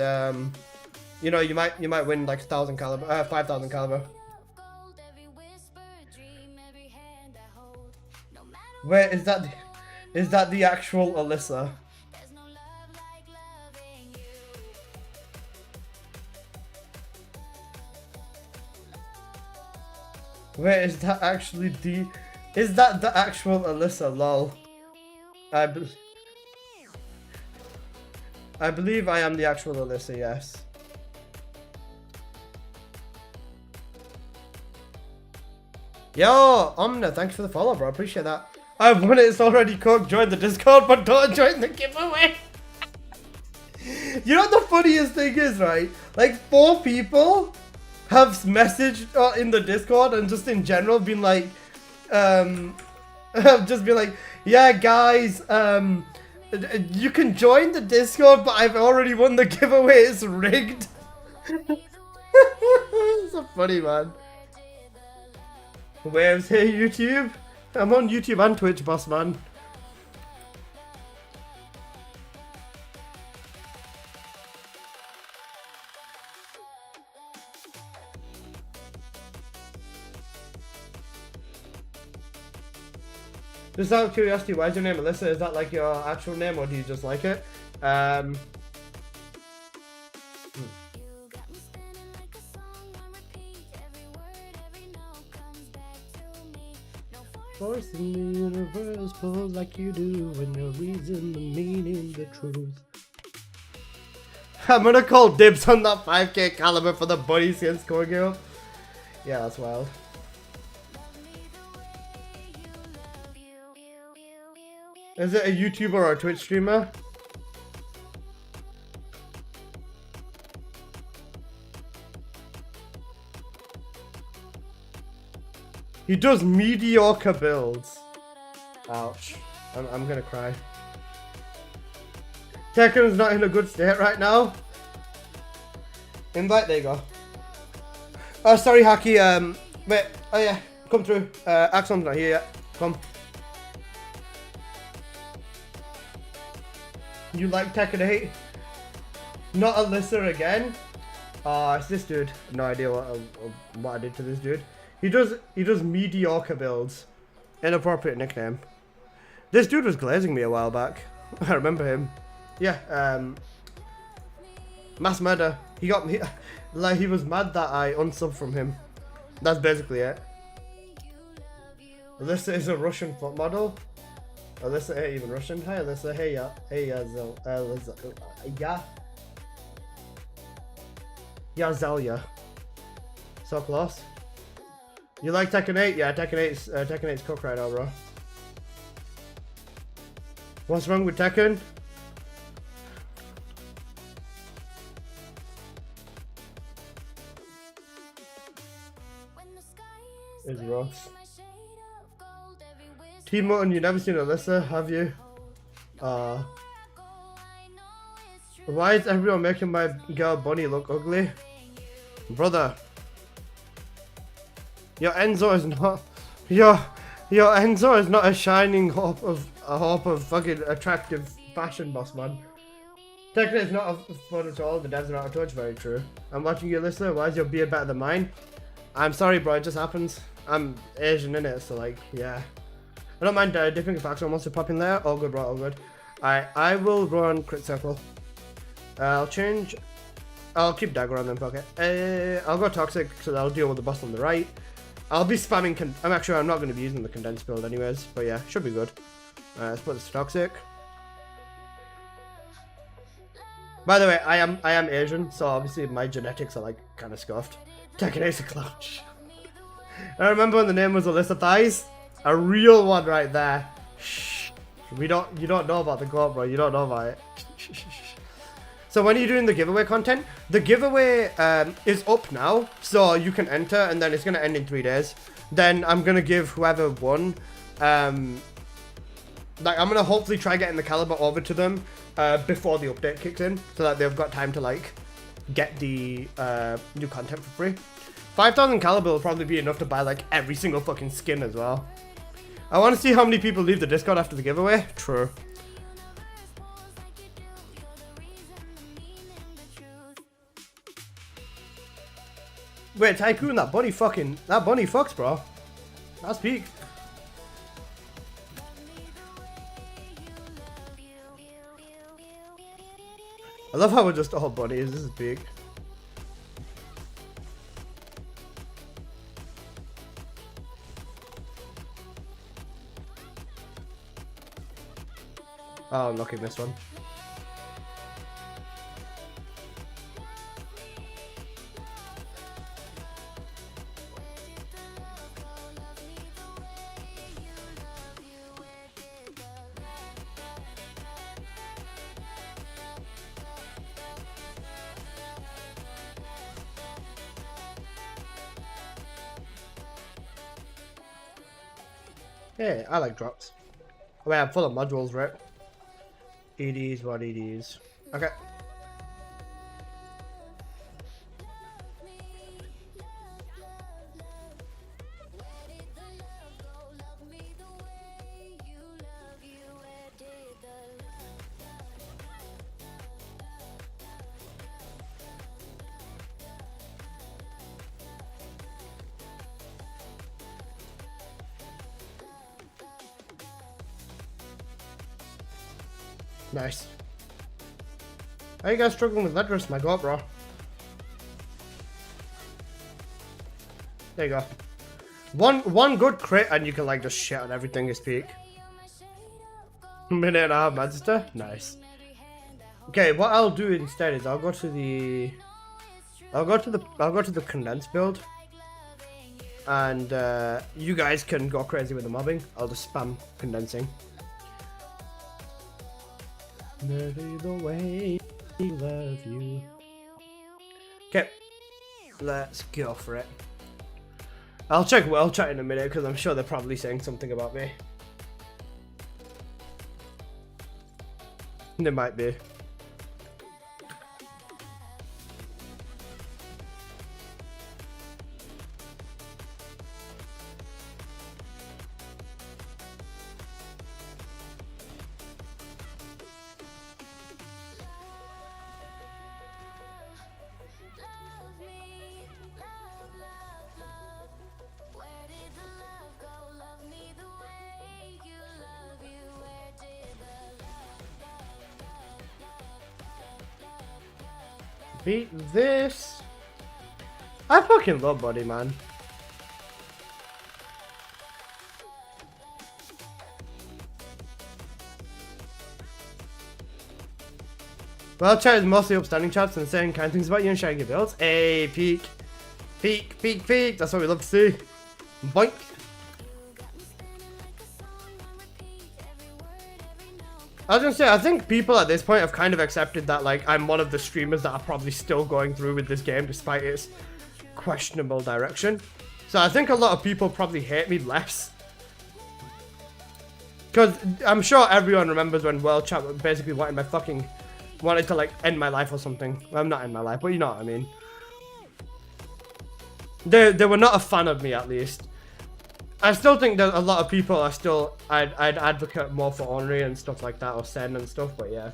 you know, you might win like 1,000 caliber, 5,000 caliber. Wait, is that the actual Alyssa? Wait, is that the actual Alyssa? Lol. I believe I am the actual Alyssa, yes. Yo, Omna, thanks for the follow, bro. I appreciate that. I won it, it's already cooked. Join the Discord, but don't join the giveaway. You know what the funniest thing is, right? Like 4 people have messaged in the Discord and just in general been like, have just been like, yeah guys, you can join the Discord, but I've already won the giveaway, it's rigged. It's so funny, man. Waves, hey YouTube. I'm on YouTube and Twitch, boss man. Just out of curiosity, why is your name Alyssa? Is that like your actual name or do you just like it? Voice in the universe, pose like you do, when no reason, the meaning, the truth. I'm gonna call dibs on that 5k caliber for the buddy skins scoring up. Yeah, that's wild. Is it a YouTuber or a Twitch streamer? He does mediocre builds. Ouch. I'm gonna cry. Tekken's not in a good state right now. Invite, there you go. Oh, sorry, Haki. Wait. Oh, yeah. Come through. Axon's not here yet. Come. You like Tekken 8? Not Alyssa again? It's this dude. No idea what I did to this dude. He does mediocre builds. Inappropriate nickname. This dude was glazing me a while back. I remember him. Yeah, mass murder. He got me, like, he was mad that I unsubbed from him. That's basically it. Alyssa is a Russian foot model. Alyssa ain't even Russian. Hi Alyssa. Hey ya. Hey ya, Alyssa. Yeah. Yeah, Zelia. So close. You like Tekken 8? Yeah, Tekken 8's cooked right now, bro. What's wrong with Tekken? It's rough. Team Mutton, you never seen Alyssa, have you? Why is everyone making my girl Bunny look ugly? Brother. Your Enzo is not your Enzo is not a shining hope of fucking attractive fashion, boss man. Technically it's not fun at all, the devs are out of touch, very true. I'm watching you, Alyssa. Why is your beard better than mine? I'm sorry, bro, it just happens. I'm Asian in it, so like, yeah. I don't mind dipping if Axel wants to pop in there. All good, bro, all good. Alright, I will run crit circle. I'll keep dagger on them, okay. I'll go toxic, so I'll deal with the boss on the right. I'll be spamming I'm not going to be using the condensed build anyways, but yeah, should be good. Let's put this to toxic. By the way, I am Asian, so obviously my genetics are like kind of scuffed. Tekken Ace a clutch. I remember when the name was Alyssa Thighs. A real one right there. Shh. You don't know about the goat, bro. You don't know about it. So when are you doing the giveaway content? The giveaway is up now, so you can enter, and then it's gonna end in 3 days. Then I'm gonna give whoever won, I'm gonna hopefully try getting the caliber over to them before the update kicks in, so that they've got time to like get the new content for free. 5,000 caliber will probably be enough to buy like every single fucking skin as well. I want to see how many people leave the Discord after the giveaway. True. Wait, Tycoon, that bunny fucks, bro. That's peak. I love how we're just all bunnies. This is big. Oh, I'm looking this one. Hey, I like drops. Wait, I'm full of modules, right? EDs, what EDs? Okay. Nice. How you guys struggling with Ledris, my god, bro? There you go. One good crit and you can like just shit on everything is peak. Minute and a half Manchester? Nice. Okay, what I'll do instead is I'll go to the condensed build. And you guys can go crazy with the mobbing. I'll just spam condensing. Maybe the way I love you. Okay, let's go for it. I'll check World Chat in a minute because I'm sure they're probably saying something about me. They might be. Beat this. I fucking love Body Man. Well, chat is mostly upstanding chats and saying kind things about you and sharing your builds. Hey, peak. Peak, peak, peak. That's what we love to see. Boink. I was gonna say, I think people at this point have kind of accepted that, like, I'm one of the streamers that are probably still going through with this game despite its questionable direction. So I think a lot of people probably hate me less. Because I'm sure everyone remembers when World Chat basically wanted to, like, end my life or something. Well, I'm not end my life, but you know what I mean. They were not a fan of me, at least. I still think that a lot of people are still, I'd advocate more for Ornery and stuff like that, or Sen and stuff, but yeah.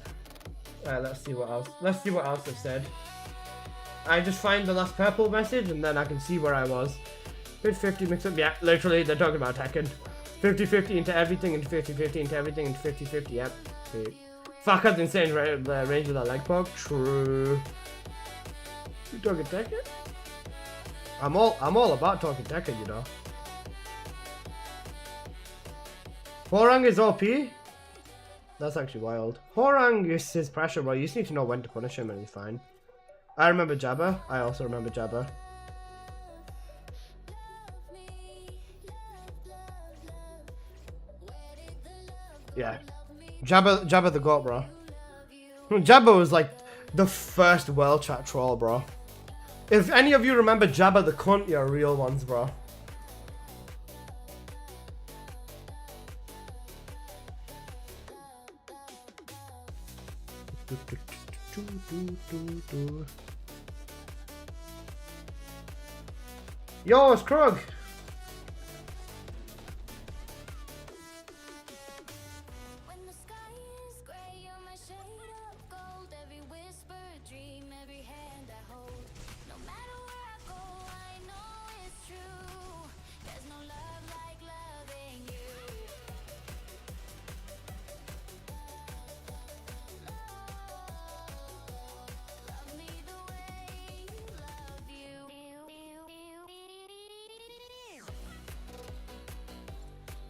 Let's see what else. Let's see what else they've said. I just find the last purple message and then I can see where I was. 50-50 mix up, yeah, literally, they're talking about Tekken. 50-50 into everything, into 50-50 into everything, into 50-50, yep. Fuck, that's insane range of that leg poke. True. You talking Tekken? I'm all about talking Tekken, you know. Horang is OP? That's actually wild. Horang is his pressure, bro. You just need to know when to punish him and he's fine. I remember Jabba. I also remember Jabba. Yeah. Jabba the GOAT, bro. Jabba was like the first World Chat troll, bro. If any of you remember Jabba the cunt, you're real ones, bro. Yo, it's Krug.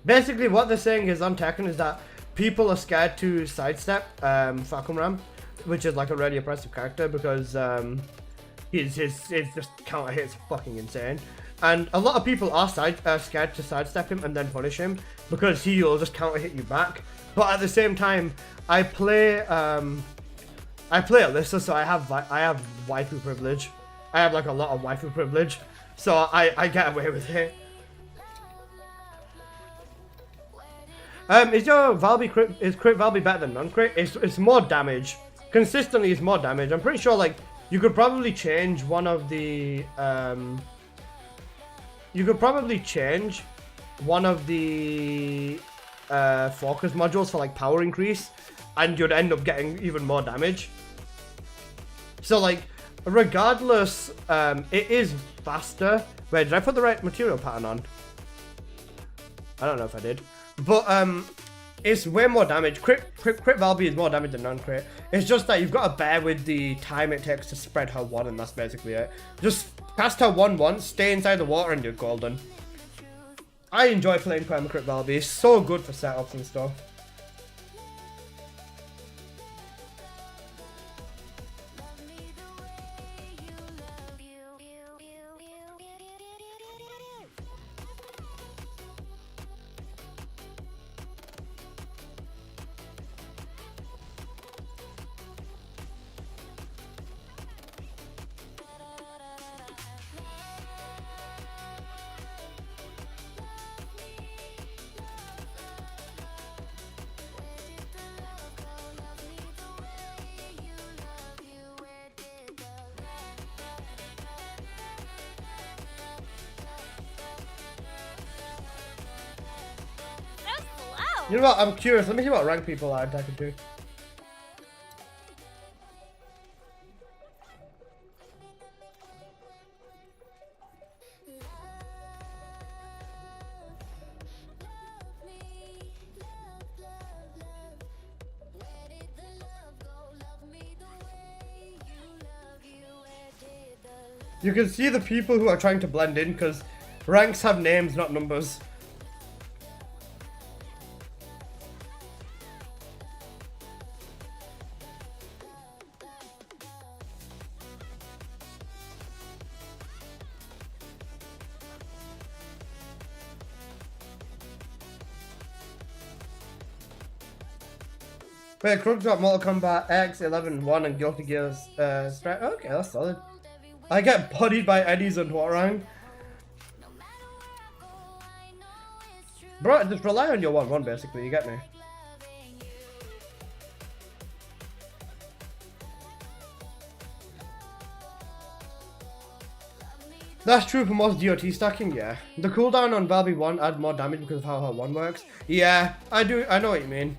Basically, what they're saying is on Tekken is that people are scared to sidestep Falcon Ram, which is like a really oppressive character because his just counter hits fucking insane, and a lot of people are scared to sidestep him and then punish him because he'll just counter hit you back. But at the same time, I play Alyssa, so I have waifu privilege. I have like a lot of waifu privilege, so I get away with it. Is your Valby crit, is crit Valby better than non-crit? It's more damage. Consistently, it's more damage. I'm pretty sure, like, you could probably change one of the, focus modules for, like, power increase, and you'd end up getting even more damage. So, like, regardless, it is faster. Wait, did I put the right material pattern on? I don't know if I did. But it's way more damage. Crit Valby is more damage than non-crit. It's just that you've got to bear with the time it takes to spread her 1, and that's basically it. Just cast her 1 once, stay inside the water, and you're golden. I enjoy playing Crit Valby. It's so good for setups and stuff. You know what? I'm curious. Let me see what rank people are attacking to. You can see the people who are trying to blend in because ranks have names, not numbers. Wait, Krug's got Mortal Kombat X, 11, 1 and Guilty Gear's strike. Okay, that's solid. I get bodied by Eddies and what rank? Bro, just rely on your 1-1 basically, you get me? That's true for most DOT stacking, yeah. The cooldown on Valby 1 adds more damage because of how her 1 works. Yeah, I know what you mean.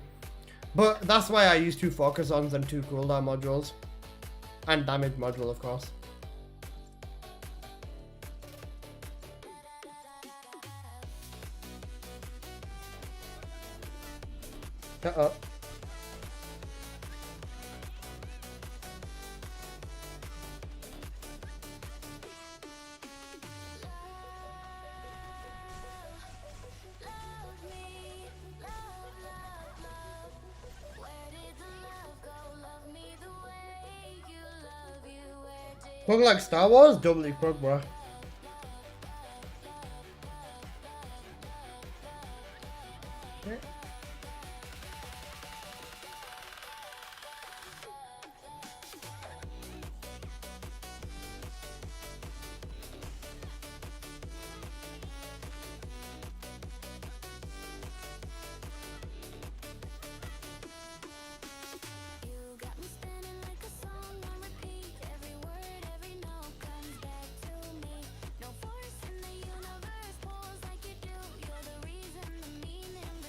But that's why I use 2 focus ons and 2 cooldown modules. And damage module, of course. Uh-oh. Look like Star Wars? Doubly Krug, bro. Okay.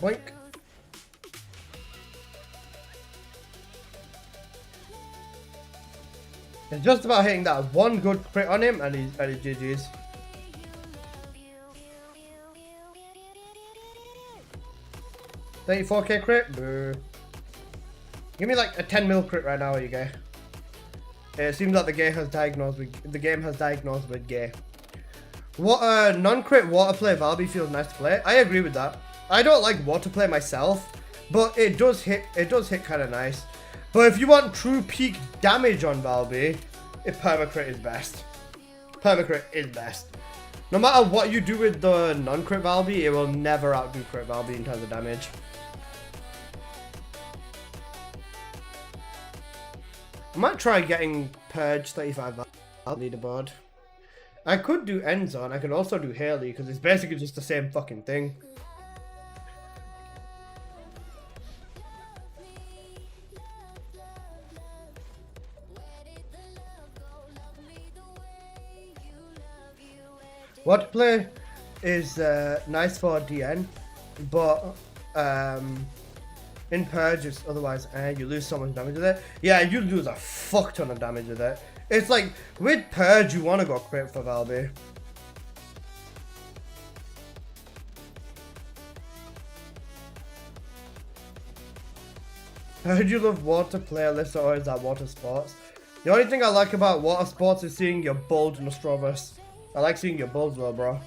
Boink. It's just about hitting that one good crit on him and he's GG's. $34k crit? Boo. Give me like a 10 mil crit right now, you gay. It seems like the game has diagnosed with gay. What non-crit water play Valby feels nice to play. I agree with that. I don't like water play myself, but it does hit kind of nice. But if you want true peak damage on Valby, permacrit is best. Permacrit is best. No matter what you do with the non-crit Valby, it will never outdo crit Valby in terms of damage. I might try getting Purge 35 leaderboard. I could do Endzone. I could also do Haley because it's basically just the same fucking thing. Water play is nice for DN, but in Purge it's otherwise you lose so much damage with it. Yeah, you lose a fuck ton of damage with it. It's like with Purge you want to go crit for Valby. I heard you love water play, Alyssa, or is that water sports? The only thing I like about water sports is seeing your bold Nostrovus. I like seeing your bulls though, bro.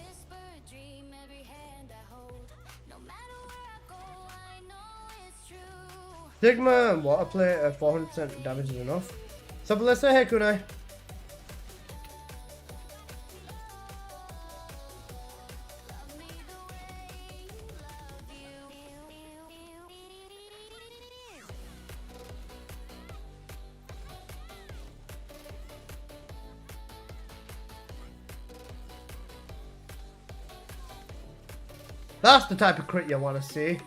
Sigma and water play at 400% damage is enough. So let's say hey Kunai. That's the type of crit you want to see.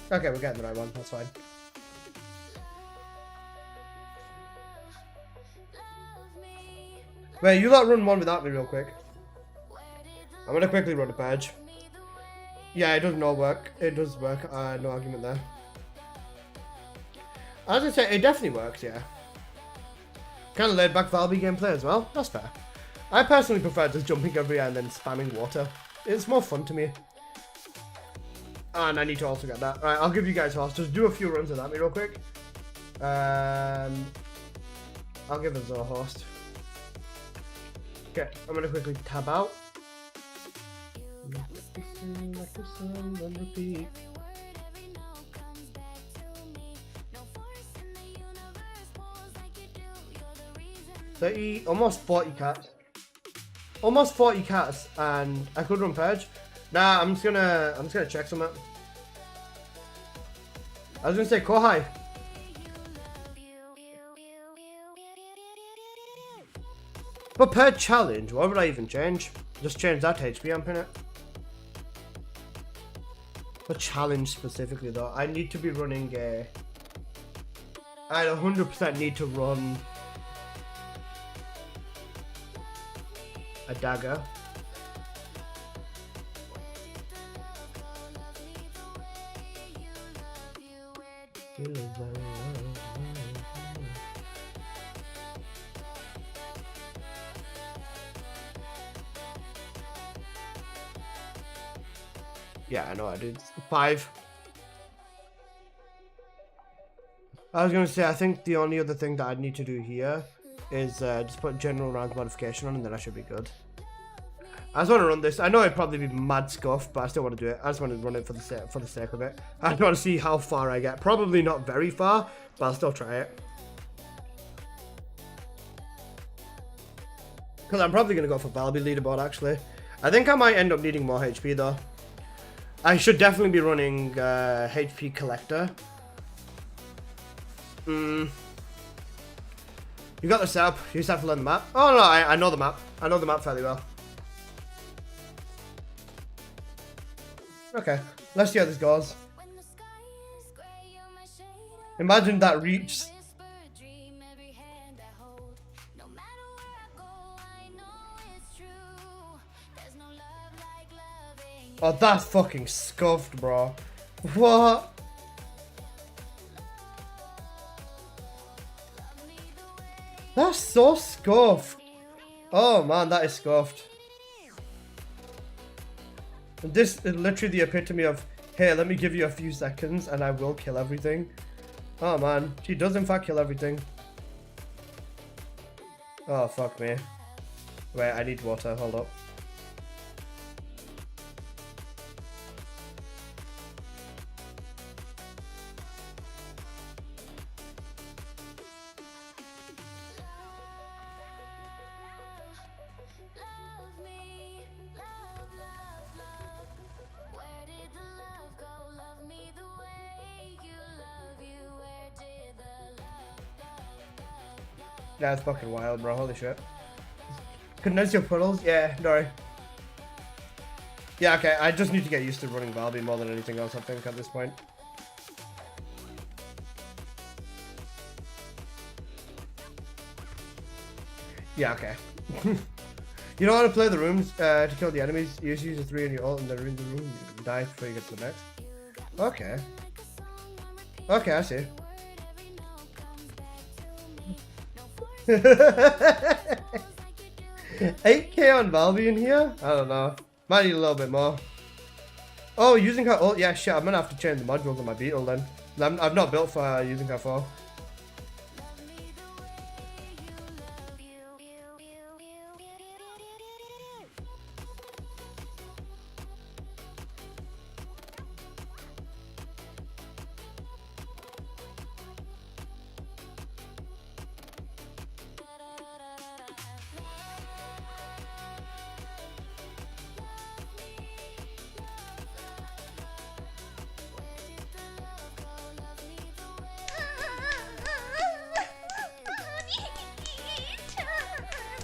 Okay, we're getting the right one. That's fine. Wait, you lot run one without me real quick. I'm gonna quickly run a purge. Yeah, it doesn't all work. It does work. No argument there. As I say, it definitely works, yeah. Kind of laid back Valby gameplay as well. That's fair. I personally prefer just jumping everywhere and then spamming water. It's more fun to me. And I need to also get that. Alright, I'll give you guys a horse. Just do a few runs of that me real quick. I'll give us a host. Okay, I'm gonna quickly tab out. Almost 40 cats. Almost 40 cats, and I could run purge. Nah, I'm just gonna check something. I was gonna say Kohai. But per challenge, what would I even change? Just change that to HP amp in it. For challenge specifically though, I need to be running a... I 100% need to run a dagger. Yeah, I know I did. 5. I was gonna say, I think the only other thing that I need to do here is just put general round modification on, and then I should be good. I just want to run this. I know it'd probably be mad scuffed, but I still want to do it. I just want to run it for the sake of it. I just want to see how far I get. Probably not very far, but I'll still try it. Because I'm probably going to go for Valby leaderboard, actually. I think I might end up needing more HP, though. I should definitely be running HP collector. You got the setup. You just have to learn the map. Oh, no, I know the map. I know the map fairly well. Okay, let's see how this goes. Imagine that reach. Oh, that's fucking scuffed, bro. What? That's so scuffed. Oh man, that is scuffed. This is literally the epitome of, hey, let me give you a few seconds and I will kill everything. Oh man, she does in fact kill everything. Oh, fuck me. Wait, I need water, hold up. Yeah, it's fucking wild, bro. Holy shit. Condense your puddles? Yeah, don't worry. Yeah, okay. I just need to get used to running Valby more than anything else, I think, at this point. Yeah, okay. You don't want to play the rooms to kill the enemies. You just use the 3 in your ult and then in the room. You die before you get to the next. Okay. Okay, I see. 8k on Valby in here? I don't know. Might need a little bit more. Oh, using her ult? Yeah, shit. I'm gonna have to change the modules on my beetle then. I've not built for using her for.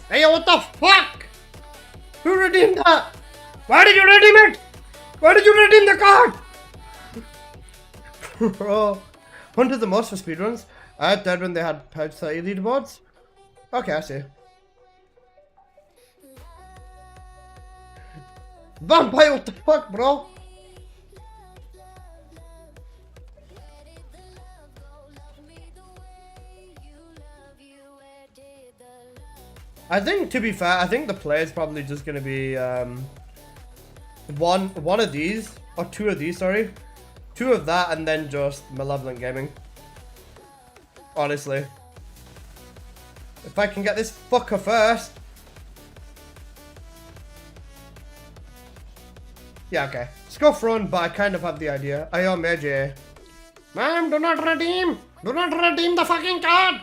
Hey, yo, what the fuck? Who redeemed that? Why did you redeem it? Why did you redeem the card? Bro, hunted the most for speedruns. I had dead when they had Purge 30 leaderboards. Okay, I see. Vampire, what the fuck, bro? I think, to be fair, I think the play is probably just gonna be one of these, or two of these, sorry. Two of that, and then just Malevolent Gaming. Honestly. If I can get this fucker first. Yeah, okay. Scuff run, but I kind of have the idea. I am AJ. Ma'am, do not redeem! Do not redeem the fucking card!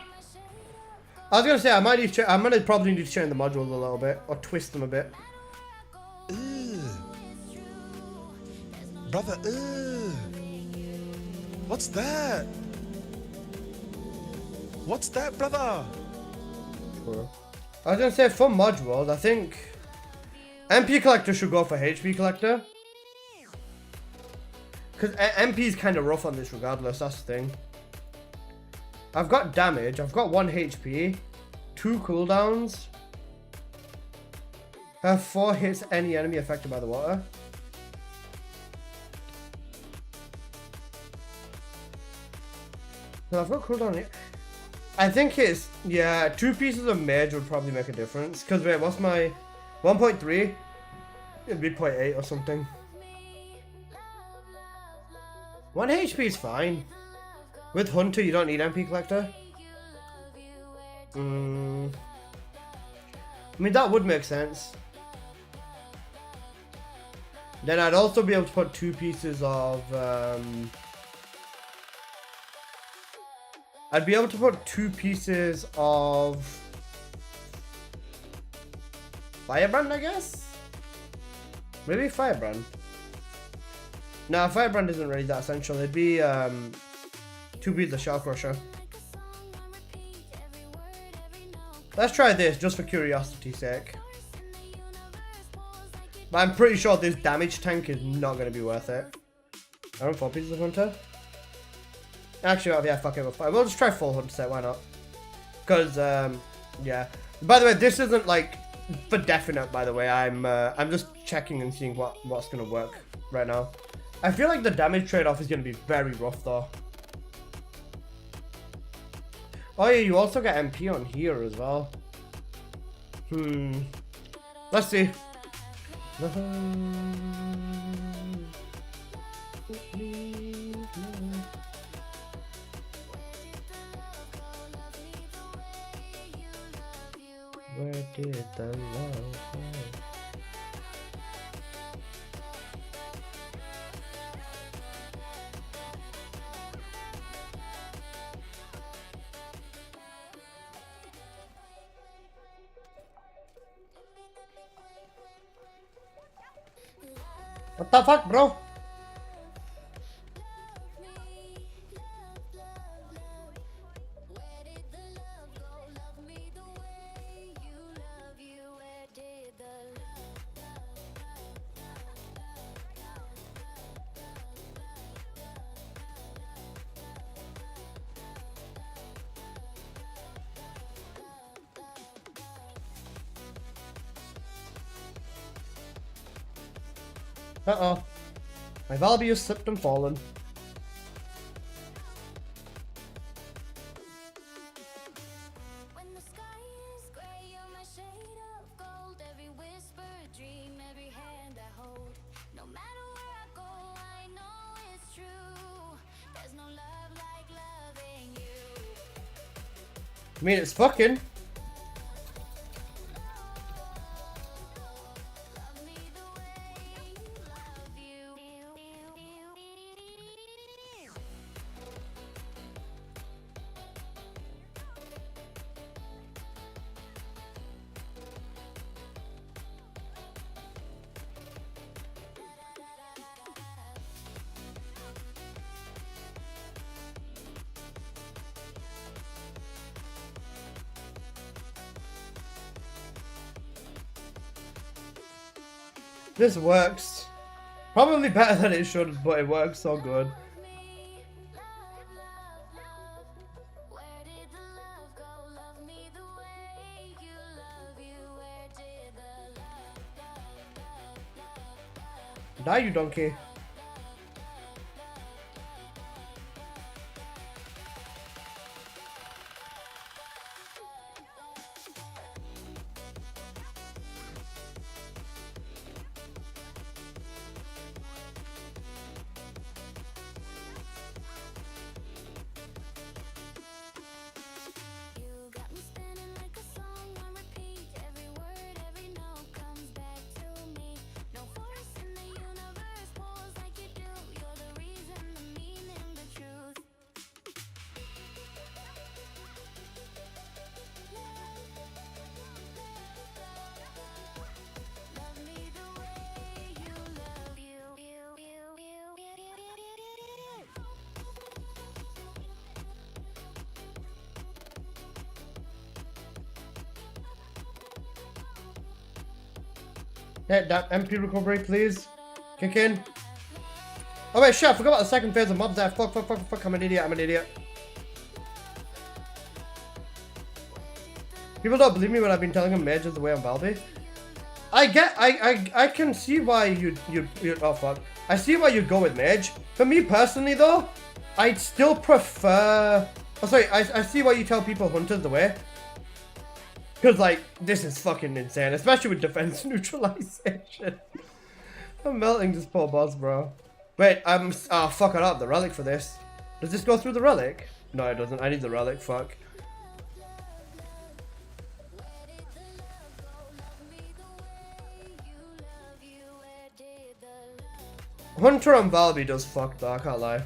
I was gonna say, I'm gonna probably need to change the modules a little bit, or twist them a bit. Brother, what's that? What's that, brother? I was gonna say, for modules, I think MP Collector should go for HP Collector. Because MP is kind of rough on this regardless, that's the thing. I've got damage, I've got 1 HP, 2 cooldowns. I have 4 hits any enemy affected by the water. No, I've got cooldown here. I think it's, yeah, 2 pieces of mage would probably make a difference. Because wait, what's my 1.3? It'd be 0.8 or something. 1 HP is fine. With Hunter, you don't need MP Collector. I mean, that would make sense. Then I'd also be able to put 2 pieces of... I'd be able to put 2 pieces of... Firebrand, I guess? Maybe Firebrand. No, Firebrand isn't really that essential. It'd be 2 pieces of Shell Crusher. Let's try this just for curiosity's sake. But I'm pretty sure this damage tank is not going to be worth it. I want 4 pieces of Hunter. Actually, oh, yeah, fuck it, we'll just try full Hunter set, why not? Because, yeah. By the way, this isn't like for definite, by the way. I'm just checking and seeing what's going to work right now. I feel like the damage trade-off is going to be very rough, though. Oh, yeah, you also get MP on here as well. Let's see. Where did the love go? What the fuck, bro? Uh-oh. My Valby has slipped and fallen. I mean, it's fucking. This works. Probably better than it should, but it works so good. Die, you donkey. Hit that MP recovery, please. Kick in. Oh wait, shit, I forgot about the second phase of mobs there. Fuck, I'm an idiot, People don't believe me when I've been telling them mage is the way on Valby. I can see why you oh fuck. I see why you go with mage. For me personally though, I'd still prefer, oh sorry, I see why you tell people hunter's the way. Because, like, this is fucking insane, especially with defense neutralization. I'm melting this poor boss, bro. Wait, oh, fuck, I don't have the relic for this. Does this go through the relic? No, it doesn't. I need the relic, fuck. Hunter on Valby does fuck, though, I can't lie.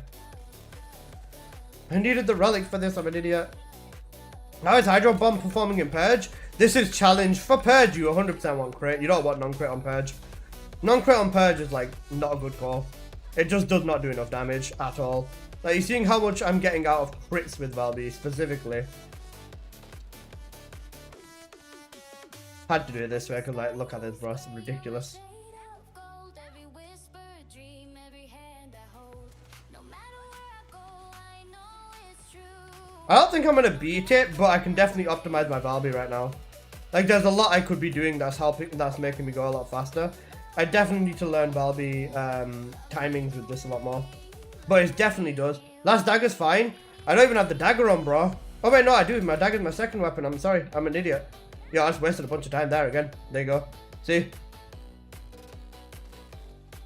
I needed the relic for this, I'm an idiot. How is Hydro Bomb performing in Purge? This is challenge. For Purge, you 100% want crit. You don't want non-crit on Purge. Non-crit on Purge is like not a good call. It just does not do enough damage at all. Like, you're seeing how much I'm getting out of crits with Valby specifically. Had to do it this way because, like, look at this, bro. It's ridiculous. I don't think I'm gonna beat it, but I can definitely optimize my Valby right now. Like, there's a lot I could be doing that's making me go a lot faster. I definitely need to learn Valby timings with this a lot more. But it definitely does. Last dagger's fine. I don't even have the dagger on, bro. Oh wait, no, I do. My dagger's my second weapon. I'm sorry. I'm an idiot. Yeah, I just wasted a bunch of time there again. There you go. See?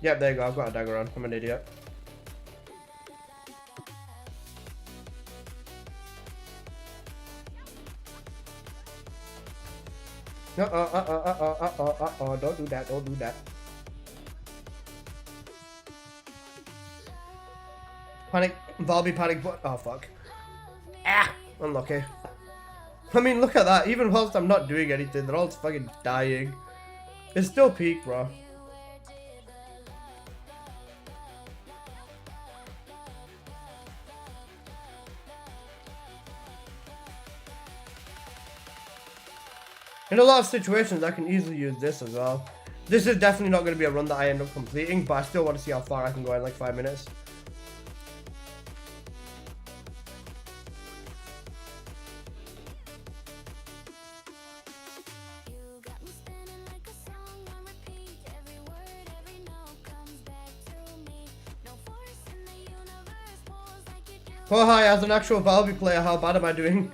Yep, there you go. I've got a dagger on. I'm an idiot. Don't do that, don't do that. Panic, Valby panic, oh fuck. Ah, unlucky. I mean, look at that, even whilst I'm not doing anything, they're all fucking dying. It's still peak, bro. In a lot of situations, I can easily use this as well. This is definitely not going to be a run that I end up completing, but I still want to see how far I can go in like 5 minutes. Oh hi, as an actual Valby player, how bad am I doing?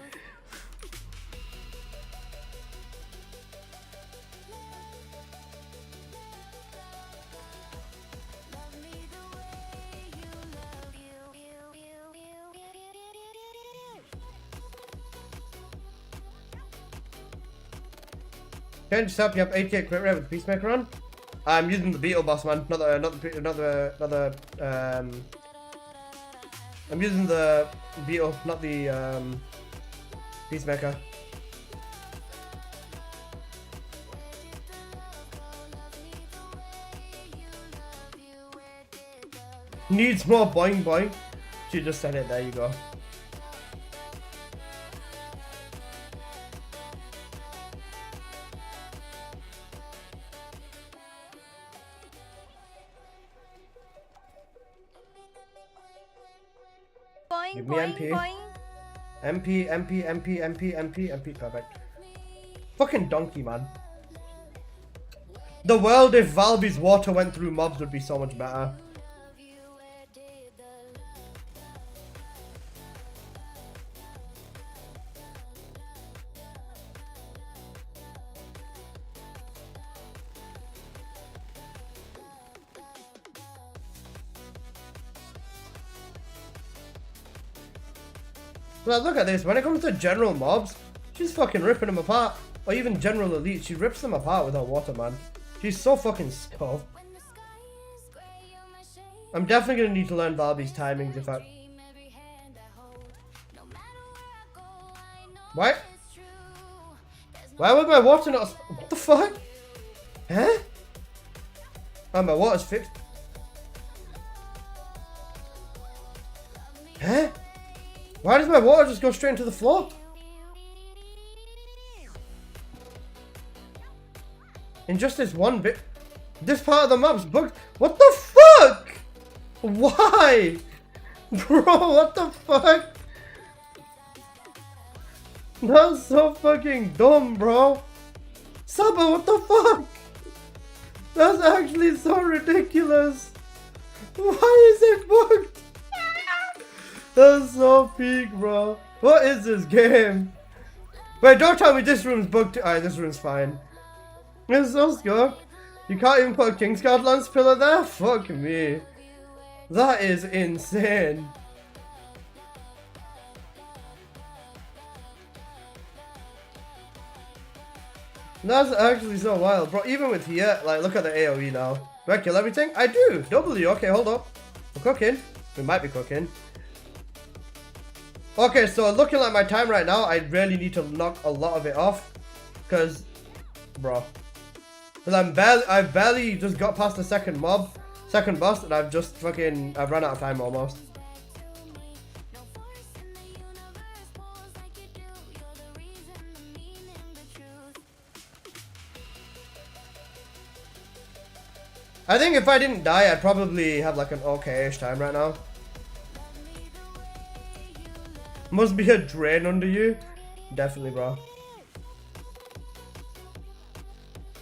Can just help you have 88 crit rate with Peacemaker on? I'm using the Beetle boss, man. I'm using the Beetle, not the Peacemaker. Needs more boing boing. She just said it, there you go. Boing, Give me boing, MP. boing. MP, perfect. Fucking donkey, man. The world if Valby's water went through mobs would be so much better. Well, look at this. When it comes to general mobs, she's fucking ripping them apart. Or even general elite, she rips them apart with her water, man. She's so fucking scuffed. I'm definitely gonna need to learn Valby's timings if I... What? Why would my water not... What the fuck? Huh? Oh, my water's fixed. Huh? Why does my water just go straight into the floor? In just this one bit. This part of the map's bugged. What the fuck? Why? Bro, what the fuck? That's so fucking dumb, bro. Saba, what the fuck? That's actually so ridiculous. Why is it bugged? That's so peak, bro. What is this game? Wait, don't tell me this room's bugged. Alright, this room's fine. It's so scuffed. You can't even put a Kingsguard Lance pillar there? Fuck me. That is insane. That's actually so wild, bro. Even with here, like, look at the AoE now. Do I kill everything? I do. W. Okay, hold up. We're cooking. We might be cooking. Okay, so looking at my time right now, I really need to knock a lot of it off. Because, bro. Because I've barely just got past the second boss, and I've just fucking, I've run out of time almost. I think if I didn't die, I'd probably have like an okay-ish time right now. Must be a drain under you. Definitely, bro.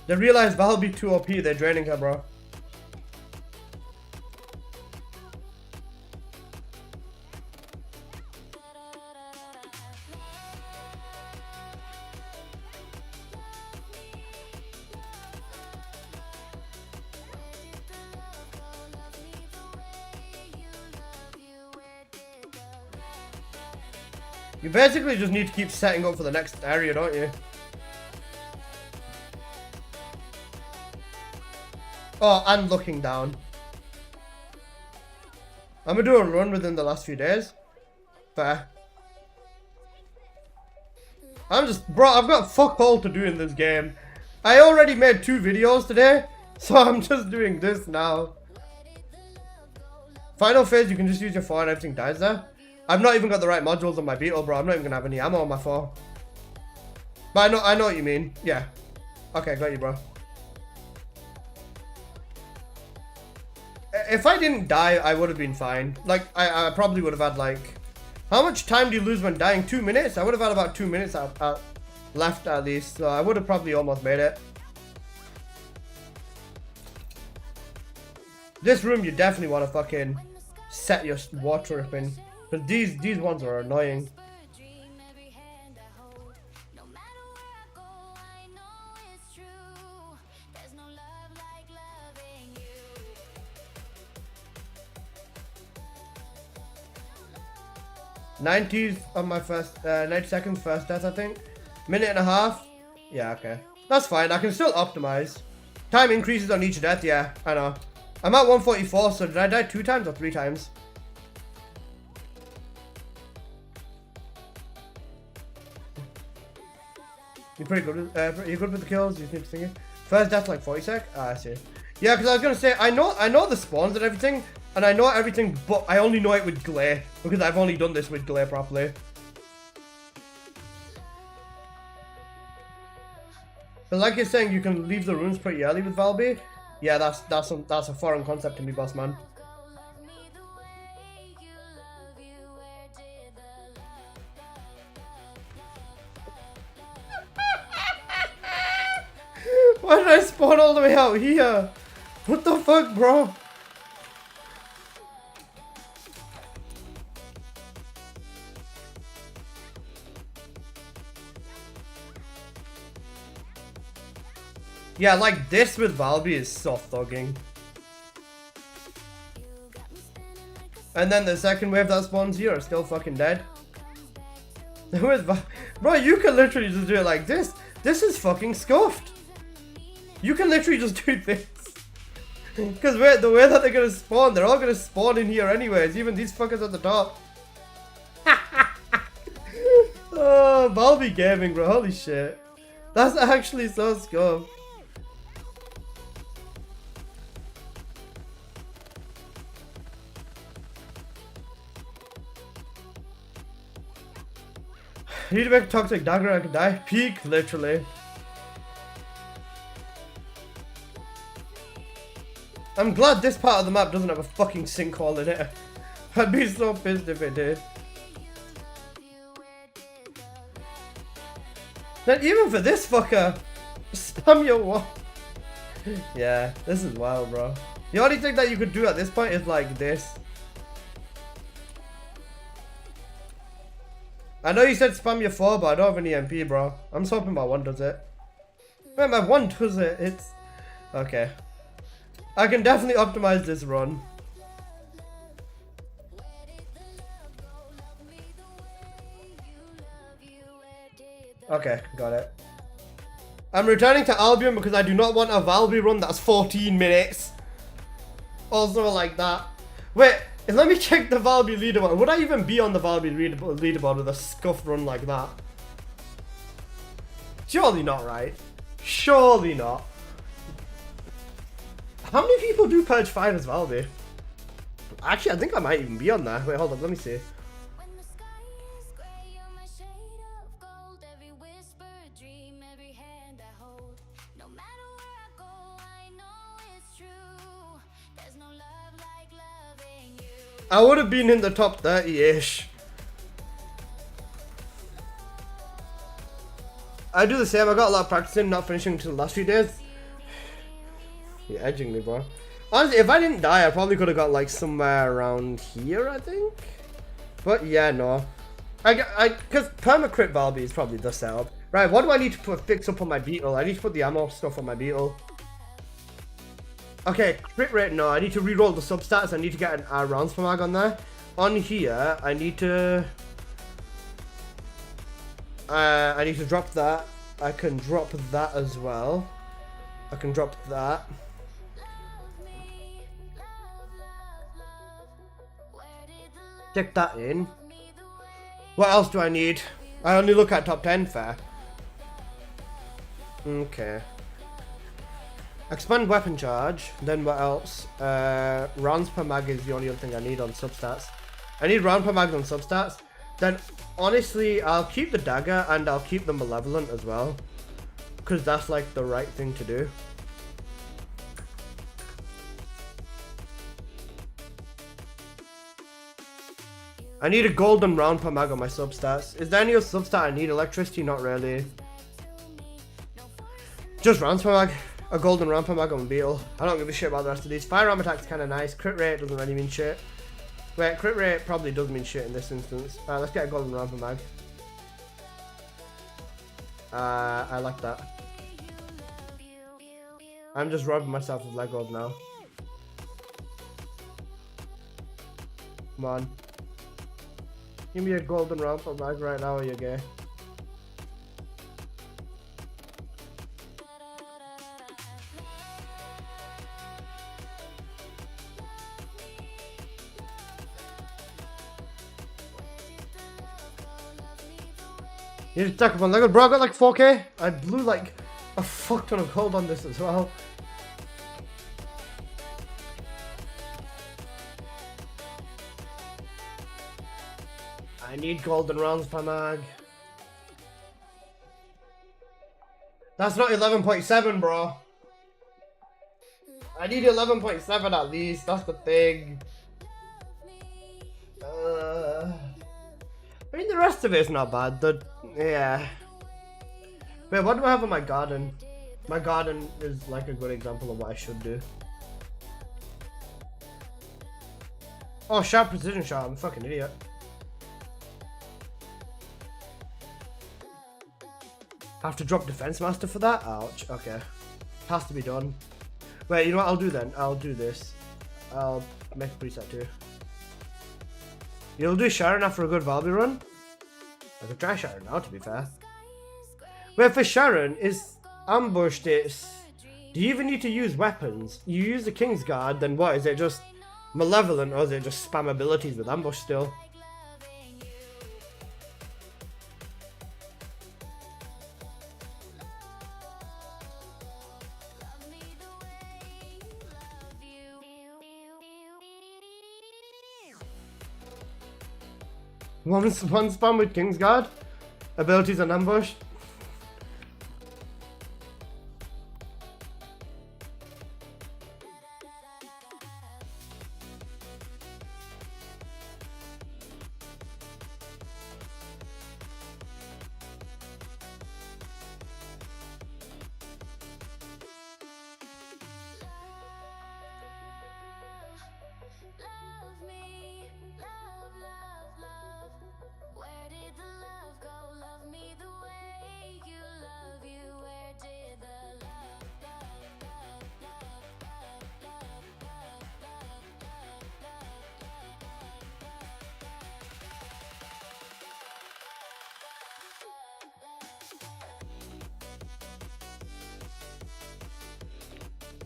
They realize Val be too OP, they're draining her, bro. You basically just need to keep setting up for the next area, don't you? Oh, and looking down. I'm gonna do a run within the last few days. Fair. I'm just... Bro, I've got fuck all to do in this game. I already made 2 videos today, so I'm just doing this now. Final phase, you can just use your 4 and everything dies there. I've not even got the right modules on my beetle, bro. I'm not even gonna have any ammo on my 4. But I know what you mean. Yeah. Okay, got you, bro. If I didn't die, I would have been fine. Like, I probably would have had, like... How much time do you lose when dying? 2 minutes? I would have had about 2 minutes left at least. So I would have probably almost made it. This room, you definitely want to fucking set your water up in. Because these ones are annoying. '90s on my first 90 seconds first death, I think. Minute and a half. Yeah, okay. That's fine. I can still optimize. Time increases on each death. Yeah, I know. I'm at 144, so did I die 2 times or 3 times? You're pretty good with, you're good with the kills, you need to think it. First death like 40 sec? Ah, I see. Yeah, because I was gonna say, I know the spawns and everything, and I know everything, but I only know it with glare, because I've only done this with glare properly. But like you're saying, you can leave the runes pretty early with Valby. Yeah, that's a foreign concept to me, boss man. Why did I spawn all the way out here? What the fuck, bro? Yeah, like this with Valby is soft thugging. And then the second wave that spawns here are still fucking dead. Bro, you can literally just do it like this. This is fucking scuffed. You can literally just do this. Because the way that they're gonna spawn, they're all gonna spawn in here anyways. Even these fuckers at the top. Oh, Valby Gaming, bro. Holy shit. That's actually so scuffed. I need to make a toxic dagger, I can die. Peak, literally. I'm glad this part of the map doesn't have a fucking sinkhole in it. I'd be so pissed if it did. Then even for this fucker, spam your wall. Yeah, this is wild, bro. The only thing that you could do at this point is like this. I know you said spam your 4, but I don't have any MP, bro. I'm just hoping my 1 does it. Wait, my 1 does it. It's... Okay. I can definitely optimize this run. Okay, got it. I'm returning to Albion because I do not want a Valby run that's 14 minutes. Also like that. Wait. Let me check the Valby leaderboard. Would I even be on the Valby leaderboard with a scuffed run like that? Surely not, right? Surely not. How many people do Purge 5 as Valby? Actually, I think I might even be on there. Wait, hold on, let me see. I would have been in the top 30-ish. I do the same. I got a lot of practicing, not finishing until the last few days. You're edging me, bro. Honestly, if I didn't die, I probably could have got like somewhere around here, I think. But yeah, no. Because perma-crit Valby is probably the setup. Right, what do I need to fix up on my Beetle? I need to put the ammo stuff on my Beetle. Okay, crit rate, no. I need to reroll the substats. I need to get an rounds per mag on there. On here, I need to drop that. I can drop that as well. I can drop that. Check that in. What else do I need? I only look at top 10, fair. Okay. Expand weapon charge, then what else? Rounds per mag is the only other thing I need on substats. I need round per mag on substats. Then, honestly, I'll keep the dagger and I'll keep the malevolent as well. Because that's like the right thing to do. I need a golden round per mag on my substats. Is there any other substat I need? Electricity? Not really. Just rounds per mag. A golden round per mag on Beetle. I don't give a shit about the rest of these. Firearm attack's kind of nice. Crit rate doesn't really mean shit. Wait, crit rate probably does mean shit in this instance. Alright, let's get a golden round per mag. I like that. I'm just robbing myself of Legos now. Come on. Give me a golden round per mag right now or you're gay. You need to check up on Lego. Bro, I got like 4k. I blew like a fuck ton of gold on this as well. I need golden rounds per mag. That's not 11.7, bro. I need 11.7 at least. That's the thing. I mean, the rest of it's not bad. Yeah. Wait, what do I have on my garden? My garden is like a good example of what I should do. Oh, sharp precision shot. I'm a fucking idiot. Have to drop defense master for that? Ouch. Okay. Has to be done. Wait, you know what I'll do then? I'll do this. I'll make a preset too. You'll do Sharon after a good Valby run? I could try Sharon now, to be fair. Wait, for Sharon, is ambushed it's... Do you even need to use weapons? You use the King's Guard, then what? Is it just malevolent or is it just spam abilities with ambush still? One spam with King's Guard, abilities and ambush.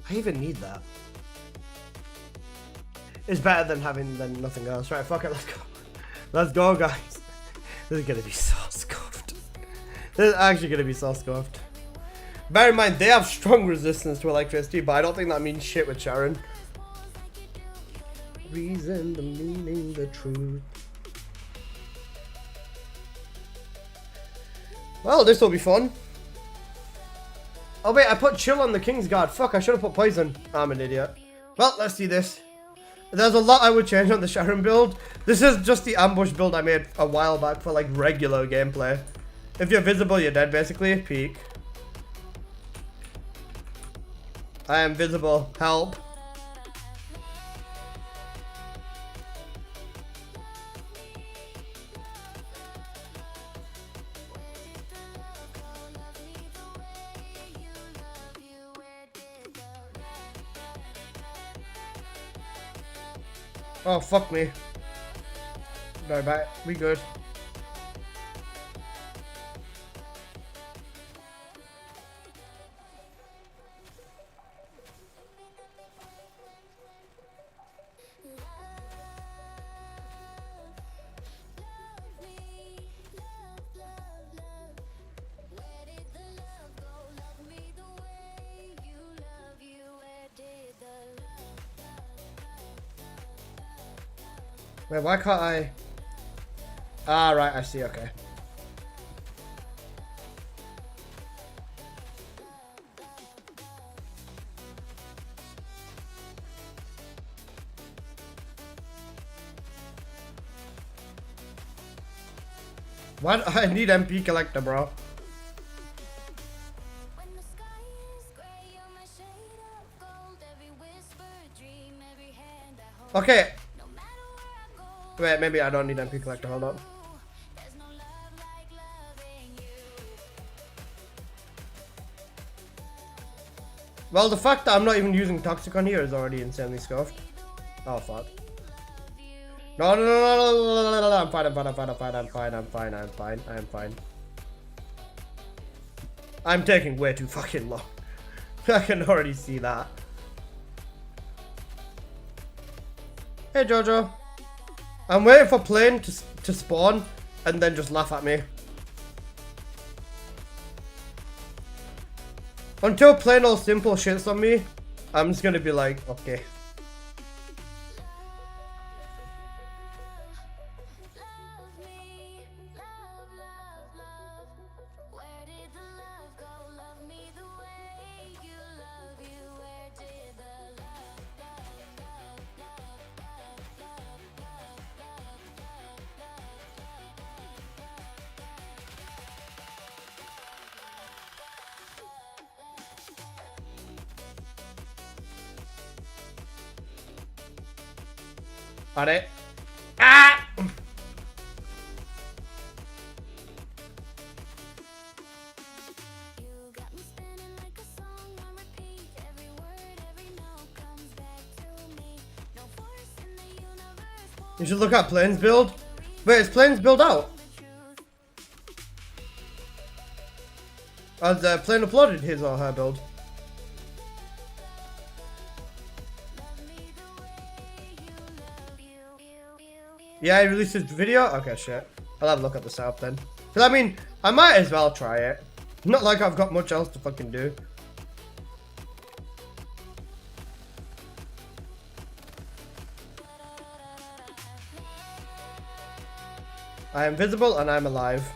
I even need that. It's better than having nothing else. Right, fuck it, let's go. Let's go, guys. This is gonna be so scuffed. This is actually gonna be so scuffed. Bear in mind, they have strong resistance to electricity, but I don't think that means shit with Sharon. Reason, the meaning, the truth. Well, this will be fun. Oh wait, I put chill on the King's Guard. Fuck, I should have put poison. I'm an idiot. Well, let's see this. There's a lot I would change on the Sharon build. This is just the ambush build I made a while back for like regular gameplay. If you're visible, you're dead basically. Peek. I am visible. Help. Oh, fuck me. Bye bye. We good. Wait, why can't I? Ah, right, I see, okay. What? I need MP collector, bro. Okay. Wait, maybe I don't need MP collector, hold on. Well, the fact that I'm not even using toxic on here is already insanely scuffed. Oh, fuck. No, no, no, no, no, no, no, no, I'm fine, I'm fine, I'm fine, I'm fine, I'm fine, I'm fine, I'm fine, I'm fine. I'm taking way too fucking long. I can already see that. Hey, Jojo. I'm waiting for plane to spawn and then just laugh at me. Until plain old simple shits on me, I'm just gonna be like, okay. On it. Ah! You should look at Plane's build. Wait, is Plane's build out? Has Plane uploaded his or her build? Yeah, he released his video? Okay, shit. I'll have a look at the south then. Cause I mean, I might as well try it. Not like I've got much else to fucking do. I am visible and I'm alive.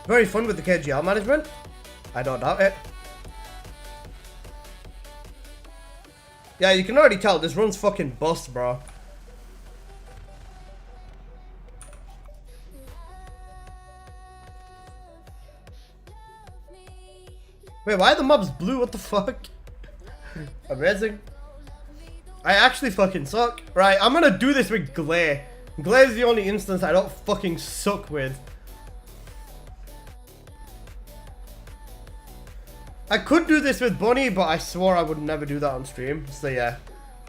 Very fun with the KGL management. I don't doubt it. Yeah, you can already tell this run's fucking bust, bro. Wait, why are the mobs blue? What the fuck? Amazing. I actually fucking suck. Right, I'm gonna do this with Glare. Glare is the only instance I don't fucking suck with. I could do this with Bunny, but I swore I would never do that on stream. So yeah,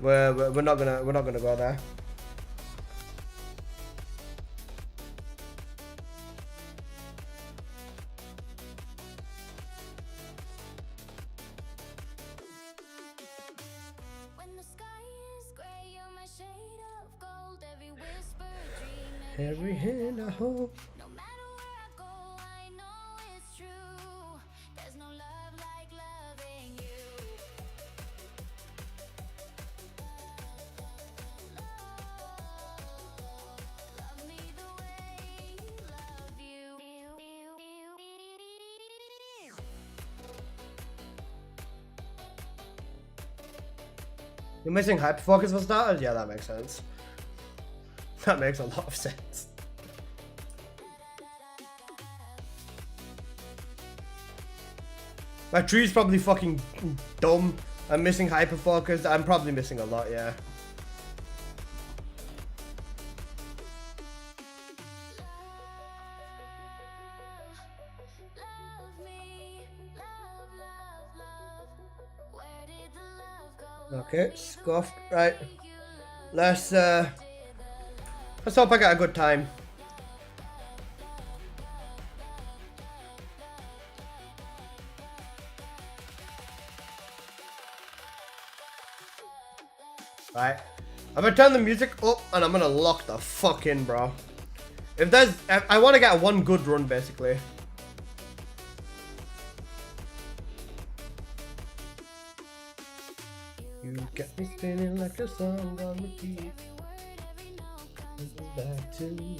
we're not gonna go there. Every hand I hold. No matter where I go, I know it's true. There's no love like loving you. Love me the way you love you. You're missing hyperfocus for starters? Yeah, that makes sense. That makes a lot of sense. My tree's probably fucking dumb. I'm missing hyperfocus. I'm probably missing a lot, yeah. Okay, scuffed. Right. Let's hope I got a good time. Right. I'm gonna turn the music up and I'm gonna lock the fuck in, bro. If there's, I want to get one good run, basically. You get me spinning like a song on repeat. Back to me.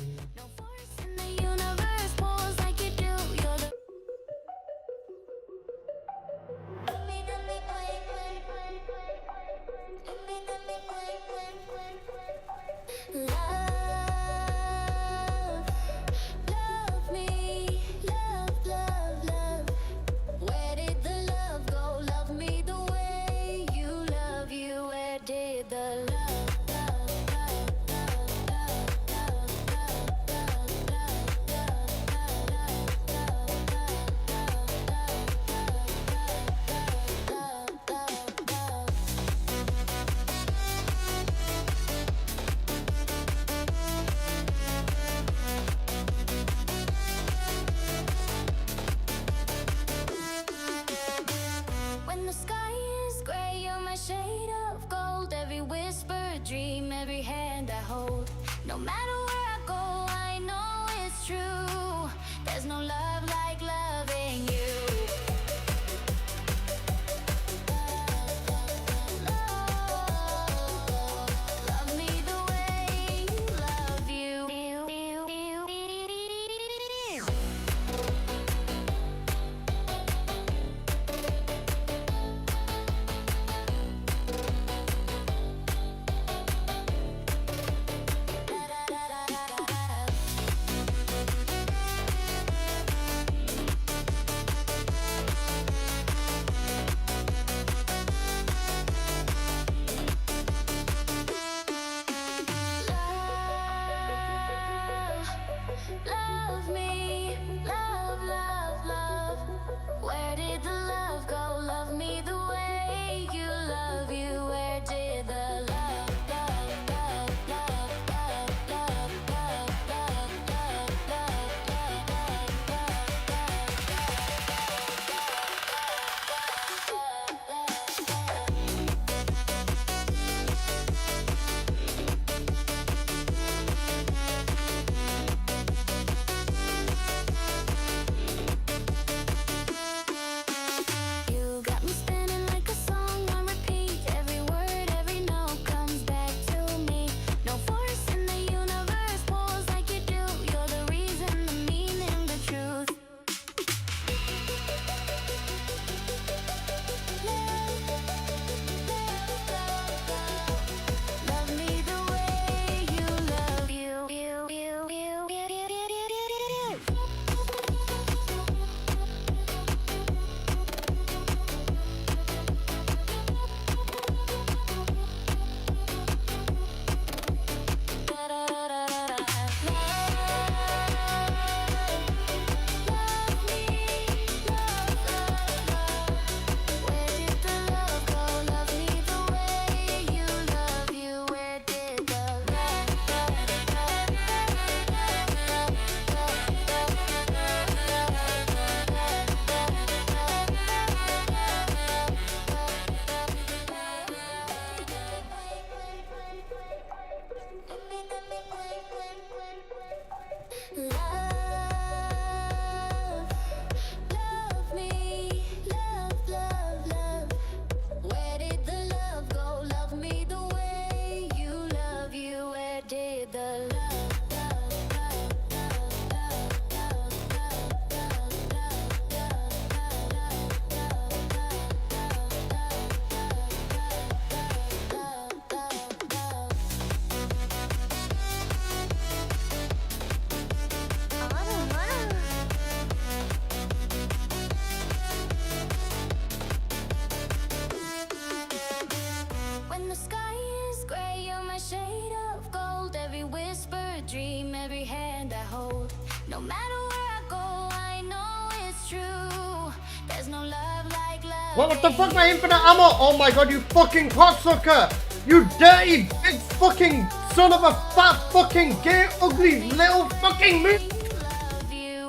What the fuck, my infinite ammo? Oh my god, you fucking cocksucker! You dirty big fucking son of a fat fucking gay ugly little fucking me! Love you.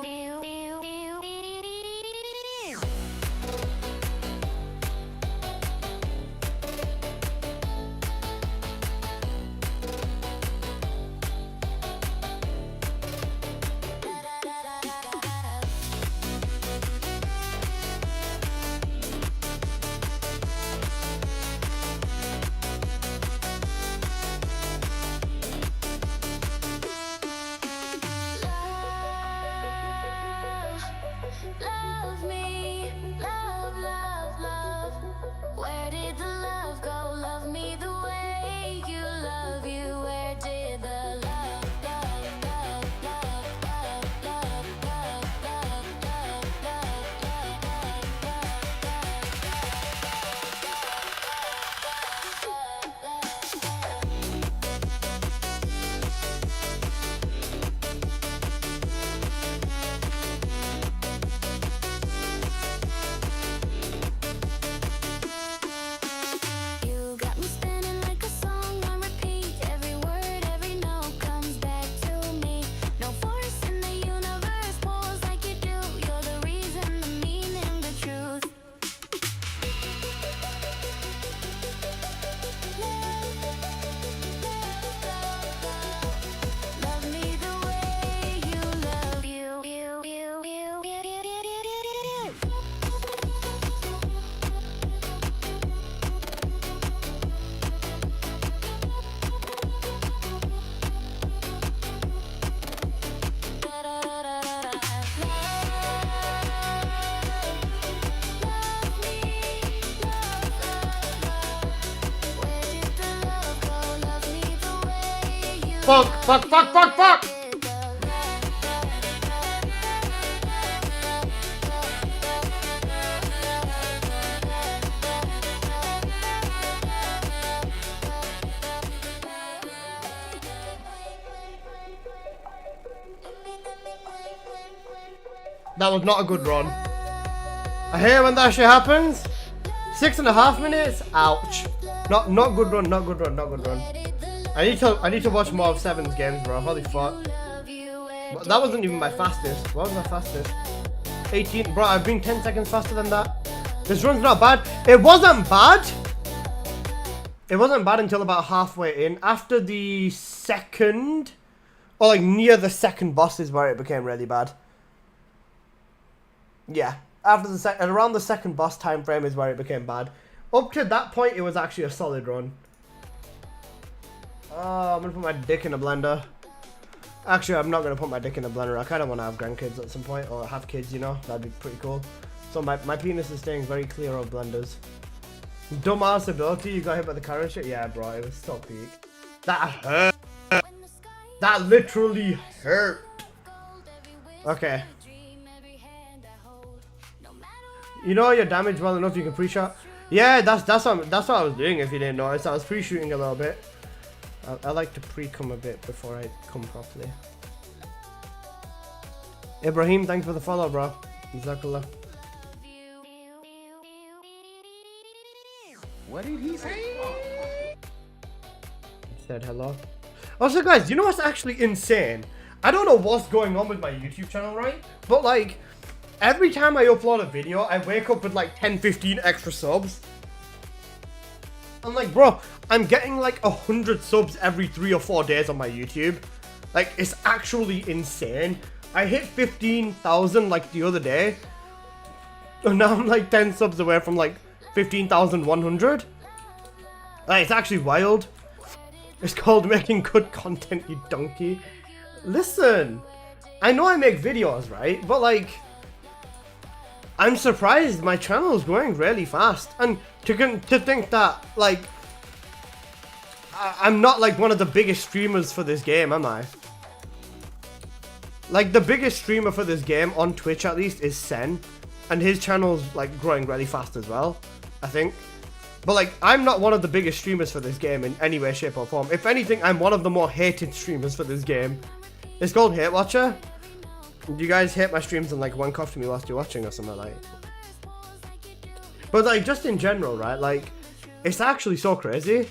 Love me, love. Where did the love go? Love me the way you love you. Where did the You got me spinning like a song on repeat. Every word, every note comes back to me. No force in the universe pulls like you do. You're the reason, the meaning, the truth. Love me the way you love you. Fuck! That was not a good run. I hate when that shit happens. 6.5 minutes? Ouch. Not good run. I need to watch more of Seven's games, bro. Holy fuck. But that wasn't even my fastest. What was my fastest? 18. Bro, I've been 10 seconds faster than that. This run's not bad. It wasn't bad. It wasn't bad until about halfway in. After the second, or like near the second boss is where it became really bad. Yeah. After the around the second boss time frame is where it became bad. Up to that point, it was actually a solid run. Oh, I'm gonna put my dick in a blender. Actually, I'm not gonna put my dick in a blender. I kind of want to have grandkids at some point, or have kids, you know? That'd be pretty cool. So my penis is staying very clear of blenders. Dumbass ability, you got hit by the car and shit? Yeah, bro, it was so peak. That hurt. That literally hurt. Okay. You know your damage well enough, you can pre-shot. Yeah, that's what I was doing. If you didn't notice, I was pre-shooting a little bit. I like to pre-come a bit before I come properly. Ibrahim, thanks for the follow, bro. Jazakallah. What did he say? He said hello. Also, guys, you know what's actually insane? I don't know what's going on with my YouTube channel, right? But like, every time I upload a video, I wake up with like 10-15 extra subs. I'm like, bro, I'm getting like 100 subs every 3 or 4 days on my YouTube. Like, it's actually insane. I hit 15,000 like the other day. And now I'm like 10 subs away from like 15,100. Like, it's actually wild. It's called making good content, you donkey. Listen, I know I make videos, right? But like, I'm surprised my channel is growing really fast. And to think that, like, I'm not like one of the biggest streamers for this game, am I? Like, the biggest streamer for this game, on Twitch at least, is Sen. And his channel's like growing really fast as well, I think. But like, I'm not one of the biggest streamers for this game in any way, shape or form. If anything, I'm one of the more hated streamers for this game. It's called Hate Watcher. Do you guys hate my streams and like wank off to me whilst you're watching or something like? But like just in general, right? Like it's actually so crazy.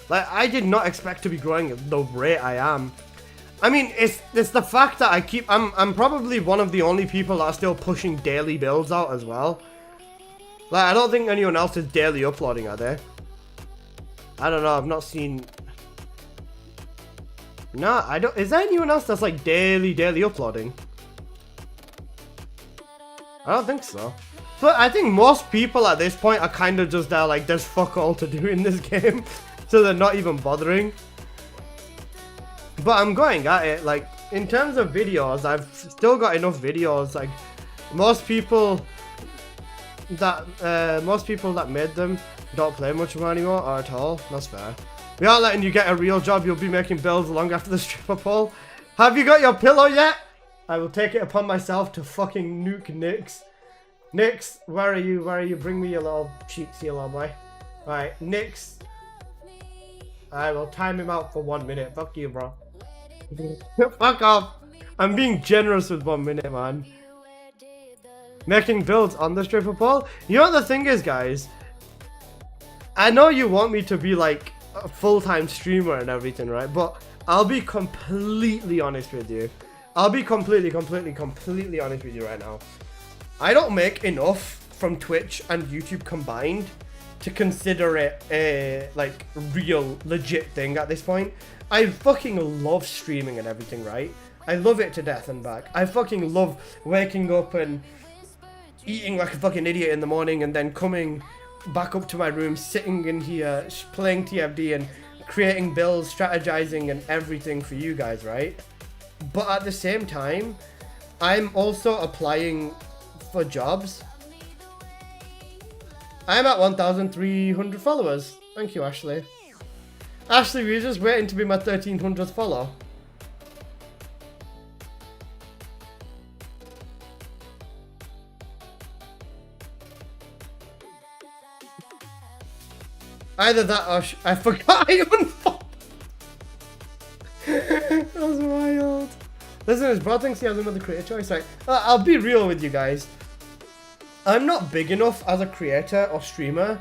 Like I did not expect to be growing at the rate I am. I mean, it's the fact that I'm probably one of the only people that are still pushing daily builds out as well. Like I don't think anyone else is daily uploading, are they? I don't know, I've not seen. Nah, I don't. Is there anyone else that's like daily uploading? I don't think so. But I think most people at this point are kind of just there like there's fuck all to do in this game. So they're not even bothering. But I'm going at it. Like in terms of videos, I've still got enough videos. Like most people that made them don't play much more anymore or at all. That's fair. We are letting you get a real job. You'll be making bills long after the stripper pole. Have you got your pillow yet? I will take it upon myself to fucking nuke Nix. Nix, where are you? Where are you? Bring me your little cheeks here, little boy. Alright, Nix. I will time him out for 1 minute. Fuck you, bro. Fuck off. I'm being generous with 1 minute, man. Making builds on the stripper pole. You know what the thing is, guys? I know you want me to be like a full-time streamer and everything, right? But I'll be completely honest with you. I'll be completely honest with you right now. I don't make enough from Twitch and YouTube combined to consider it a like real legit thing at this point. I fucking love streaming and everything, right? I love it to death and back. I fucking love waking up and eating like a fucking idiot in the morning and then coming back up to my room, sitting in here, playing TFD and creating builds, strategizing and everything for you guys, right? But at the same time, I'm also applying for jobs. I'm at 1,300 followers. Thank you, Ashley. Ashley, we're just waiting to be my 1,300th follow. Either that or I forgot I unfollowed. That was wild. Listen, his bro thinks he has another creator choice. Right, I'll be real with you guys. I'm not big enough as a creator or streamer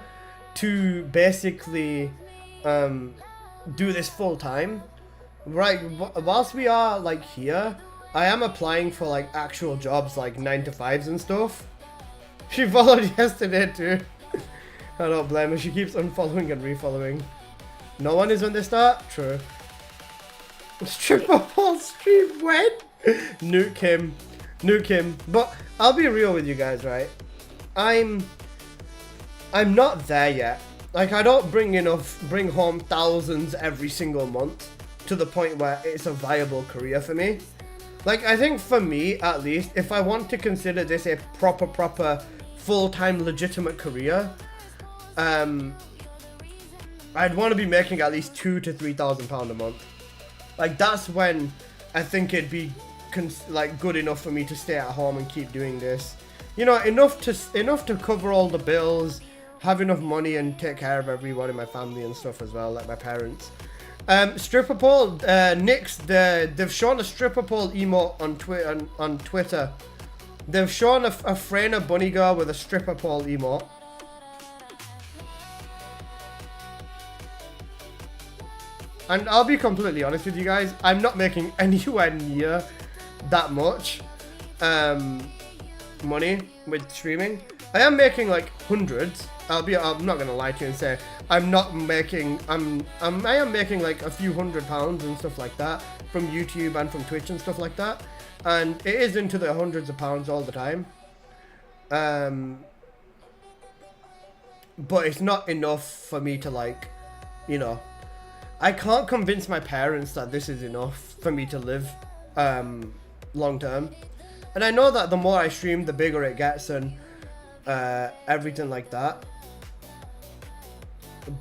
to basically do this full time. Right, whilst we are like here, I am applying for like actual jobs like 9 to 5s and stuff. She followed yesterday too. I don't blame her, she keeps unfollowing and refollowing. No one is when they start? True. Stripper pole stream when? Nuke him. Nuke him. But I'll be real with you guys, right? I'm not there yet. Like I don't bring home thousands every single month to the point where it's a viable career for me. Like I think for me at least, if I want to consider this a proper full-time legitimate career, I'd want to be making at least £2,000 to £3,000 a month. Like that's when I think it'd be like good enough for me to stay at home and keep doing this. You know, enough to cover all the bills, have enough money and take care of everyone in my family and stuff as well, like my parents. Stripper pole, Nix, they've shown a stripper pole emote on Twitter. They've shown a Freyna bunny girl with a stripper pole emote. And I'll be completely honest with you guys, I'm not making anywhere near that much money with streaming. I am making like hundreds. I'm not gonna lie to you and say I am making like a few £100s and stuff like that from YouTube and from Twitch and stuff like that. And it is into the hundreds of pounds all the time. But it's not enough for me to like, you know, I can't convince my parents that this is enough for me to live long term. And I know that the more I stream, the bigger it gets and everything like that.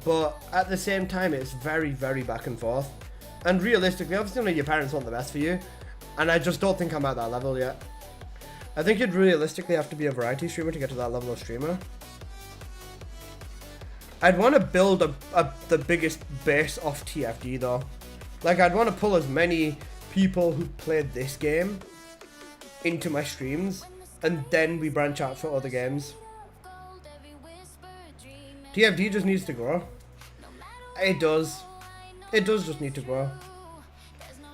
But at the same time, it's very back and forth. And realistically, obviously your parents want the best for you. And I just don't think I'm at that level yet. I think you'd realistically have to be a variety streamer to get to that level of streamer. I'd want to build the biggest base off TFD though. Like I'd want to pull as many people who played this game into my streams and then we branch out for other games. TFD just needs to grow. It does. It does just need to grow.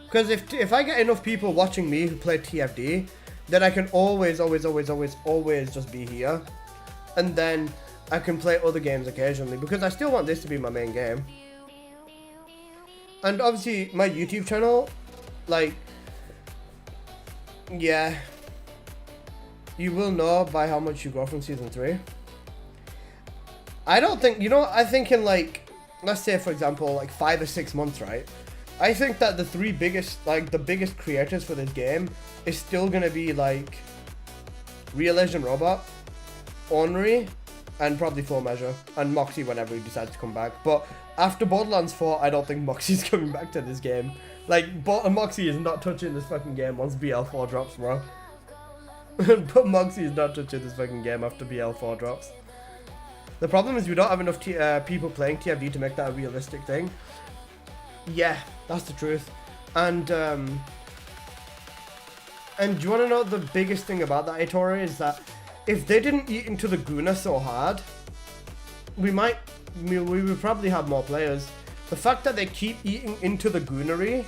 Because if I get enough people watching me who play TFD, then I can always just be here. And then I can play other games occasionally, because I still want this to be my main game. And obviously my YouTube channel, like, yeah, you will know by how much you grow from season 3. I don't think, you know, I think in like, let's say for example, like 5 or 6 months, right? I think that the 3 biggest, like the biggest creators for this game is still gonna be like Real Asian Robot, Ornery, and probably Full Measure, and Moxie whenever he decides to come back. But after Borderlands 4, I don't think Moxie's coming back to this game. Like, Moxie is not touching this fucking game once BL4 drops, bro. But Moxie is not touching this fucking game after BL4 drops. The problem is we don't have enough people playing TFD to make that a realistic thing. Yeah, that's the truth. And do you want to know the biggest thing about that, Aitori, is that if they didn't eat into the Guna so hard, we would probably have more players. The fact that they keep eating into the Goonery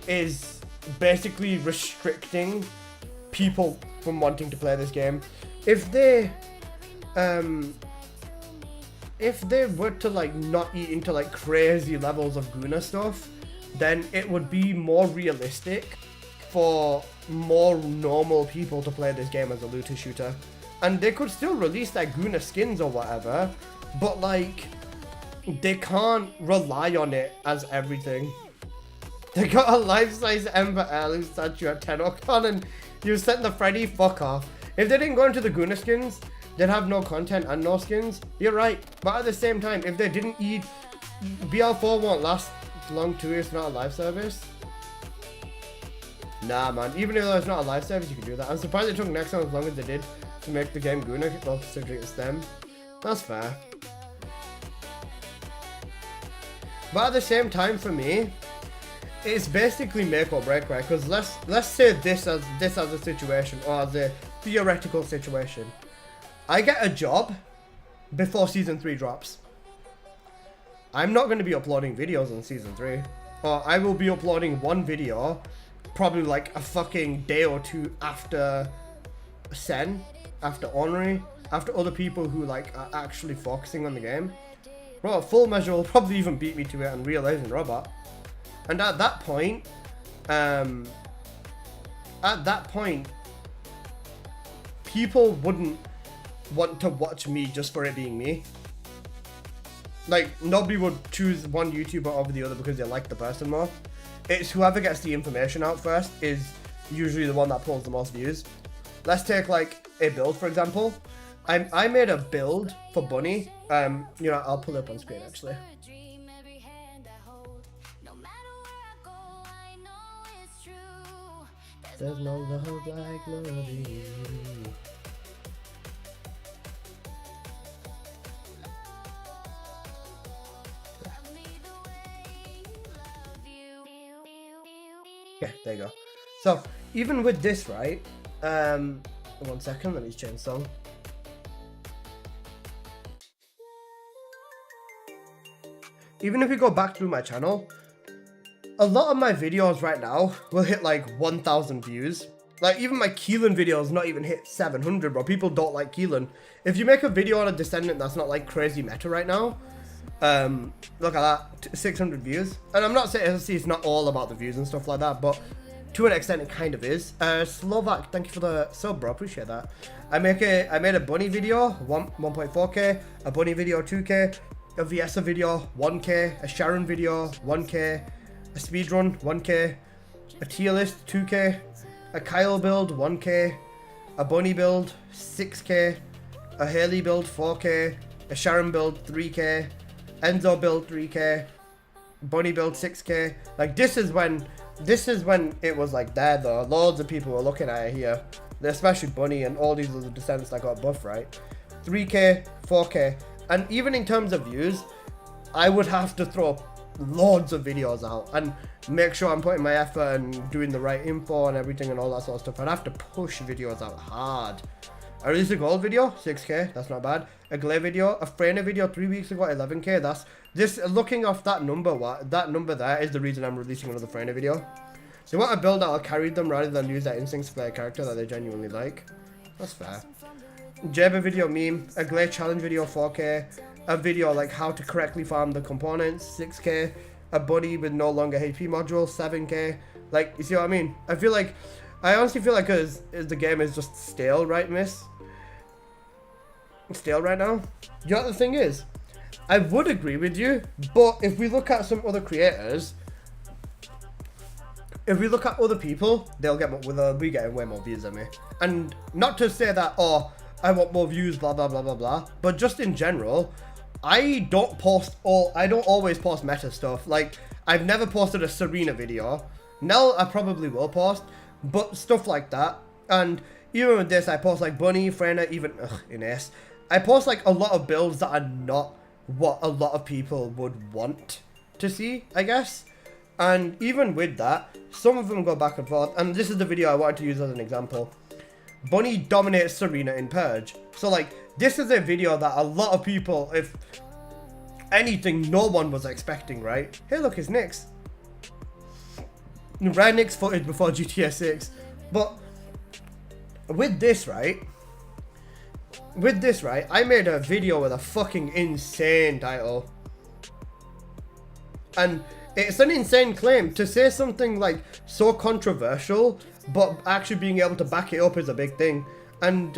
is basically restricting people from wanting to play this game. If they were to like not eat into like crazy levels of Guna stuff, then it would be more realistic for more normal people to play this game as a looter shooter. And they could still release their Guna skins or whatever, but like, they can't rely on it as everything. They got a life-size Ember Heirloom statue at 10 Ocon and you sent the Freddy, fuck off. If they didn't go into the Guna skins, they'd have no content and no skins. You're right, but at the same time, if they didn't eat, BL4 won't last long too. It's not a live service. Nah, man. Even if it's not a live service, you can do that. I'm surprised it took Nexon as long as they did to make the game Guna, well, considering it's them. That's fair. But at the same time, for me, it's basically make or break, right? Because let's say this as a situation, or as a theoretical situation. I get a job before season 3 drops. I'm not going to be uploading videos on season 3. Or I will be uploading one video probably like a fucking day or 2 after Sen, after Ornery, after other people who like are actually focusing on the game. Bro, Full Measure will probably even beat me to it on Real Asian Robot. And at that point, people wouldn't want to watch me just for it being me. Like, nobody would choose one YouTuber over the other because they like the person more. It's whoever gets the information out first is usually the one that pulls the most views. Let's take like a build, for example. I made a build for Bunny. You know, I'll pull it up on screen actually. There's no love like loving you. Yeah, there you go. So even with this, right? 1 second, let me change song. Even if we go back through my channel, a lot of my videos right now will hit like 1,000 views. Like even my Keelan videos not even hit 700, bro. People don't like Keelan. If you make a video on a Descendant that's not like crazy meta right now, look at that, 600 views. And I'm not saying it's not all about the views and stuff like that, but to an extent it kind of is. Slovak, thank you for the sub, bro. Appreciate that. I made a Bunny video, 1.4k, a Bunny video 2k, a Viesa video 1k, a Sharon video 1k, a speedrun 1k, a tier list 2k, a Kyle build 1k, a Bunny build 6k, a Haley build 4k, a Sharon build 3k, Enzo build 3k, Bunny build 6k. Like this is when it was like there though. Loads of people were looking at it here, especially Bunny and all these other Descendants that got buff, right? 3k, 4k, and even in terms of views, I would have to throw loads of videos out and make sure I'm putting my effort and doing the right info and everything and all that sort of stuff. I'd have to push videos out hard. I released a gold video, 6k, that's not bad. A glare video, a Freyna video 3 weeks ago, 11k. That's this. Looking off that number, that number there is the reason I'm releasing another Freyna video. So what I build out, I'll carry them rather than use that instincts player character that they genuinely like. That's fair. Jabber video meme, a glare challenge video 4k, a video like how to correctly farm the components 6k, a buddy with no longer HP module 7k. Like, you see what I mean? I honestly feel like the game is just stale, right, miss? Stale right now. You know what the thing is? I would agree with you, but if we look at some other creators, if we look at other people, they'll get more, they'll be getting way more views than me. And not to say that, oh, I want more views, blah blah blah blah blah, but just in general, I don't always post meta stuff. Like, I've never posted a Serena video. Now I probably will post, but stuff like that. And even with this, I post like Bunny, Freyna, even Ines. I post like a lot of builds that are not what a lot of people would want to see, I guess. And even with that, some of them go back and forth. And this is the video I wanted to use as an example. Bunny dominates Serena in Purge. So like, this is a video that a lot of people, if anything, no one was expecting, right? Hey, look, it's Nyx. Rare Nyx footage before GTA 6. But with this, right? I made a video with a fucking insane title. And it's an insane claim to say something like so controversial, but actually being able to back it up is a big thing. And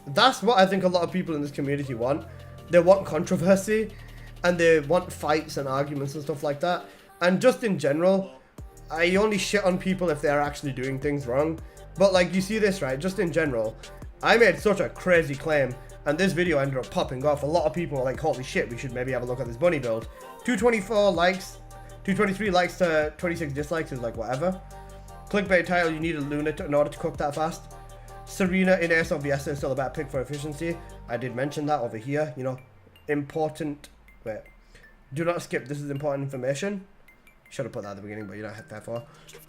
that's what I think a lot of people in this community want. They want controversy, and they want fights and arguments and stuff like that. And just in general, I only shit on people if they're actually doing things wrong. But like, you see this, right? Just in general, I made such a crazy claim, and this video ended up popping off. A lot of people were like, holy shit, we should maybe have a look at this bunny build. 224 likes, 223 likes to 26 dislikes is like whatever. Clickbait title, you need a Luna in order to cook that fast. Serena in Ace of Viesta is still a better pick for efficiency. I did mention that over here, you know. Important, wait. Do not skip, this is important information. Should have put that at the beginning, but you don't have that for.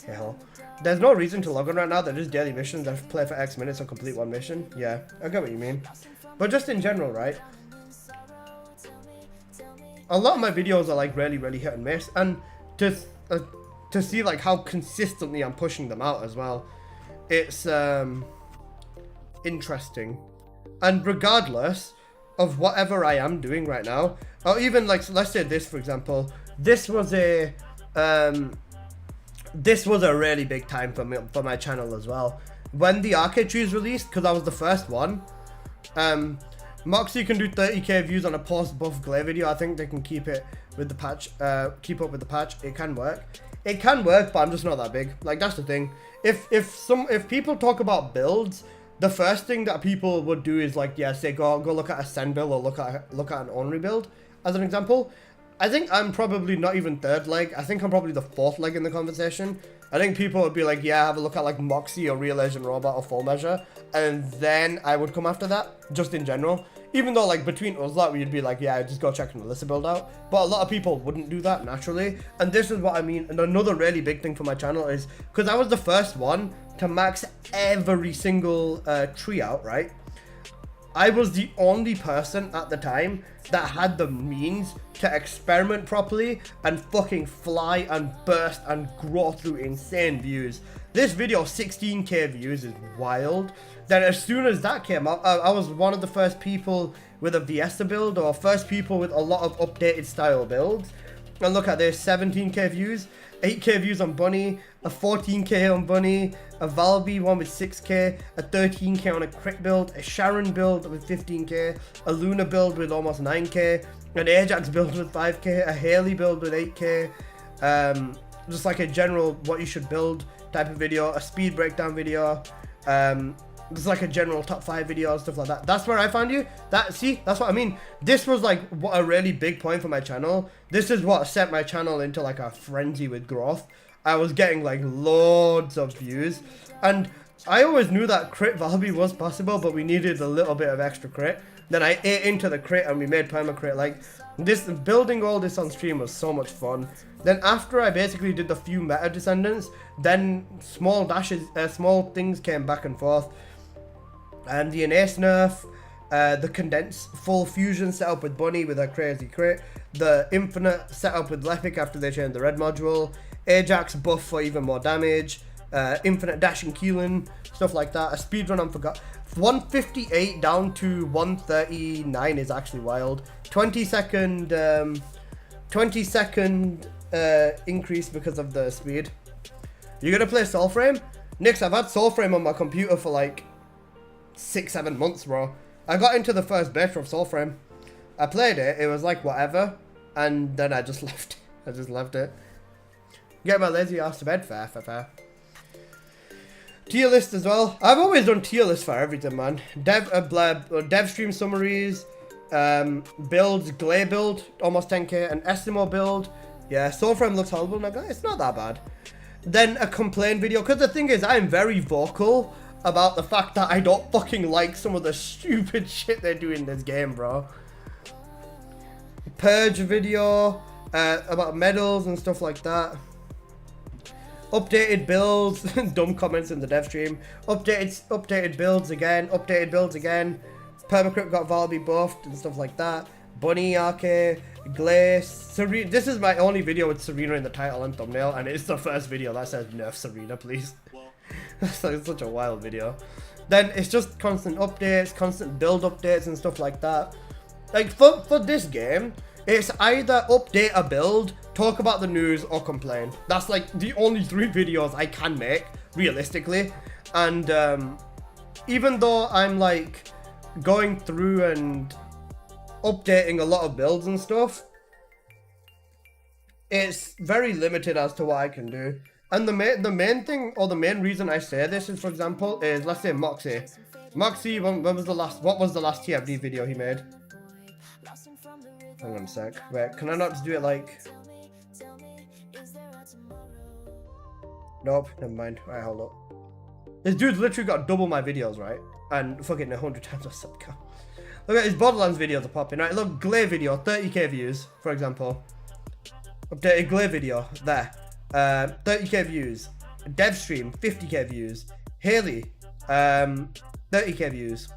Hey ho. There's no reason to log on right now. They're just daily missions that play for X minutes or complete one mission. Yeah, I get what you mean. But just in general, right? A lot of my videos are like really hit and miss, and to see like how consistently I'm pushing them out as well, it's interesting. And regardless of whatever I am doing right now, or even like, let's say this for example, this was a really big time for me, for my channel as well. When the arcade trees released, because I was the first one, Moxie can do 30k views on a post buff glare video. I think they can keep it with the patch, keep up with the patch. It can work. It can work, but I'm just not that big. Like, that's the thing. If people talk about builds, the first thing that people would do is like, yeah, say go look at a Sen build or look at an Ornery build as an example. I think I'm probably not even third leg. I think I'm probably the fourth leg in the conversation. I think people would be like, yeah, have a look at like Moxie or Real Asian Robot or Full Measure, and then I would come after that, just in general. Even though like between us lot, we'd be like, yeah, just go check an Alyssa build out. But a lot of people wouldn't do that naturally. And this is what I mean. And another really big thing for my channel is, because I was the first one to max every single tree out, right? I was the only person at the time that had the means to experiment properly and fucking fly and burst and grow through insane views. This video, 16k views, is wild. Then as soon as that came out, I was one of the first people with a Viesta build, or first people with a lot of updated style builds. And look at this, 17k views, 8k views on Bunny, a 14k on Bunny, a Valby one with 6k, a 13k on a Crit build, a Sharon build with 15k, a Luna build with almost 9k, an Ajax build with 5k, a Haley build with 8k, just like a general what you should build type of video, a speed breakdown video, just like a general top 5 video and stuff like that. That's where I found you. See, that's what I mean. This was like what a really big point for my channel. This is what set my channel into like a frenzy with growth. I was getting like loads of views, and I always knew that crit Valby was possible, but we needed a little bit of extra crit. Then I ate into the crit and we made perma crit. Like this, building all this on stream was so much fun. Then after I basically did the few meta Descendants, then small dashes, small things came back and forth. And the Inace nerf, the condensed full fusion setup with Bunny with a crazy crit, the infinite setup with Lepic after they changed the red module, Ajax buff for even more damage, infinite dashing Keelan, stuff like that. A speedrun on forgot. 158 down to 139 is actually wild. 20 second increase because of the speed. You're gonna play Soulframe? Nix, I've had Soulframe on my computer for like 6-7 months, bro. I got into the first beta of Soulframe. I played it, it was like whatever, and then I just left it. I just left it. Get my lazy ass to bed, fair. Tier list as well. I've always done tier list for everything, man. Dev stream summaries, builds, Glay build, almost 10k, an Estimo build. Yeah, Soulframe looks horrible now, guys. It's not that bad. Then a complaint video, because the thing is, I'm very vocal about the fact that I don't fucking like some of the stupid shit they do in this game, bro. Purge video, about medals and stuff like that. Updated builds, dumb comments in the dev stream. Updated builds again, Permacrypt got Valby buffed and stuff like that. Bunny, Arke, Glace, Serena. This is my only video with Serena in the title and thumbnail, and it's the first video that says nerf Serena, please. It's like such a wild video. Then it's just constant updates, constant build updates and stuff like that. Like for this game, it's either update a build, talk about the news, or complain. That's like the only 3 videos I can make, realistically. And even though I'm like going through and updating a lot of builds and stuff, it's very limited as to what I can do. And the main thing, or the main reason I say this is, for example, is, let's say Moxie. Moxie, what was the last TFD video he made? Hang on a sec. Wait, can I not just do it like... Nope, never mind. Alright, hold up. This dude's literally got double my videos, right? And fucking 100 times my sub count. Look at his Borderlands videos are popping, right? Look, Glay video, 30k views, for example. Updated Glay video, there. 30k views. Dev stream, 50k views. Haley, 30k views.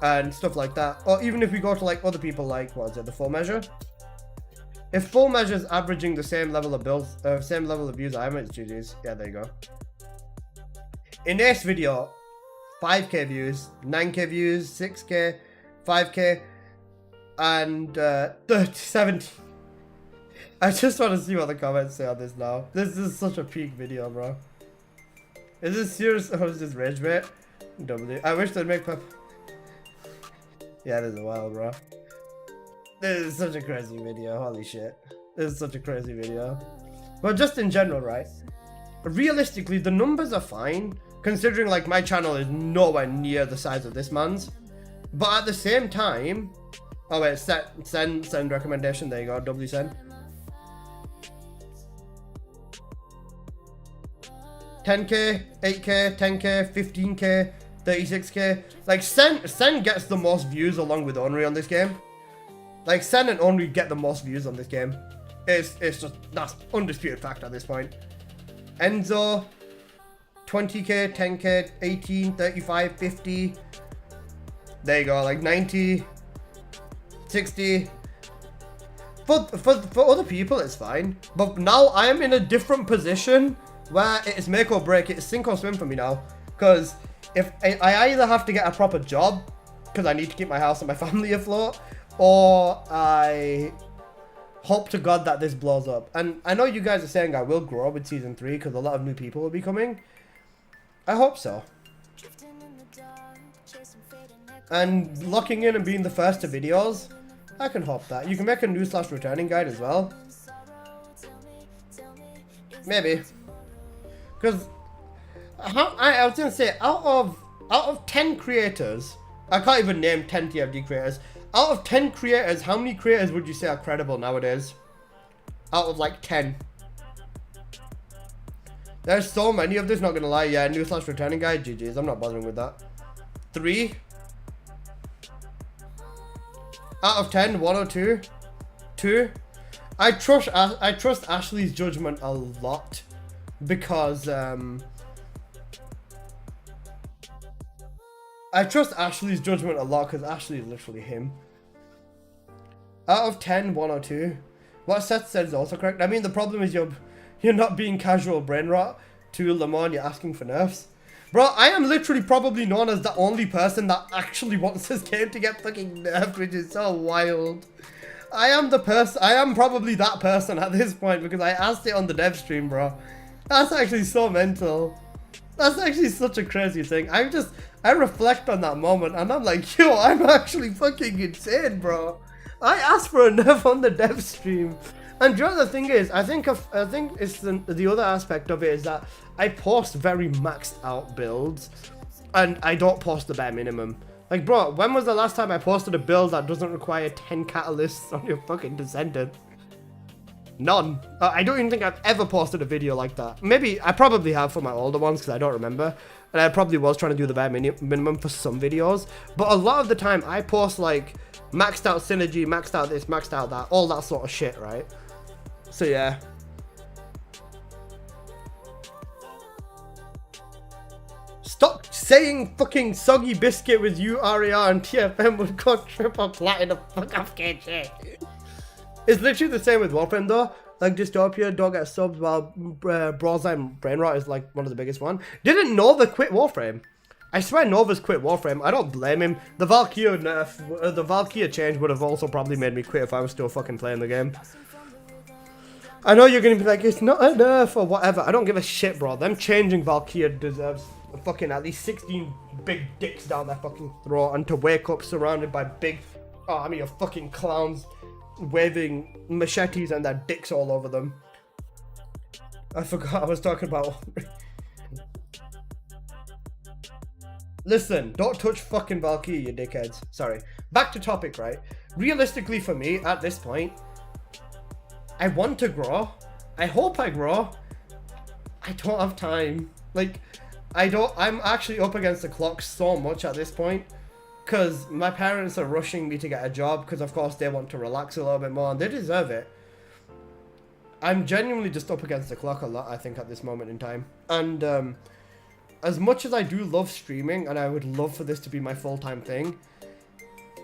And stuff like that. Or even if we go to like other people like, what is it, the Full Measure? If Full Measure's averaging the same level of builds, same level of views I'm at, GG's. Yeah, there you go. Inace video, 5k views, 9k views, 6k, 5k, and 70. I just want to see what the comments say on this now. This is such a peak video, bro. Is this serious or is this rage bait? W. I wish they'd make pep. Yeah, this is wild, bro. This is such a crazy video. Holy shit. This is such a crazy video. But just in general, right? Realistically, the numbers are fine, considering like my channel is nowhere near the size of this man's. But at the same time, oh wait, send recommendation. There you go, W send. 10k, 8k, 10k, 15k, 36k. Like Sen gets the most views along with Onry on this game. Like Sen and Onry get the most views on this game. It's just, that's undisputed fact at this point. Enzo, 20k, 10k, 18, 35, 50. There you go, like 90, 60. For other people it's fine, but now I am in a different position where it is make or break. It's sink or swim for me now, because if I either have to get a proper job because I need to keep my house and my family afloat, or I hope to God that this blows up. And I know you guys are saying I will grow with season 3 because a lot of new people will be coming. I hope so. And locking in and being the first to videos, I can hope that. You can make a new / returning guide as well. Maybe. Because I was gonna say, out of 10 creators, I can't even name 10 TFD creators. Out of 10 creators, how many creators would you say are credible nowadays? Out of like 10. There's so many of this, not gonna lie. Yeah, new / returning guide, GG's. I'm not bothering with that. 3. Out of 10, 1 or 2. 2. I trust Ashley's judgment a lot, because I trust Ashley's judgment a lot because Ashley is literally him. Out of 10, 1 or 2. What Seth said is also correct. I mean, the problem is you're not being casual brain rot to Lamar, you're asking for nerfs. Bro, I am literally probably known as the only person that actually wants this game to get fucking nerfed, which is so wild. I am probably that person at this point because I asked it on the dev stream, bro. That's actually so mental. That's actually such a crazy thing. I reflect on that moment and I'm like, yo, I'm actually fucking insane, bro. I asked for a nerf on the dev stream. And you know the thing is, I think it's the other aspect of it is that I post very maxed out builds and I don't post the bare minimum. Like, bro, when was the last time I posted a build that doesn't require 10 catalysts on your fucking Descendant? None. I don't even think I've ever posted a video like that. Maybe, I probably have for my older ones because I don't remember. And I probably was trying to do the bare minimum for some videos. But a lot of the time, I post like maxed out synergy, maxed out this, maxed out that, all that sort of shit, right? So yeah. Stop saying fucking soggy biscuit with you, RAR and TFM would go triple platinum. Fuck off, shit. It's literally the same with Warframe though. Like Dystopia, don't get subs while Broadsign Brainrot is like one of the biggest one. Didn't Nova quit Warframe? I swear Nova's quit Warframe. I don't blame him. The Valkyria nerf, the Valkyria change would have also probably made me quit if I was still fucking playing the game. I know you're gonna be like, it's not a nerf or whatever. I don't give a shit, bro. Them changing Valkyria deserves fucking at least 16 big dicks down their fucking throat and to wake up surrounded by big army of fucking clowns waving machetes and their dicks all over them. I forgot I was talking about. Listen, don't touch fucking Valkyrie, you dickheads. Sorry. Back to topic, right? Realistically for me, at this point, I want to grow. I hope I grow. I don't have time. Like, I'm actually up against the clock so much at this point. Because my parents are rushing me to get a job because, of course, they want to relax a little bit more and they deserve it. I'm genuinely just up against the clock a lot, I think, at this moment in time. And as much as I do love streaming and I would love for this to be my full-time thing,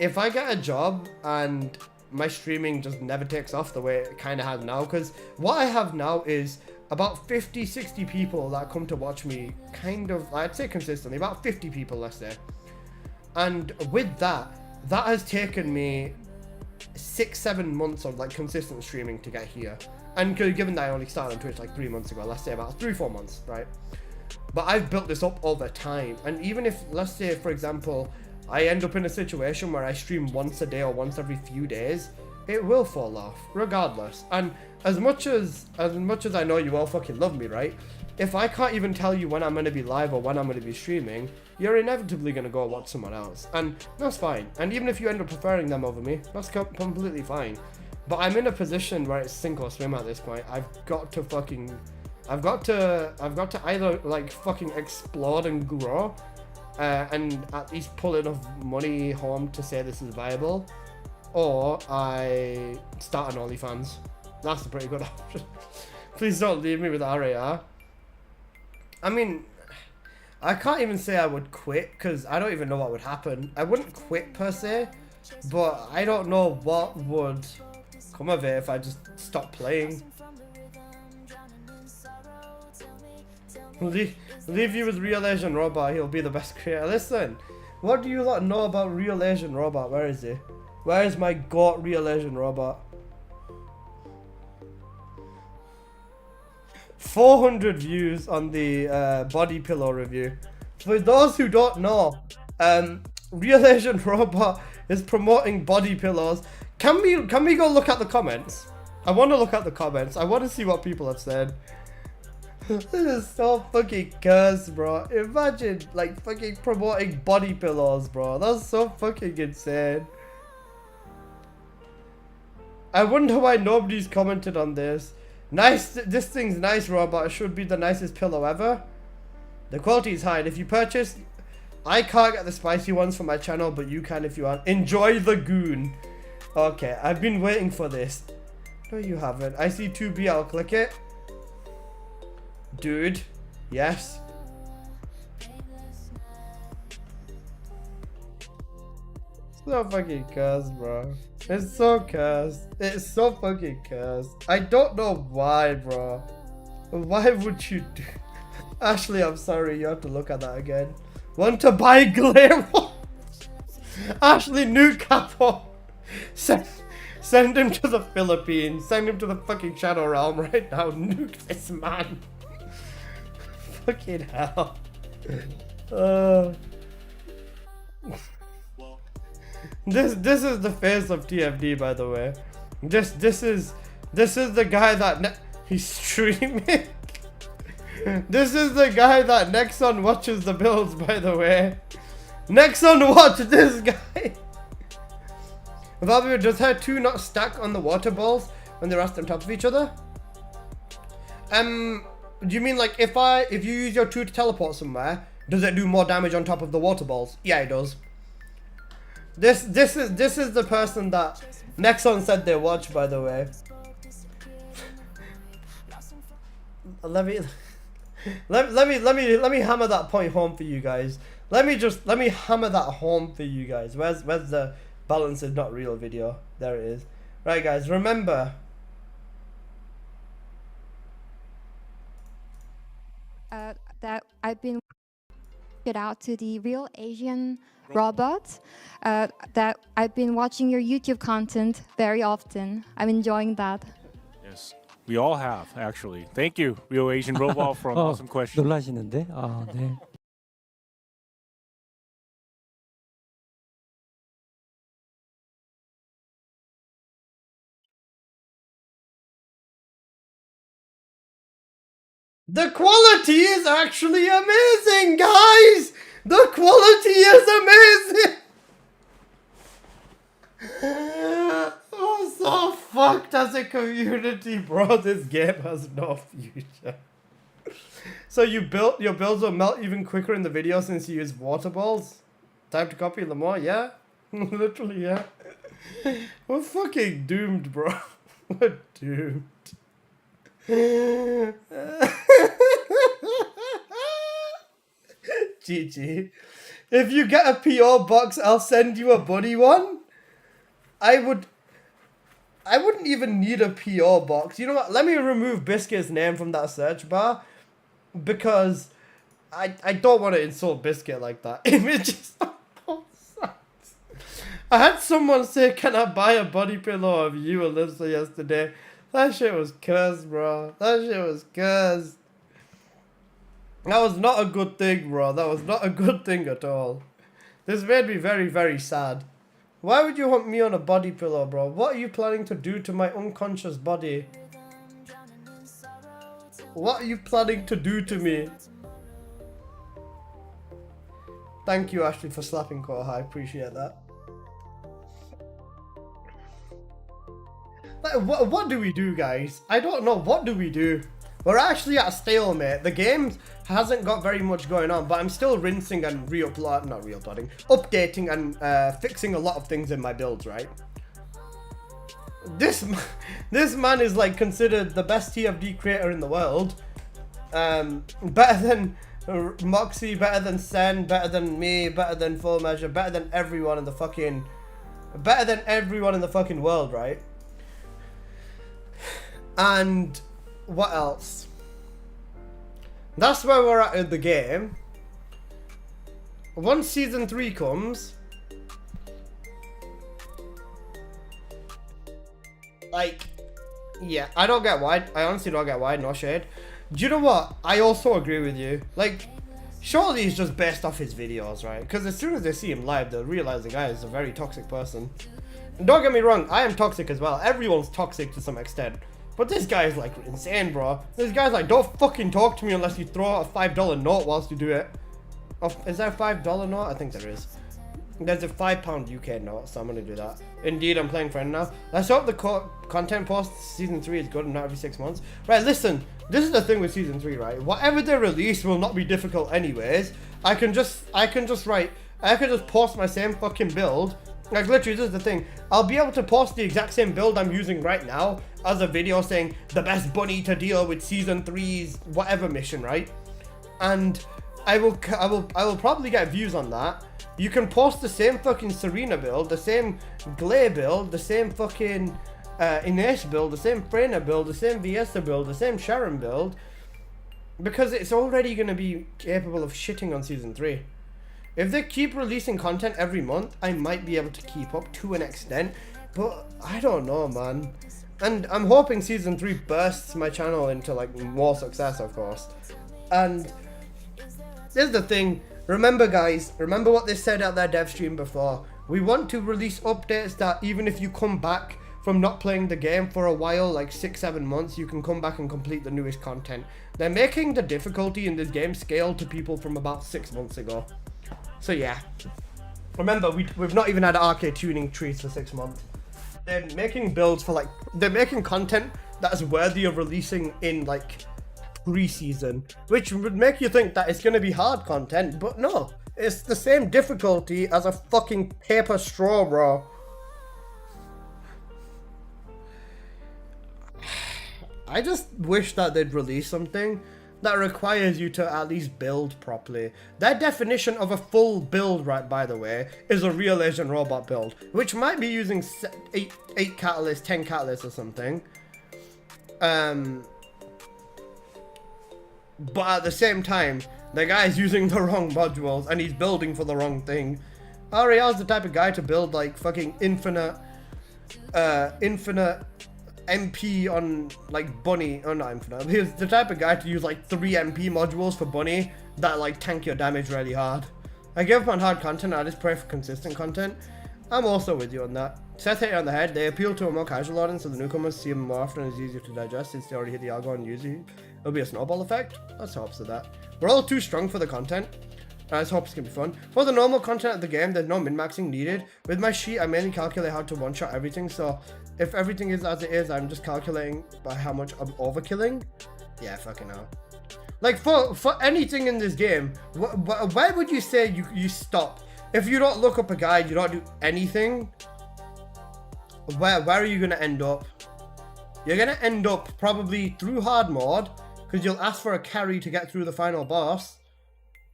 if I get a job and my streaming just never takes off the way it kind of has now, because what I have now is about 50, 60 people that come to watch me kind of, I'd say consistently, about 50 people, let's say. And with that has taken me 6-7 months of like consistent streaming to get here. And given that I only started on Twitch like 3 months ago, let's say about 3-4 months, right? But I've built this up over time. And even if, let's say, for example, I end up in a situation where I stream once a day or once every few days, it will fall off, regardless. And as much as I know you all fucking love me, right? If I can't even tell you when I'm going to be live or when I'm going to be streaming, you're inevitably going to go watch someone else. And that's fine. And even if you end up preferring them over me, that's completely fine. But I'm in a position where it's sink or swim at this point. I've got to either like fucking explode and grow and at least pull enough money home to say this is viable, or I start an OnlyFans. That's a pretty good option. Please don't leave me with RAR. I mean, I can't even say I would quit because I don't even know what would happen. I wouldn't quit per se, but I don't know what would come of it if I just stopped playing. Leave you with Real Asian Robot, he'll be the best creator. Listen, what do you lot know about Real Asian Robot? Where is he? Where is my goat Real Asian Robot? 400 views on the body pillow review. For those who don't know, Real Asian Robot is promoting body pillows. Can we go look at the comments? I want to look at the comments. I want to see what people have said. This is so fucking cursed, bro. Imagine like fucking promoting body pillows, bro. That's so fucking insane. I wonder why nobody's commented on this. Nice, this thing's nice, Robot. It should be the nicest pillow ever. The quality is high, and if you purchase, I can't get the spicy ones for my channel, but you can if you want. Enjoy the goon. Okay, I've been waiting for this. No, you haven't. I see 2B, I'll click it. Dude, yes. So fucking cursed, bro. It's so cursed. It's so fucking cursed. I don't know why, bro. Why would you do... Ashley, I'm sorry. You have to look at that again. Want to buy glare? Ashley, nuke Capo. Send him to the Philippines. Send him to the fucking Shadow Realm right now. Nuke this man. Fucking hell. This is the face of TFD, by the way. This is the guy that he's streaming. This is the guy that Nexon watches the builds, by the way. Nexon, watch this guy. Valvia, does her 2 not stack on the water balls when they're rest on top of each other? Do you mean like if you use your 2 to teleport somewhere, does it do more damage on top of the water balls? Yeah, it does. This is the person that Nexon said they watch, by the way. Let me hammer that point home for you guys. Let me hammer that home for you guys. Where's the balance is not real video? There it is. Right, guys, remember. That I've been it out to the real Asian robot. That I've been watching your YouTube content very often. I'm enjoying that. Yes, we all have actually. Thank you, Real Asian Robot, for an awesome question. 놀라시는데? 아, 네. The quality is actually amazing, guys! The quality is amazing! I'm so fucked as a community, bro. This game has no future. So your builds will melt even quicker in the video since you use water balls? Time to copy them more, yeah? Literally, yeah. We're fucking doomed, bro. We're doomed. GG. If you get a PO box, I'll send you a buddy one. I wouldn't even need a PO box. You know what? Let me remove Biscuit's name from that search bar because I don't want to insult Biscuit like that. Images on both sides. I had someone say, "Can I buy a body pillow of you, Alyssa?" yesterday. That shit was cursed, bro. That shit was cursed. That was not a good thing, bro. That was not a good thing at all. This made me very, very sad. Why would you want me on a body pillow, bro? What are you planning to do to my unconscious body? What are you planning to do to me? Thank you, Ashley, for slapping Koha. I appreciate that. Like, what do we do, guys? I don't know. What do we do? We're actually at a stalemate. The game hasn't got very much going on, but I'm still rinsing and updating and fixing a lot of things in my builds, right? This man is like considered the best TFD creator in the world. Better than Moxie, better than Sen, better than me, better than Full Measure, better than everyone in the fucking world, right? And what else? That's where we're at in the game. Once season 3 comes, like, yeah, I don't get why. I honestly don't get why. No shade. Do you know what? I also agree with you. Like, surely he's just based off his videos, right? Because as soon as they see him live, they'll realize the guy is a very toxic person. And don't get me wrong, I am toxic as well. Everyone's toxic to some extent. But this guy is like insane, bro. This guy's like, don't fucking talk to me unless you throw out a $5 note whilst you do it. Oh, is there a $5 note? I think there is. There's a £5 UK note, so I'm gonna do that. Indeed, I'm playing Freyna now. Let's hope the content post season 3 is good and not every 6 months. Right, listen. This is the thing with season 3, right? Whatever they release will not be difficult anyways. I can just post my same fucking build. Like, literally, this is the thing. I'll be able to post the exact same build I'm using right now as a video saying the best bunny to deal with season 3's whatever mission, right? And I will probably get views on that. You can post the same fucking Serena build, the same Glay build, the same fucking Ines build, the same Freyna build, the same Viesta build, the same Sharon build, because it's already going to be capable of shitting on Season 3. If they keep releasing content every month, I might be able to keep up to an extent, but I don't know, man. And I'm hoping Season 3 bursts my channel into like more success, of course. And here's the thing, remember guys, remember what they said at their dev stream before. We want to release updates that even if you come back from not playing the game for a while, like 6-7 months, you can come back and complete the newest content. They're making the difficulty in this game scale to people from about 6 months ago. So yeah, remember we've not even had arcade tuning trees for 6 months. They're making builds for like, they're making content that is worthy of releasing in like pre-season, which would make you think that it's going to be hard content, but no, it's the same difficulty as a fucking paper straw, bro. I just wish that they'd release something that requires you to at least build properly. Their definition of a full build, right, by the way, is a real Asian robot build, which might be using 8 catalysts, 10 catalysts or something. But at the same time, the guy's using the wrong modules and he's building for the wrong thing. Ariel's the type of guy to build like fucking infinite MP on like Bunny, or not infinite. He's the type of guy to use like 3 MP modules for Bunny that like tank your damage really hard. I give up on hard content, I just pray for consistent content. I'm also with you on that. Seth hit it on the head. They appeal to a more casual audience, so the newcomers see them more often and it's easier to digest since they already hit the algo and use it. It'll be a snowball effect. Let's hope so that. We're all too strong for the content. I just hope it's gonna be fun. For the normal content of the game, there's no min-maxing needed. With my sheet, I mainly calculate how to one-shot everything, so if everything is as it is, I'm just calculating by how much I'm overkilling. Yeah, fucking hell. Like, for anything in this game, where would you say you stop? If you don't look up a guide, you don't do anything, where are you gonna end up? You're gonna end up probably through hard mode, because you'll ask for a carry to get through the final boss.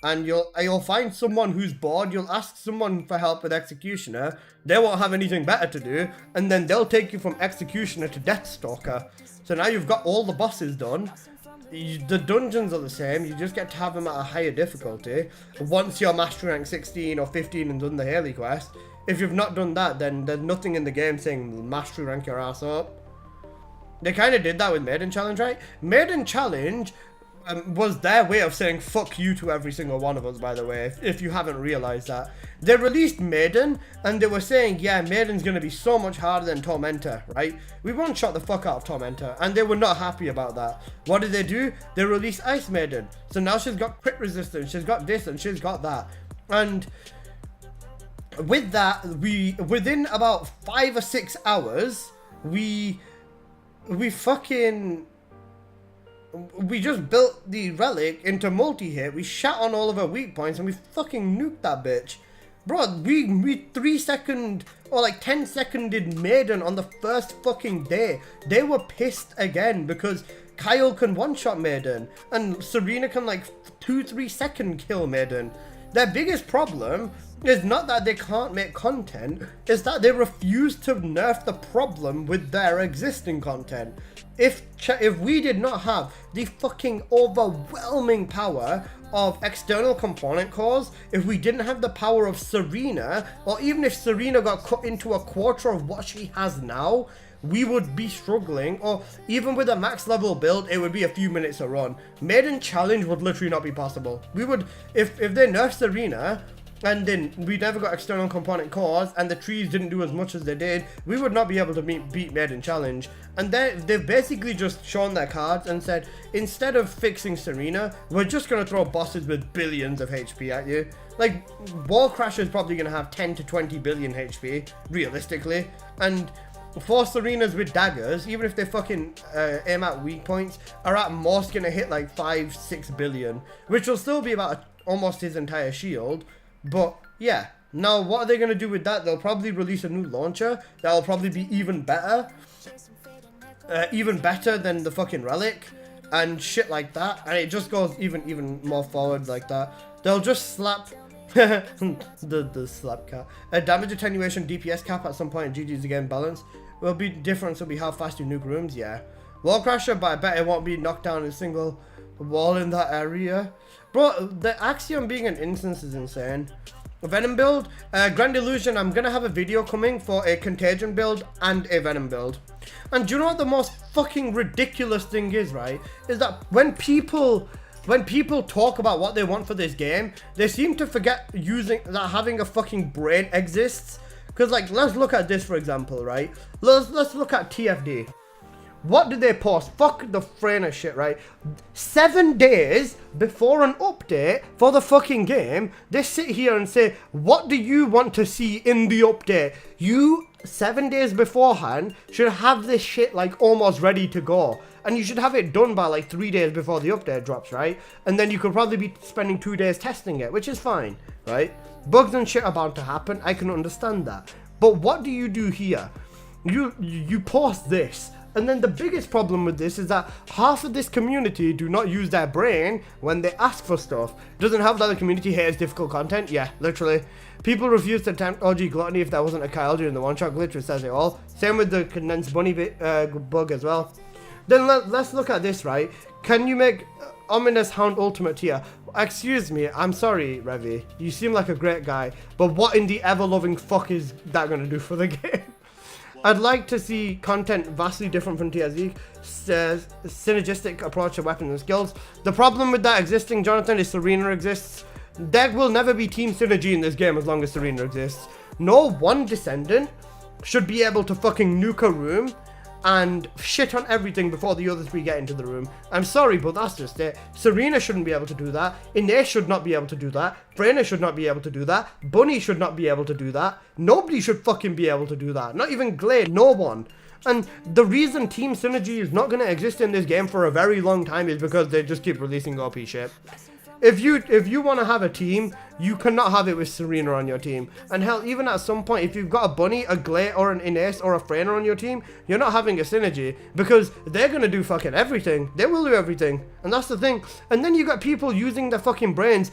And you'll find someone who's bored, you'll ask someone for help with Executioner, they won't have anything better to do, and then they'll take you from Executioner to Deathstalker. So now you've got all the bosses done, the dungeons are the same, you just get to have them at a higher difficulty. Once you're Mastery Rank 16 or 15 and done the Haley quest, if you've not done that, then there's nothing in the game saying Mastery Rank your ass up. They kind of did that with Maiden Challenge, right? Maiden Challenge was their way of saying fuck you to every single one of us, by the way, if you haven't realized that. They released Maiden, and they were saying, yeah, Maiden's going to be so much harder than Tormentor, right? We one-shot the fuck out of Tormentor, and they were not happy about that. What did they do? They released Ice Maiden. So now she's got crit resistance, she's got this, and she's got that. And with that, within about 5 or 6 hours, we just built the relic into multi-hit, we shot on all of our weak points, and we fucking nuked that bitch. Bro, we 3 second or like 10 seconded Maiden on the first fucking day. They were pissed again because Kyle can one-shot Maiden and Serena can like 2-3 second kill Maiden. Their biggest problem is not that they can't make content, it's that they refuse to nerf the problem with their existing content. If we did not have the fucking overwhelming power of external component cores, if we didn't have the power of Serena, or even if Serena got cut into a quarter of what she has now, we would be struggling, or even with a max level build, it would be a few minutes a run. Maiden Challenge would literally not be possible. We would, if they nerfed Serena, and then we never got external component cores, and the trees didn't do as much as they did, we would not be able to beat Maiden Challenge. And they've basically just shown their cards and said, instead of fixing Serena, we're just going to throw bosses with billions of HP at you. Like, Wall Crasher is probably going to have 10 to 20 billion HP, realistically. And 4 Serenas with daggers, even if they fucking aim at weak points, are at most going to hit like 5-6 billion, which will still be about almost his entire shield. But yeah, now what are they going to do with that? They'll probably release a new launcher that'll probably be even better than the fucking relic and shit like that, and it just goes even more forward like that. They'll just slap the slap cap. A damage attenuation DPS cap at some point in GG's again balance. Will be difference will be how fast you nuke rooms, yeah. Wall crasher, but I bet it won't be knocked down in a single wall in that area. Bro, the Axiom being an instance is insane. Venom build, Grand Illusion, I'm gonna have a video coming for a Contagion build and a Venom build. And do you know what the most fucking ridiculous thing is, right? Is that when people talk about what they want for this game, they seem to forget that having a fucking brain exists. Because, like, let's look at this, for example, right? Let's look at TFD. What did they post? Fuck the Freyna shit, right? 7 days before an update for the fucking game, they sit here and say, what do you want to see in the update? You, 7 days beforehand, should have this shit, like, almost ready to go. And you should have it done by, like, 3 days before the update drops, right? And then you could probably be spending 2 days testing it, which is fine, right? Bugs and shit are bound to happen. I can understand that. But what do you do here? You post this. And then the biggest problem with this is that half of this community do not use their brain when they ask for stuff. Doesn't help that the community hates difficult content. Yeah, literally. People refuse to attempt OG Gluttony if there wasn't a Kyle during the one-shot glitch, which says it all. Same with the condensed bunny bug as well. Then let's look at this, right? Can you make Ominous Hound Ultimate tier? Excuse me, I'm sorry, Revy. You seem like a great guy, but what in the ever-loving fuck is that going to do for the game? I'd like to see content vastly different from TSE, synergistic approach to weapons and skills. The problem with that existing, Jonathan, is Serena exists. There will never be team synergy in this game as long as Serena exists. No one Descendant should be able to fucking nuke a room and shit on everything before the other three get into the room. I'm sorry, but that's just it. Serena shouldn't be able to do that. Ines should not be able to do that. Freyna should not be able to do that. Bunny should not be able to do that. Nobody should fucking be able to do that. Not even Glade, no one. And the reason team synergy is not going to exist in this game for a very long time is because they just keep releasing OP shit. If you want to have a team, you cannot have it with Serena on your team. And hell, even at some point, if you've got a Bunny, a Glade, or an Ines, or a Freyna on your team, you're not having a synergy. Because they're going to do fucking everything. They will do everything. And that's the thing. And then you got people using their fucking brains.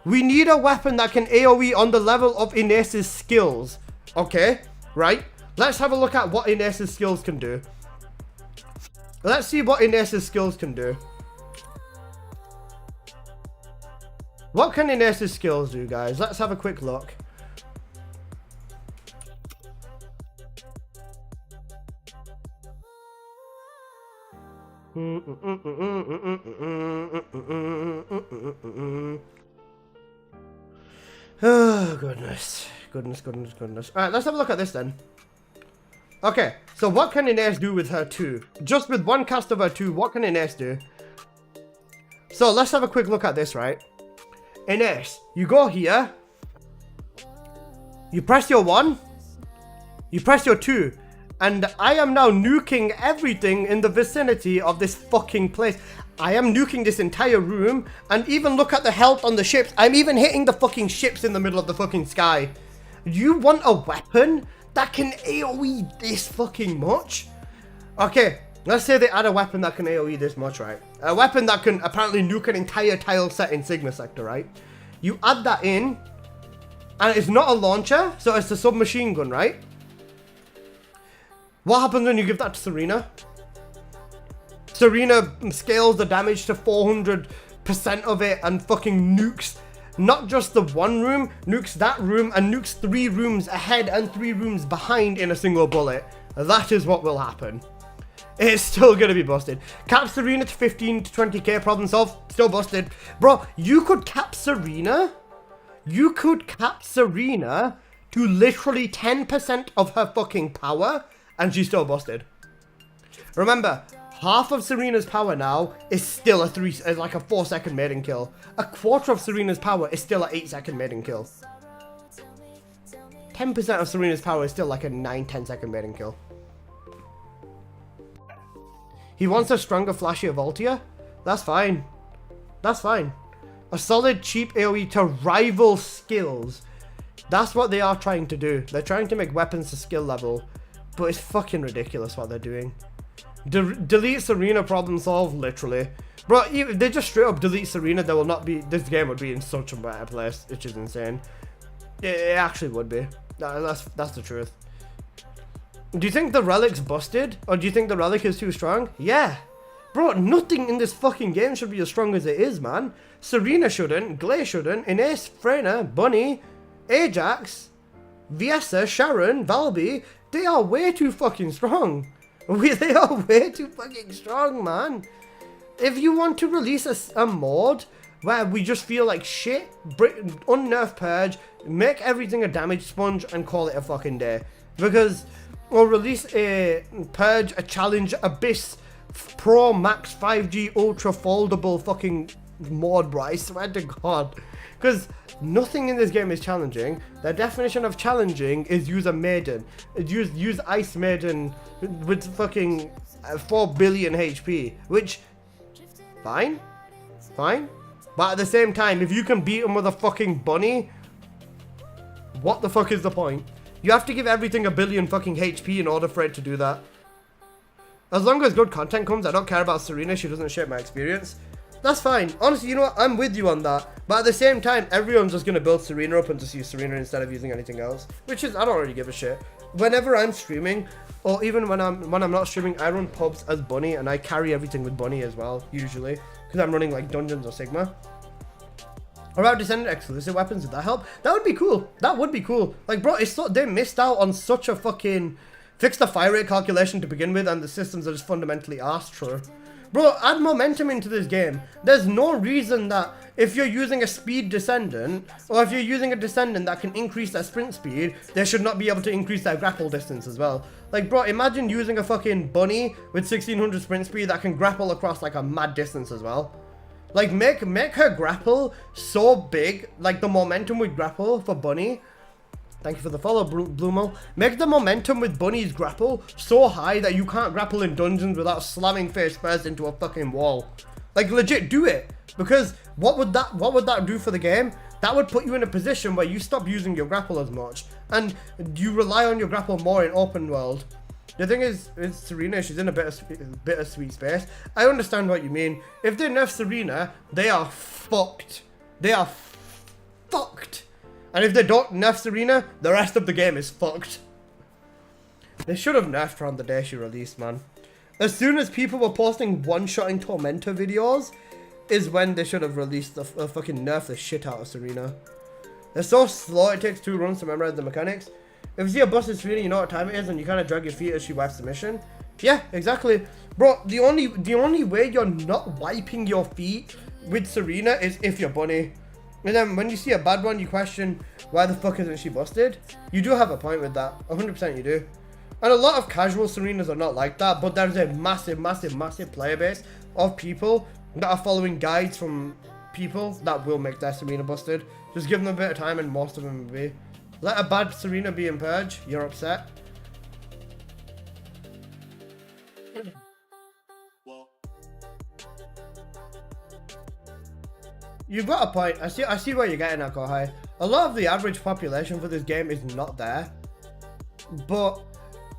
We need a weapon that can AoE on the level of Ines's skills. Okay? Right? Let's have a look at what Ines's skills can do. Let's see what Ines's skills can do. What can Ines's skills do, guys? Let's have a quick look. Oh, goodness. Goodness. Alright, let's have a look at this then. Okay, so what can Ines do with her 2? Just with one cast of her 2, what can Ines do? So let's have a quick look at this, right? Ines, you go here, you press your 1, you press your 2, and I am now nuking everything in the vicinity of this fucking place. I am nuking this entire room, and even look at the health on the ships. I'm even hitting the fucking ships in the middle of the fucking sky. You want a weapon that can AoE this fucking much? Okay. Let's say they add a weapon that can AoE this much, right? A weapon that can apparently nuke an entire tile set in Sigma Sector, right? You add that in, and it's not a launcher, so it's a submachine gun, right? What happens when you give that to Serena? Serena scales the damage to 400% of it and fucking nukes not just the one room, nukes that room and nukes 3 rooms ahead and 3 rooms behind in a single bullet. That is what will happen. It's still gonna be busted. Cap Serena to 15 to 20k, problem solved, still busted. Bro, you could cap Serena. You could cap Serena to literally 10% of her fucking power, and she's still busted. Remember, half of Serena's power now is still like a 4-second maiden kill. A quarter of Serena's power is still an 8-second maiden kill. 10% of Serena's power is still like a 9-10 second maiden kill. He wants a stronger, flashier Voltia? That's fine. That's fine. A solid, cheap AoE to rival skills. That's what they are trying to do. They're trying to make weapons to skill level. But it's fucking ridiculous what they're doing. Delete Serena, problem solved, literally. Bro, if they just straight up delete Serena, there will not be, this game would be in such a better place, which is insane. It actually would be. That's the truth. Do you think the relic's busted? Or do you think the relic is too strong? Yeah. Bro, nothing in this fucking game should be as strong as it is, man. Serena shouldn't, Glay shouldn't, Ines, Freyna, Bunny, Ajax, Viessa, Sharon, Valby, they are way too fucking strong. They are way too fucking strong, man. If you want to release a mod where we just feel like shit, unnerf Purge, make everything a damage sponge and call it a fucking day. Because, or release a Purge, a Challenge, Abyss, Pro Max 5G Ultra Foldable fucking mod, bro. I swear to God. Because nothing in this game is challenging. The definition of challenging is use a maiden. Use Ice Maiden with fucking 4 billion HP. Which, fine. But at the same time, if you can beat him with a fucking bunny, what the fuck is the point? You have to give everything a billion fucking HP in order for it to do that. As long as good content comes, I don't care about Serena, she doesn't shape my experience. That's fine. Honestly, you know what? I'm with you on that. But at the same time, everyone's just going to build Serena up and just use Serena instead of using anything else. Which is, I don't really give a shit. Whenever I'm streaming, or even when I'm not streaming, I run pubs as Bunny, and I carry everything with Bunny as well, usually. Because I'm running like Dungeons or Sigma. Or about Descendant exclusive weapons, would that help? That would be cool. That would be cool. Like, bro, it's so, they missed out on such a fucking... Fix the fire rate calculation to begin with, and the systems are just fundamentally arse true. Bro, add momentum into this game. There's no reason that if you're using a speed Descendant, or if you're using a Descendant that can increase their sprint speed, they should not be able to increase their grapple distance as well. Like, bro, imagine using a fucking Bunny with 1600 sprint speed that can grapple across like a mad distance as well. Like, make her grapple so big, like the momentum with grapple for Bunny. Thank you for the follow, Bloomo. Make the momentum with Bunny's grapple so high that you can't grapple in dungeons without slamming face first into a fucking wall. Like, legit, do it. Because what would that do for the game? That would put you in a position where you stop using your grapple as much, and you rely on your grapple more in open world. The thing is, with Serena, she's in a bit of sweet space. I understand what you mean. If they nerf Serena, they are fucked. They are fucked. And if they don't nerf Serena, the rest of the game is fucked. They should have nerfed her on the day she released, man. As soon as people were posting one-shotting Tormentor videos, is when they should have released the fucking nerf the shit out of Serena. They're so slow, it takes 2 runs to memorize the mechanics. If you see a busted Serena, you know what time it is, and you kind of drag your feet as she wipes the mission. Yeah, exactly. Bro, the only way you're not wiping your feet with Serena is if you're Bunny. And then when you see a bad one, you question, why the fuck isn't she busted? You do have a point with that. 100% you do. And a lot of casual Serenas are not like that, but there's a massive player base of people that are following guides from people that will make their Serena busted. Just give them a bit of time and most of them will be. Let a bad Serena be in Purge, you're upset. You've got a point. I see where you're getting at, Kohai. A lot of the average population for this game is not there. But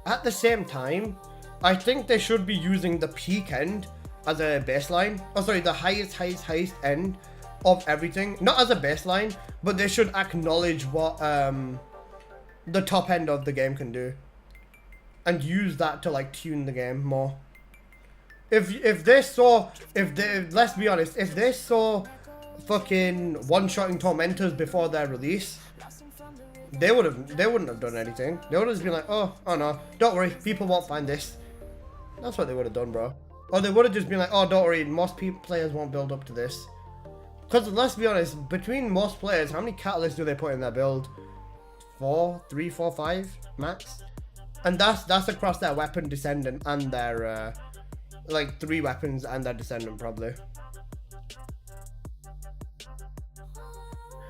at the same time, I think they should be using the peak end as a baseline. Oh, sorry, the highest end of everything. Not as a baseline, but they should acknowledge what the top end of the game can do. And use that to like tune the game more. Let's be honest, if they saw fucking one-shotting Tormentors before their release, they wouldn't have done anything. They would have just been like, oh no, don't worry, people won't find this. That's what they would have done, bro. Or they would have just been like, oh, don't worry, most players won't build up to this. Because let's be honest, between most players, how many catalysts do they put in their build? 3, 4, 5 max? And that's across their weapon Descendant and their like 3 weapons and their Descendant probably.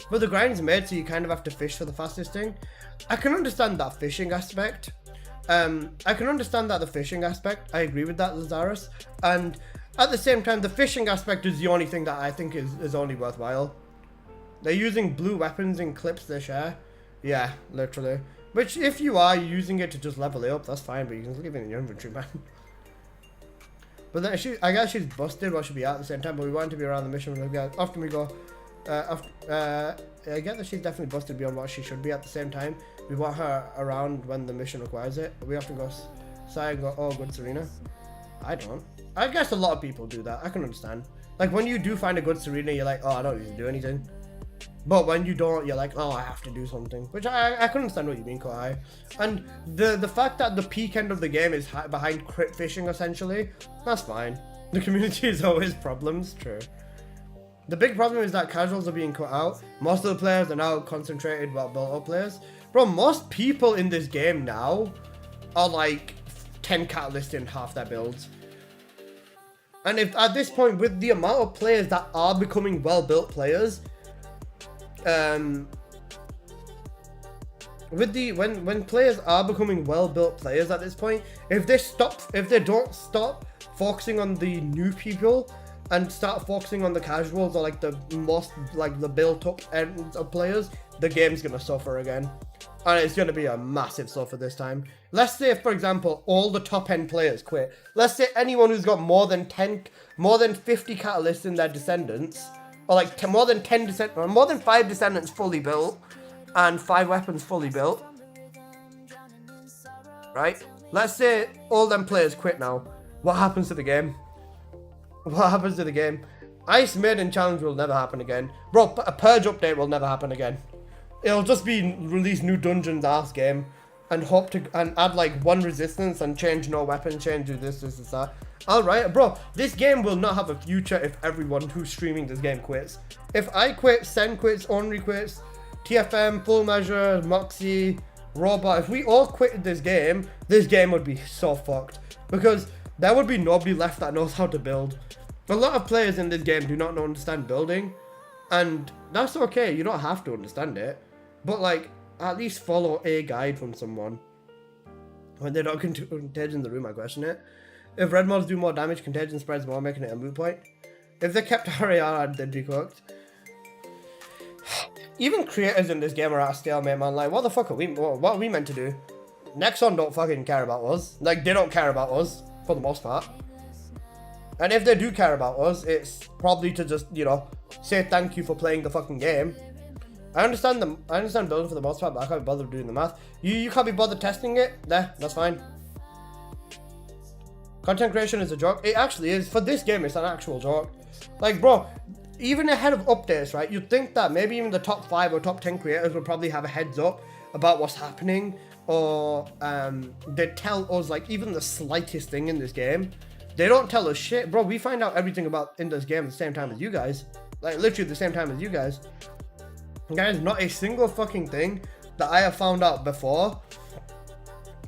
But the grind's made so you kind of have to fish for the fastest thing. I can understand that fishing aspect. I agree with that, Lazarus. And at the same time, the fishing aspect is the only thing that I think is only worthwhile. They're using blue weapons in clips they share. Yeah, literally. Which, if you are using it to just level it up, that's fine, but you can leave it in your inventory, man. But then I guess she's busted while she'll be out at the same time. But we want to be around the mission. Often we go. I get that she's definitely busted beyond what she should be at the same time. We want her around when the mission requires it. We often go side and go, oh, good Serena. I don't. I guess a lot of people do that. I can understand. Like when you do find a good Serena, you're like, oh, I don't need to do anything. But when you don't, you're like, oh, I have to do something. Which I can understand what you mean, Kohai. And the fact that the peak end of the game is behind crit fishing, essentially, that's fine. The community is always problems, true. The big problem is that casuals are being cut out. Most of the players are now concentrated about built-up players. Bro, most people in this game now are like 10 catalysts in half their builds. And if at this point, with the amount of players that are becoming well-built players, when players are becoming well-built players at this point, if they don't stop focusing on the new people and start focusing on the casuals or like the most like the built-up ends of players, the game's gonna suffer again, and it's gonna be a massive suffer this time. Let's say, for example, all the top-end players quit. Let's say anyone who's got more than 50 catalysts in their Descendants, or like more than 5 Descendants fully built and 5 weapons fully built, right? Let's say all them players quit now. What happens to the game? What happens to the game? Ice Maiden Challenge will never happen again. Bro, a Purge update will never happen again. It'll just be release new dungeons ass game and add like 1 resistance and change no weapon, change do this, that. Alright, bro, this game will not have a future if everyone who's streaming this game quits. If I quit, Sen quits, Ornery quits, TFM, Full Measure, Moxie, Robot, if we all quit this game would be so fucked. Because there would be nobody left that knows how to build. A lot of players in this game do not understand building. And that's okay, you don't have to understand it. But like, at least follow a guide from someone. When they're not contagion the room, I question it. If red mods do more damage, contagion spreads more, making it a moot point. If they kept RAR, they'd be cooked. Even creators in this game are at a stalemate, man. Like, what the fuck what are we meant to do? Nexon don't fucking care about us. Like, they don't care about us, for the most part. And if they do care about us, it's probably to just, you know, say thank you for playing the fucking game. I understand building for the most part, but I can't be bothered doing the math. You can't be bothered testing it? There, that's fine. Content creation is a joke. It actually is. For this game, it's an actual joke. Like, bro, even ahead of updates, right? You'd think that maybe even the top 5 or top 10 creators would probably have a heads up about what's happening, or they'd tell us like even the slightest thing in this game. They don't tell us shit, bro. We find out everything about in this game at the same time as you guys, like literally the same time as you guys. Guys, not a single fucking thing that I have found out before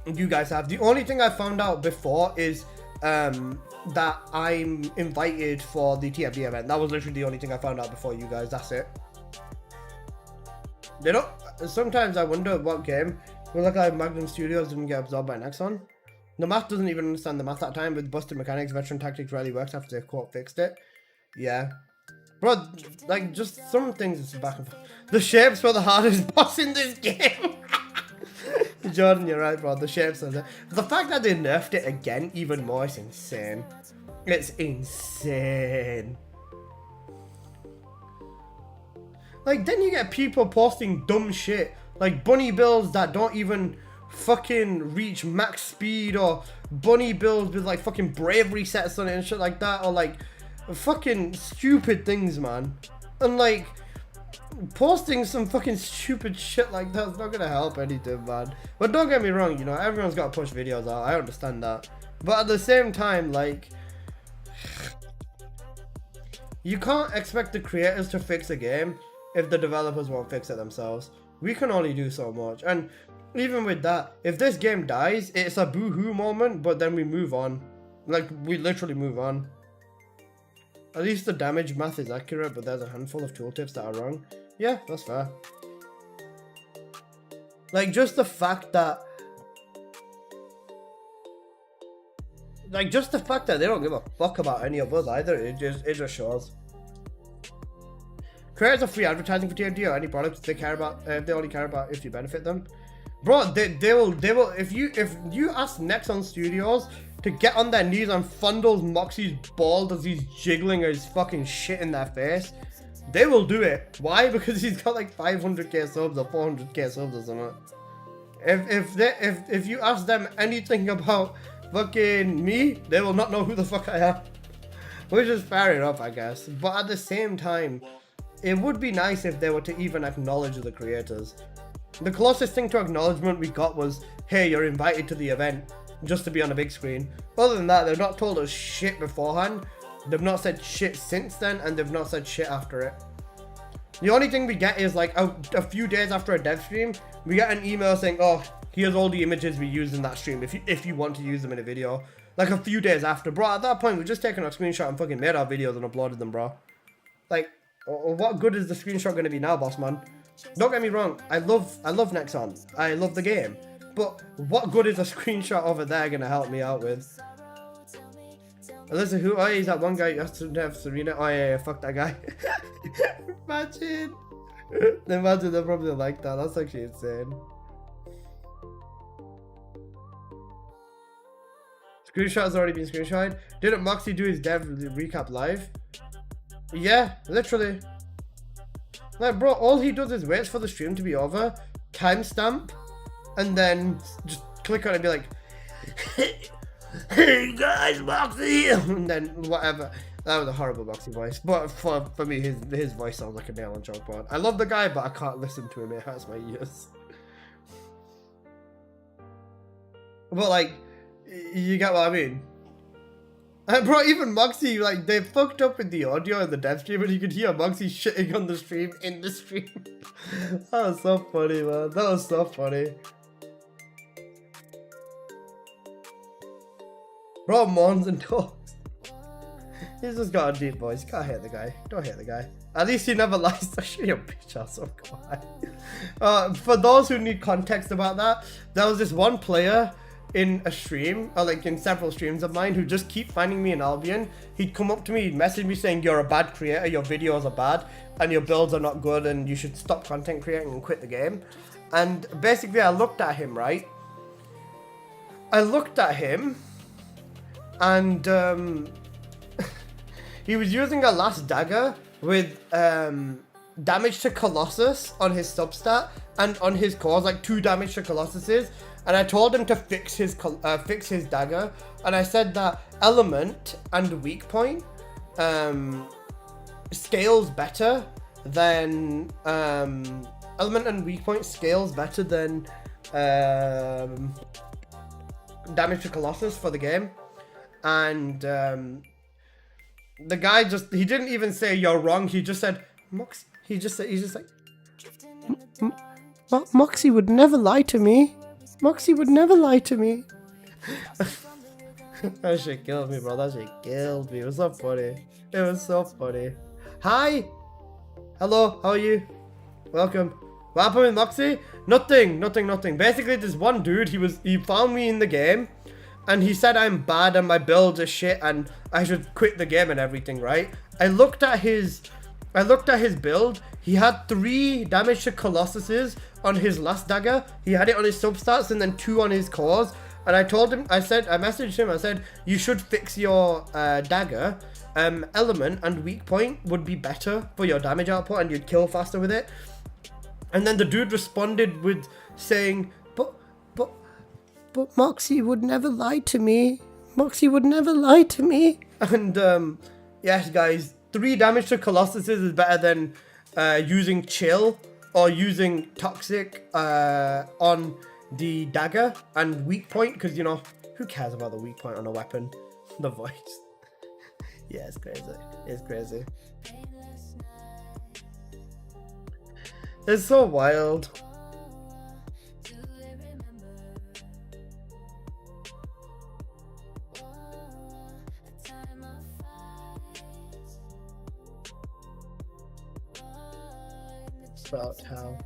you guys have. The only thing I found out before is that I'm invited for the TFD event. That was literally the only thing I found out before you guys. That's it. They don't. Sometimes I wonder what game will look like Magnum Studios didn't get absorbed by Nexon. The math doesn't even understand the math that time. With busted mechanics, veteran tactics rarely works after they quote fixed it. Yeah. Bro, like, just some things is back and forth. The shapes were the hardest boss in this game. Jordan, you're right, bro. The shapes are there. The fact that they nerfed it again even more is insane. It's insane. Like, then you get people posting dumb shit. Like, bunny builds that don't even fucking reach max speed, or bunny builds with, like, fucking bravery sets on it and shit like that, or, like, fucking stupid things, man. And, like, posting some fucking stupid shit like that's not gonna help anything, man. But don't get me wrong, you know, everyone's got to push videos out. I understand that. But at the same time, like, you can't expect the creators to fix a game if the developers won't fix it themselves. We can only do so much. And even with that, if this game dies, it's a boo-hoo moment, but then we move on. Like, we literally move on. At least the damage math is accurate, but there's a handful of tooltips that are wrong. Yeah, that's fair. Like, just the fact that... Like, just the fact that they don't give a fuck about any of us either, it just shows. Creators of free advertising for TFD or any products they care about, if they only care about if you benefit them. Bro, they will if you ask Nexon Studios to get on their knees and fondle Moxie's bald as he's jiggling his fucking shit in their face, they will do it. Why? Because he's got like 500k subs or 400k subs or something. If you ask them anything about fucking me, they will not know who the fuck I am. Which is fair enough, I guess. But at the same time, it would be nice if they were to even acknowledge the creators. The closest thing to acknowledgement we got was, hey, you're invited to the event just to be on a big screen. Other than that, they've not told us shit beforehand. They've not said shit since then, and they've not said shit after it. The only thing we get is like a few days after a dev stream, we get an email saying, oh, here's all the images we used in that stream if you want to use them in a video. Like a few days after. Bro, at that point, we've just taken a screenshot and fucking made our videos and uploaded them, bro. Like, what good is the screenshot going to be now, boss man? Don't get me wrong, I love Nexon. I love the game. But what good is a screenshot over there going to help me out with? Alyssa, who? Oh, yeah, he's that one guy who has to have Serena. Oh, yeah, fuck that guy. Imagine. Imagine they're probably like that. That's actually insane. Screenshot has already been screenshotted. Didn't Moxie do his dev recap live? Yeah, literally. Like, bro, all he does is waits for the stream to be over, timestamp, and then just click on it and be like, hey guys, Moxie! And then whatever. That was a horrible Moxie voice. But for me, his voice sounds like a nail on chalkboard. I love the guy, but I can't listen to him. It hurts my ears. But like, you get what I mean? And bro, even Moxie, like, they fucked up with the audio in the dev stream, and you could hear Moxie shitting on the stream in the stream. That was so funny, man. That was so funny. Bro moans and talks. He's just got a deep voice. Can't hate the guy. Don't hate the guy. At least he never lies. Shut your bitch ass up, come on. For those who need context about that, there was this one player in a stream, or like in several streams of mine, who just keep finding me in Albion. He'd come up to me, he'd message me saying, you're a bad creator, your videos are bad, and your builds are not good, and you should stop content creating and quit the game. And basically I looked at him, right? I looked at him, and he was using a last dagger with damage to Colossus on his substat, and on his cores, like 2 damage to Colossuses. And I told him to fix his dagger, and I said that element and weak point scales better than element and weak point scales better than damage to Colossus for the game. And the guy he didn't even say you're wrong. He just said Moxie. He's just like Moxie would never lie to me. Moxie would never lie to me. That shit killed me, bro. That shit killed me. It was so funny. It was so funny. Hi. Hello. How are you? Welcome. What happened with Moxie? Nothing. Basically, this one dude, he found me in the game, and he said I'm bad and my builds are shit and I should quit the game and everything, right? I looked at his build. He had 3 damage to Colossuses on his last dagger. He had it on his substats and then 2 on his cores. And I told him, I messaged him, I said, you should fix your dagger. Element and weak point would be better for your damage output and you'd kill faster with it. And then the dude responded with saying, but Moxie would never lie to me. Moxie would never lie to me. And yes, guys, 3 damage to Colossuses is better than using chill or using toxic on the dagger and weak point, because, you know, who cares about the weak point on a weapon? The voice. Yeah, it's crazy. It's crazy. It's so wild. About how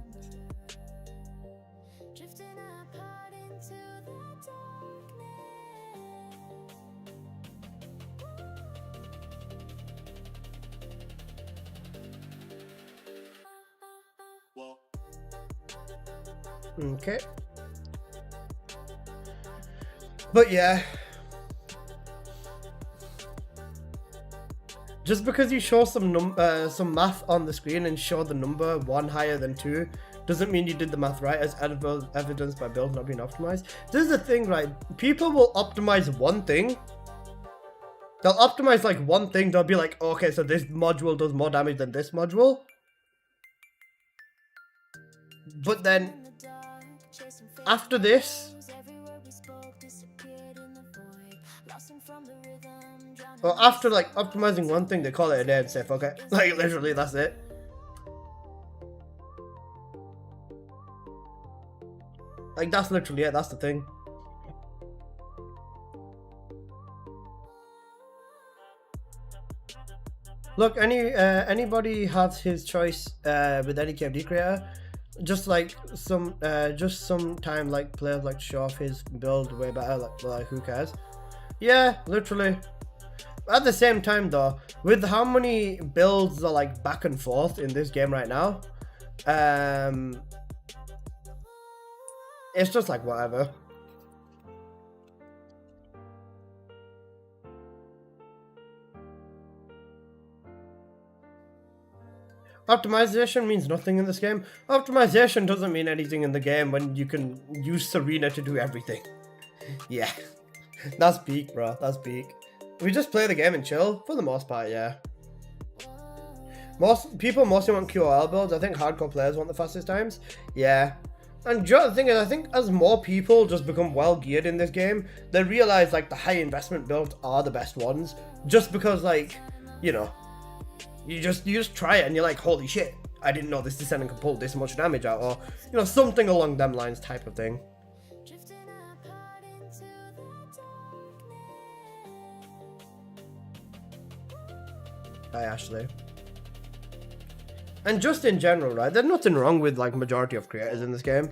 okay. But yeah. Just because you show some math on the screen and show the number 1 higher than 2 doesn't mean you did the math right, as evidenced by builds not being optimized. This is the thing, right? People will optimize one thing. They'll optimize like one thing. They'll be like, okay, so this module does more damage than this module. But then after this, or after like optimizing one thing, they call it a day and say, okay, like literally that's it. Like that's literally it. That's the thing. Look, anybody has his choice with any KFD creator. Just sometime like players like to show off his build way better. Like who cares? Yeah, literally. At the same time though, with how many builds are like back and forth in this game right now, it's just like whatever. Optimization means nothing in this game. Optimization doesn't mean anything in the game when you can use Serena to do everything. Yeah, that's peak, bro. That's peak. We just play the game and chill for the most part, yeah. Most people mostly want QOL builds. I think hardcore players want the fastest times. Yeah. And the thing is, I think as more people just become well geared in this game, they realize like the high investment builds are the best ones. Just because like, you know, you just try it and you're like, holy shit, I didn't know this Descendant can pull this much damage out, or you know, something along them lines type of thing. Hi Ashley. And just in general, right, there's nothing wrong with like majority of creators in this game,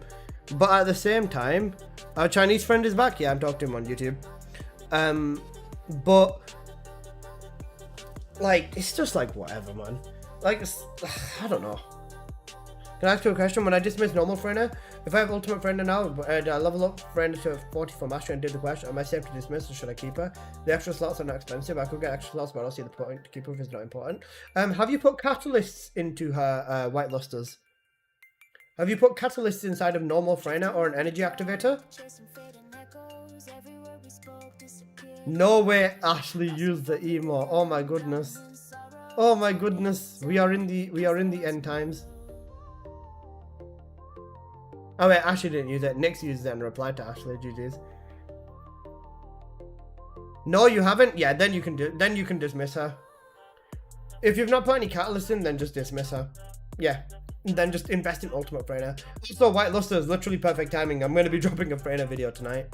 but at the same time, our Chinese friend is back. Yeah, I'm talking to him on YouTube. But like it's just like whatever, man. Like I don't know. Can I ask you a question? When I dismiss normal Freyna, if I have ultimate Freyna now, and I level up Freyna to 40 for mastery and did the quest, am I safe to dismiss or should I keep her? The extra slots are not expensive. I could get extra slots, but I don't see the point to keep her if it's not important. Have you put catalysts into her white lusters? Have you put catalysts inside of normal Freyna or an energy activator? No way Ashley used the emo. Oh my goodness. Oh my goodness. We are in the end times. Oh wait, Ashley didn't use it. Nix used it and replied to Ashley. GG's. No, you haven't? Yeah, then you can dismiss her. If you've not put any catalyst in, then just dismiss her. Yeah. Then just invest in ultimate Freyna. Also, white luster is literally perfect timing. I'm going to be dropping a Freyna video tonight.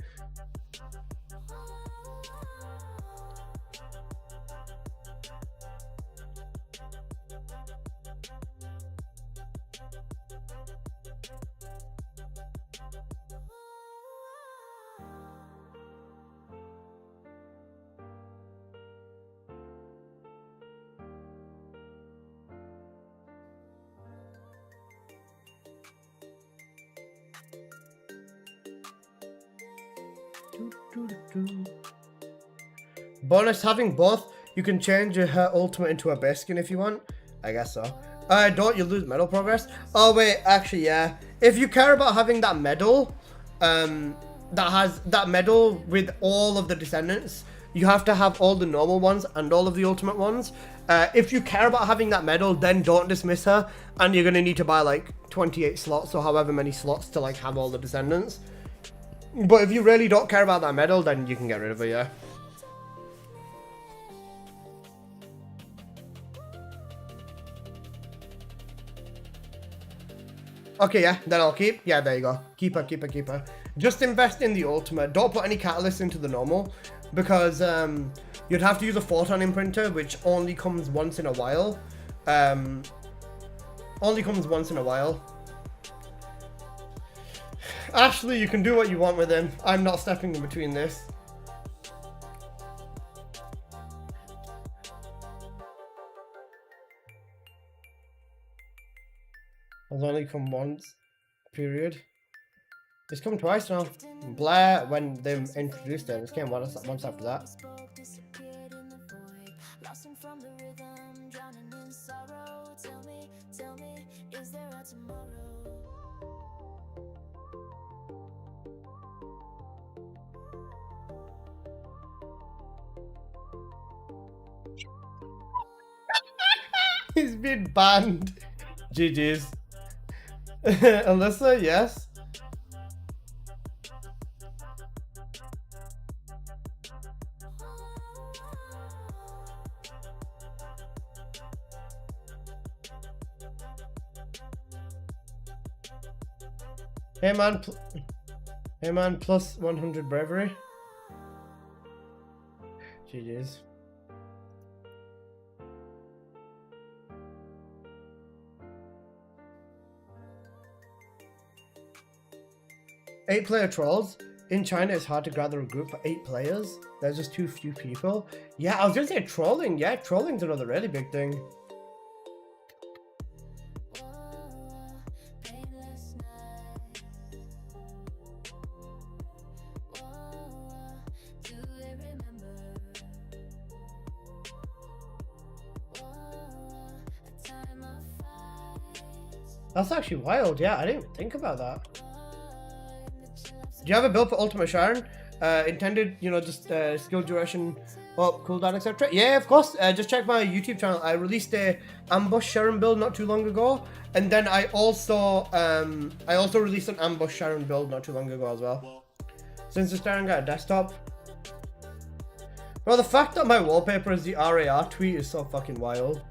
Bonus, having both, you can change her ultimate into a base skin if you want. I guess so. Don't you lose medal progress? Oh wait, actually yeah. If you care about having that medal, that has that medal with all of the Descendants, you have to have all the normal ones and all of the ultimate ones. If you care about having that medal, then don't dismiss her, and you're gonna need to buy like 28 slots or however many slots to like have all the Descendants. But if you really don't care about that medal, then you can get rid of her, yeah. Okay, yeah, then I'll keep. Yeah, there you go. Keep her, keep her, keep her. Just invest in the ultimate. Don't put any catalyst into the normal, because you'd have to use a photon imprinter, which only comes once in a while. Only comes once in a while. Ashley, you can do what you want with him. I'm not stepping in between this. Has only come once. Period. It's come twice now. Blair, when they introduced it, it came once after that. He's been banned. GG's. Alyssa, yes. Hey man, plus 100 bravery. GG's. Eight-player trolls. In China, it's hard to gather a group of 8 players. There's just too few people. Yeah, I was gonna say trolling. Yeah, trolling's another really big thing. That's actually wild. Yeah, I didn't think about that. Do you have a build for Ultimate Sharon? Intended, you know, just skill duration, cooldown, etc. Yeah, of course. Just check my YouTube channel. I released a ambush Sharon build not too long ago, and then I also released an ambush Sharon build not too long ago as well. Since the Sharon got a desktop. Bro, the fact that my wallpaper is the RAR tweet is so fucking wild.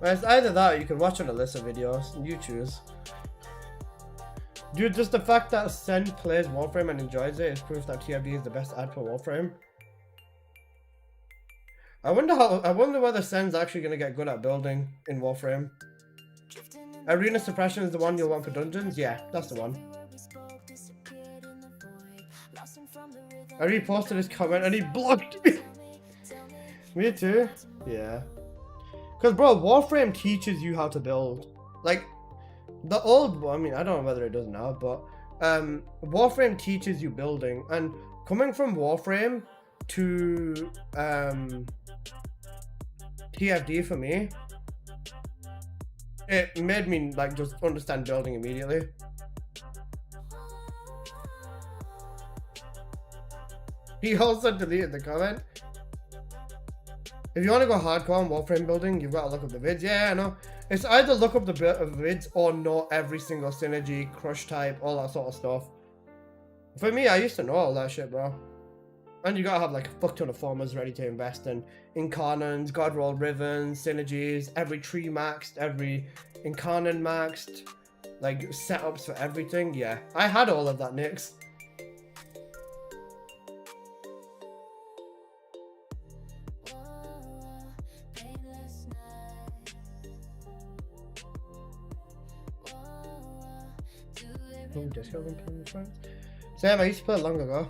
Well, it's either that or you can watch an Alyssa videos. You choose. Dude, just the fact that Sen plays Warframe and enjoys it is proof that TFD is the best ad for Warframe. I wonder whether Sen's actually gonna get good at building in Warframe. Arena suppression is the one you'll want for dungeons? Yeah, that's the one. I reposted his comment and he blocked me. Me too. Yeah. Because, bro, Warframe teaches you how to build. Like, the old, I mean, I don't know whether it does now, but Warframe teaches you building. And coming from Warframe to TFD for me, it made me, like, just understand building immediately. He also deleted the comment. If you want to go hardcore on Warframe building, you've got to look up the vids. Yeah, I know. It's either look up the vids or know every single synergy, crush type, all that sort of stuff. For me, I used to know all that shit, bro. And you gotta have like a fuck ton of farmers ready to invest in Incarnons, Godroll Rivens, synergies, every tree maxed, every Incarnon maxed, like setups for everything. Yeah, I had all of that, Nix. Sam, I used to play it long ago.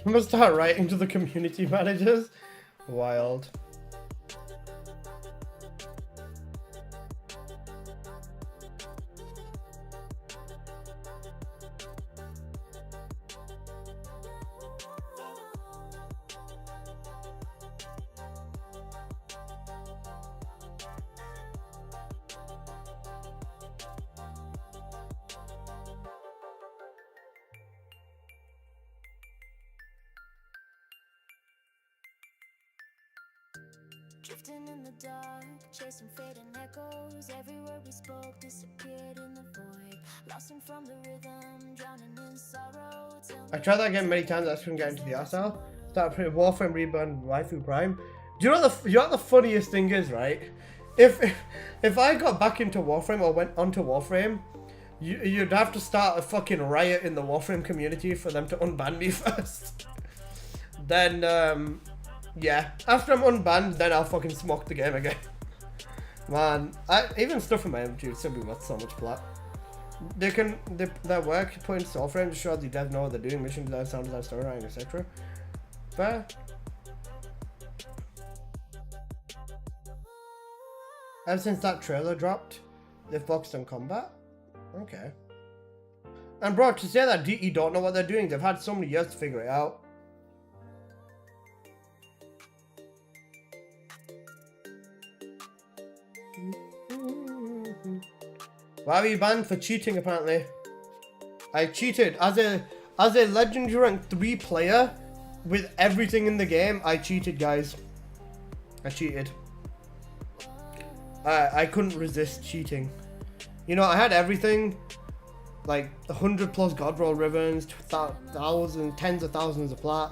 I'm gonna start writing to the community managers. Wild. Drifting in the dark, chasing fading echoes. Every word we spoke disappeared in the void. Lost from the rhythm, drowning in sorrow. I tried that game many times. I just couldn't get into the arsehole. Started playing Warframe Reborn, Waifu Prime. Do you know what the funniest thing is, right? If I got back into Warframe or went onto Warframe, you'd have to start a fucking riot in the Warframe community for them to unban me first. then yeah, after I'm unbanned, then I'll fucking smoke the game again. Man, even stuff from my MG would still be worth so much plat. Their work put in software to show the devs know what they're doing, mission design, sound design, story writing, etc. Fair. Ever since that trailer dropped, they've focused on combat. Okay. And bro, to say that DE don't know what they're doing, they've had so many years to figure it out. Why were you banned? For cheating, apparently. I cheated. As a legendary rank 3 player with everything in the game, I cheated, guys. I cheated. I couldn't resist cheating. You know, I had everything. Like 100 plus God Roll ribbons, thousands, tens of thousands of plat,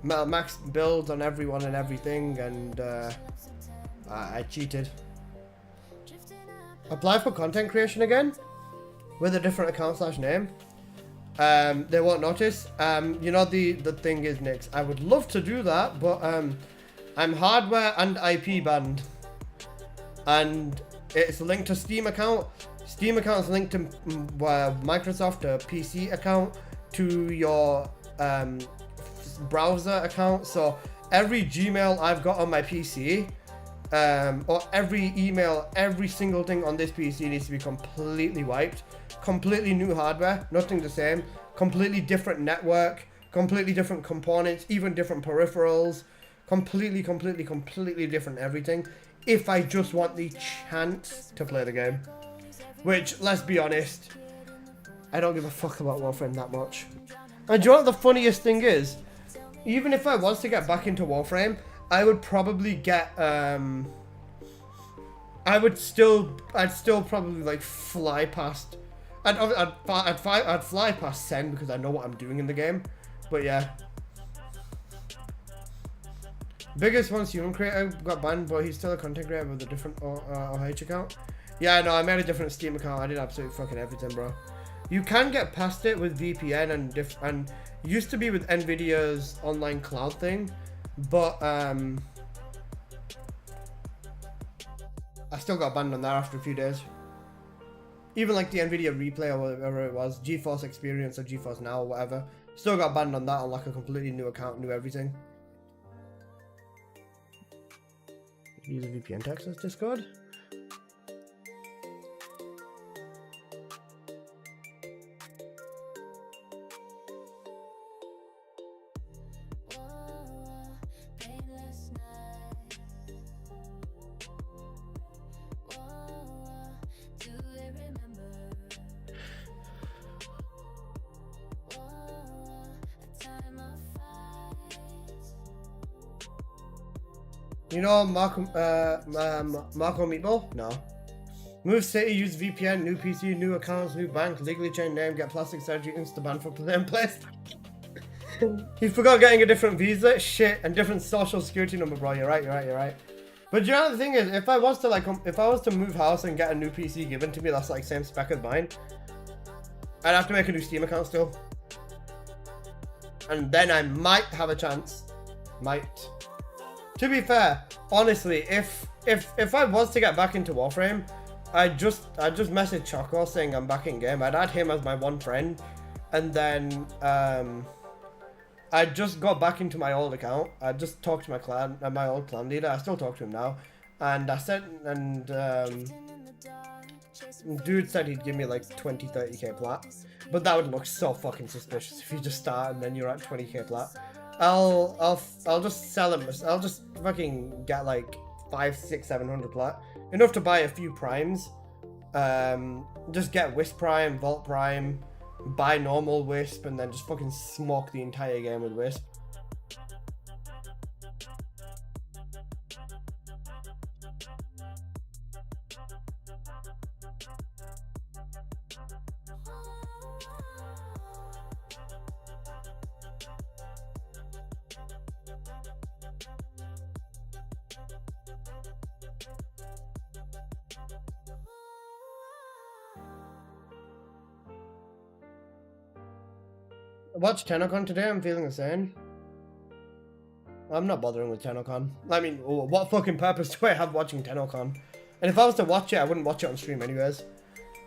max builds on everyone and everything, and I cheated. Apply for content creation again with a different account / name. They won't notice. You know, the thing is, Nix, I would love to do that, but I'm hardware and IP banned, and it's linked to Steam account. Steam account is linked to Microsoft PC account to your browser account. So every Gmail I've got on my PC, or every email, every single thing on this PC needs to be completely wiped. Completely new hardware, nothing the same. Completely different network, completely different components, even different peripherals. Completely different everything. If I just want the chance to play the game. Which, let's be honest, I don't give a fuck about Warframe that much. And do you know what the funniest thing is? Even if I was to get back into Warframe, I would probably get, I'd still probably like fly past, I'd fly past Sen because I know what I'm doing in the game. But yeah. Biggest Once Human creator got banned, but he's still a content creator with a different OH account. Yeah, no, I made a different Steam account. I did absolutely fucking everything, bro. You can get past it with VPN and used to be with Nvidia's online cloud thing, but I still got banned on that after a few days. Even like the Nvidia Replay or whatever it was, GeForce Experience or GeForce Now or whatever, still got banned on that on like a completely new account, new everything. Use a VPN to access Discord. You know Marco Meatball? No. Move city, use VPN, new PC, new accounts, new bank, legally changed name, get plastic surgery, insta-ban for playing place. You forgot getting a different visa? Shit, and different social security number, bro. You're right. But you know the thing is, if I was to move house and get a new PC given to me that's like same spec as mine, I'd have to make a new Steam account still. And then I might have a chance. Might. To be fair, honestly, if I was to get back into Warframe, I'd just message Choco saying I'm back in game. I'd add him as my one friend, and then I'd just go back into my old account. I'd just talk to my old clan leader. I still talk to him now, and I said, and dude said he'd give me like 20-30k plat, but that would look so fucking suspicious if you just start and then you're at 20k plat. I'll just sell him. I'll just fucking get like 500-700 plat, enough to buy a few primes. Just get Wisp Prime, Vault Prime, buy normal Wisp, and then just fucking smoke the entire game with Wisp. I watched TennoCon today, I'm feeling the same. I'm not bothering with TennoCon. I mean, what fucking purpose do I have watching TennoCon? And if I was to watch it, I wouldn't watch it on stream anyways.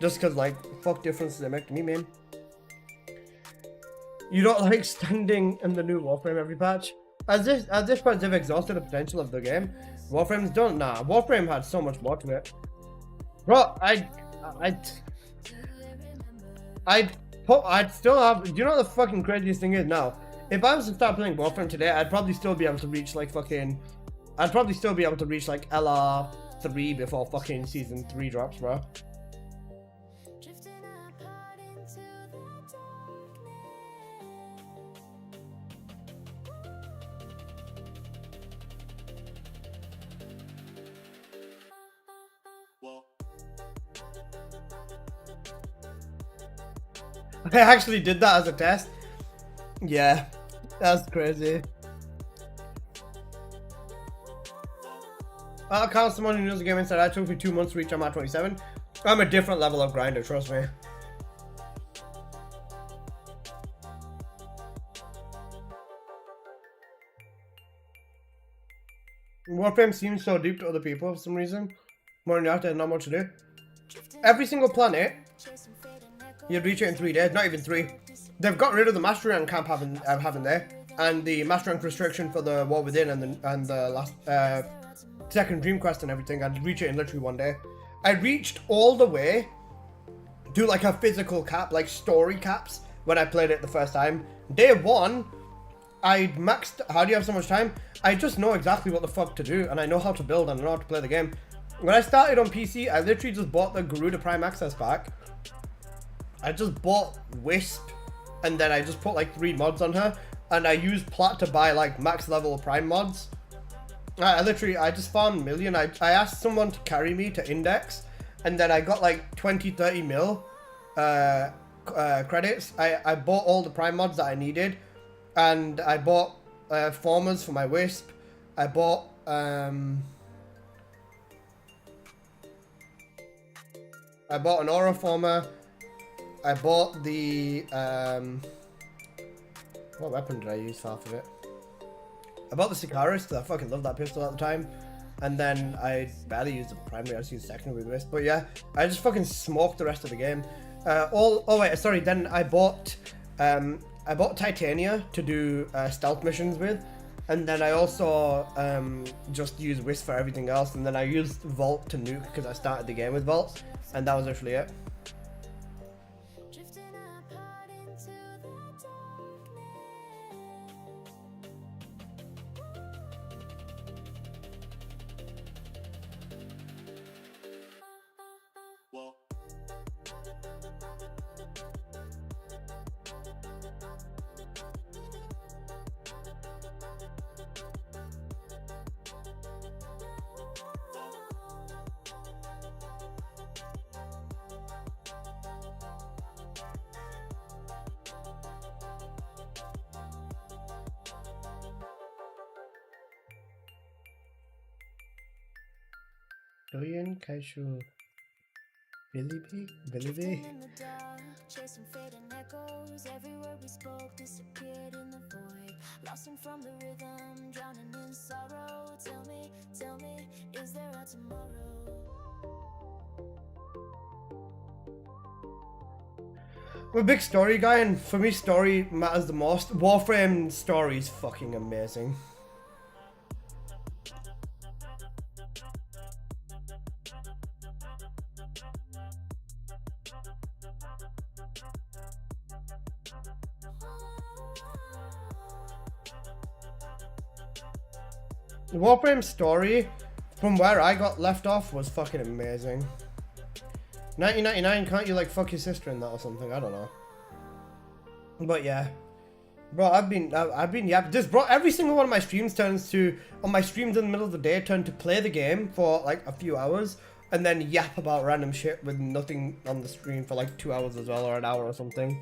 Just cause like, fuck difference does it make to me, man? You don't like standing in the new Warframe every patch? As this point they've exhausted the potential of the game. Warframe's done. Nah, Warframe had so much more to it. Bro, I'd still have. Do you know what the fucking craziest thing is now? If I was to start playing Warframe today, I'd probably still be able to reach like fucking. I'd probably still be able to reach like LR3 before fucking season 3 drops, bro. Drifting apart into the darkness. I actually did that as a test. Yeah, that's crazy. I'll count someone who knows the game inside. I took me 2 months to reach. I'm at 27. I'm a different level of grinder, trust me. Warframe seems so deep to other people for some reason. More than that, there's not much to do. Every single planet, you'd reach it in 3 days, not even 3. They've got rid of the Master Rank camp having there, and the Master Rank restriction for the War Within and the last second Dream Quest and everything. I'd reach it in literally 1 day. I reached all the way to like a physical cap, like story caps, when I played it the first time. Day 1, I maxed. How do you have so much time? I just know exactly what the fuck to do, and I know how to build, and I know how to play the game. When I started on PC, I literally just bought the Garuda Prime Access pack. I just bought Wisp, and then I just put like 3 mods on her, and I used Plat to buy like max level Prime mods. I just farmed million. I asked someone to carry me to Index, and then I got like 20-30 mil credits. I bought all the Prime mods that I needed, and I bought formers for my Wisp. I bought an Aura former. I bought the what weapon did I use for half of it? I bought the Sicaris because I fucking loved that pistol at the time, and then I barely used the primary. I just used secondary with Wisp. But yeah, I just fucking smoked the rest of the game. Then I bought Titania to do stealth missions with, and then I also just used Wisp for everything else, and then I used Vault to nuke because I started the game with Vault, and that was literally it. Drifting apart into the darkness. Doyen Kaishu Billy B? In the dark, chasing fading echoes. Every word we spoke disappeared in the void. Lost from the rhythm, drowning in sorrow. Tell me, is there a tomorrow? I'm a big story guy, and for me story matters the most. Warframe story is fucking amazing. The Warframe story, from where I got left off, was fucking amazing. 1999, can't you like fuck your sister in that or something? I don't know. But yeah, bro, I've been yapping. This, bro, every single one of my streams turns to, on my streams in the middle of the day, turn to play the game for like a few hours, and then yap about random shit with nothing on the stream for like 2 hours as well, or an hour or something.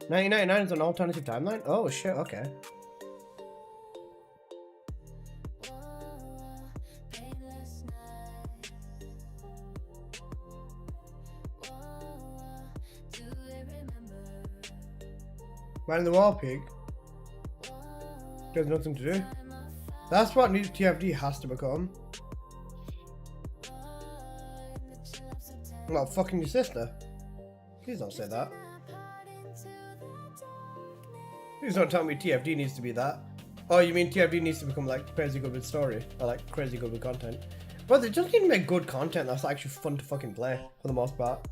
1999 is an alternative timeline? Oh shit, okay. Painless night. Do they remember? Man in the Wall Pig. There's nothing to do. That's what new TFD has to become. Well, fucking your sister. Please don't say that. Please don't tell me TFD needs to be that. Oh, you mean TFD needs to become like crazy good with story or like crazy good with content? But they just need to make good content that's actually fun to fucking play for the most part.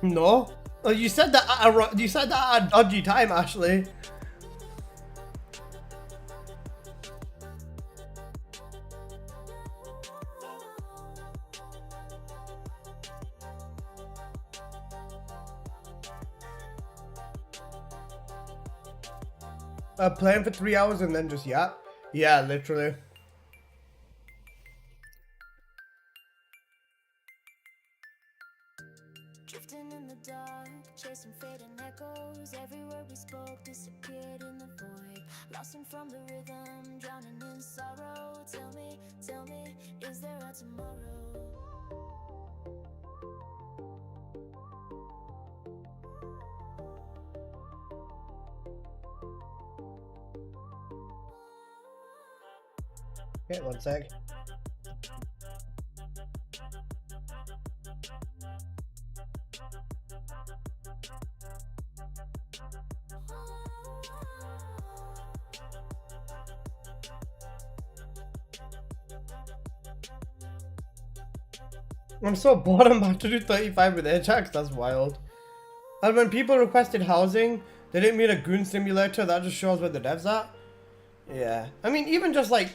No, oh, you said that at a dodgy time, Ashley. Playing for 3 hours and then just yap? Yeah, literally. Drifting in the dark, chasing fading echoes. Every word we spoke disappeared in the void. Lost from the rhythm, drowning in sorrow. Tell me, is there a tomorrow? Okay, one sec. I'm so bored. I'm about to do 35 with Ajax. That's wild. And when people requested housing, they didn't mean a goon simulator. That just shows where the devs at. Yeah. I mean, even just like,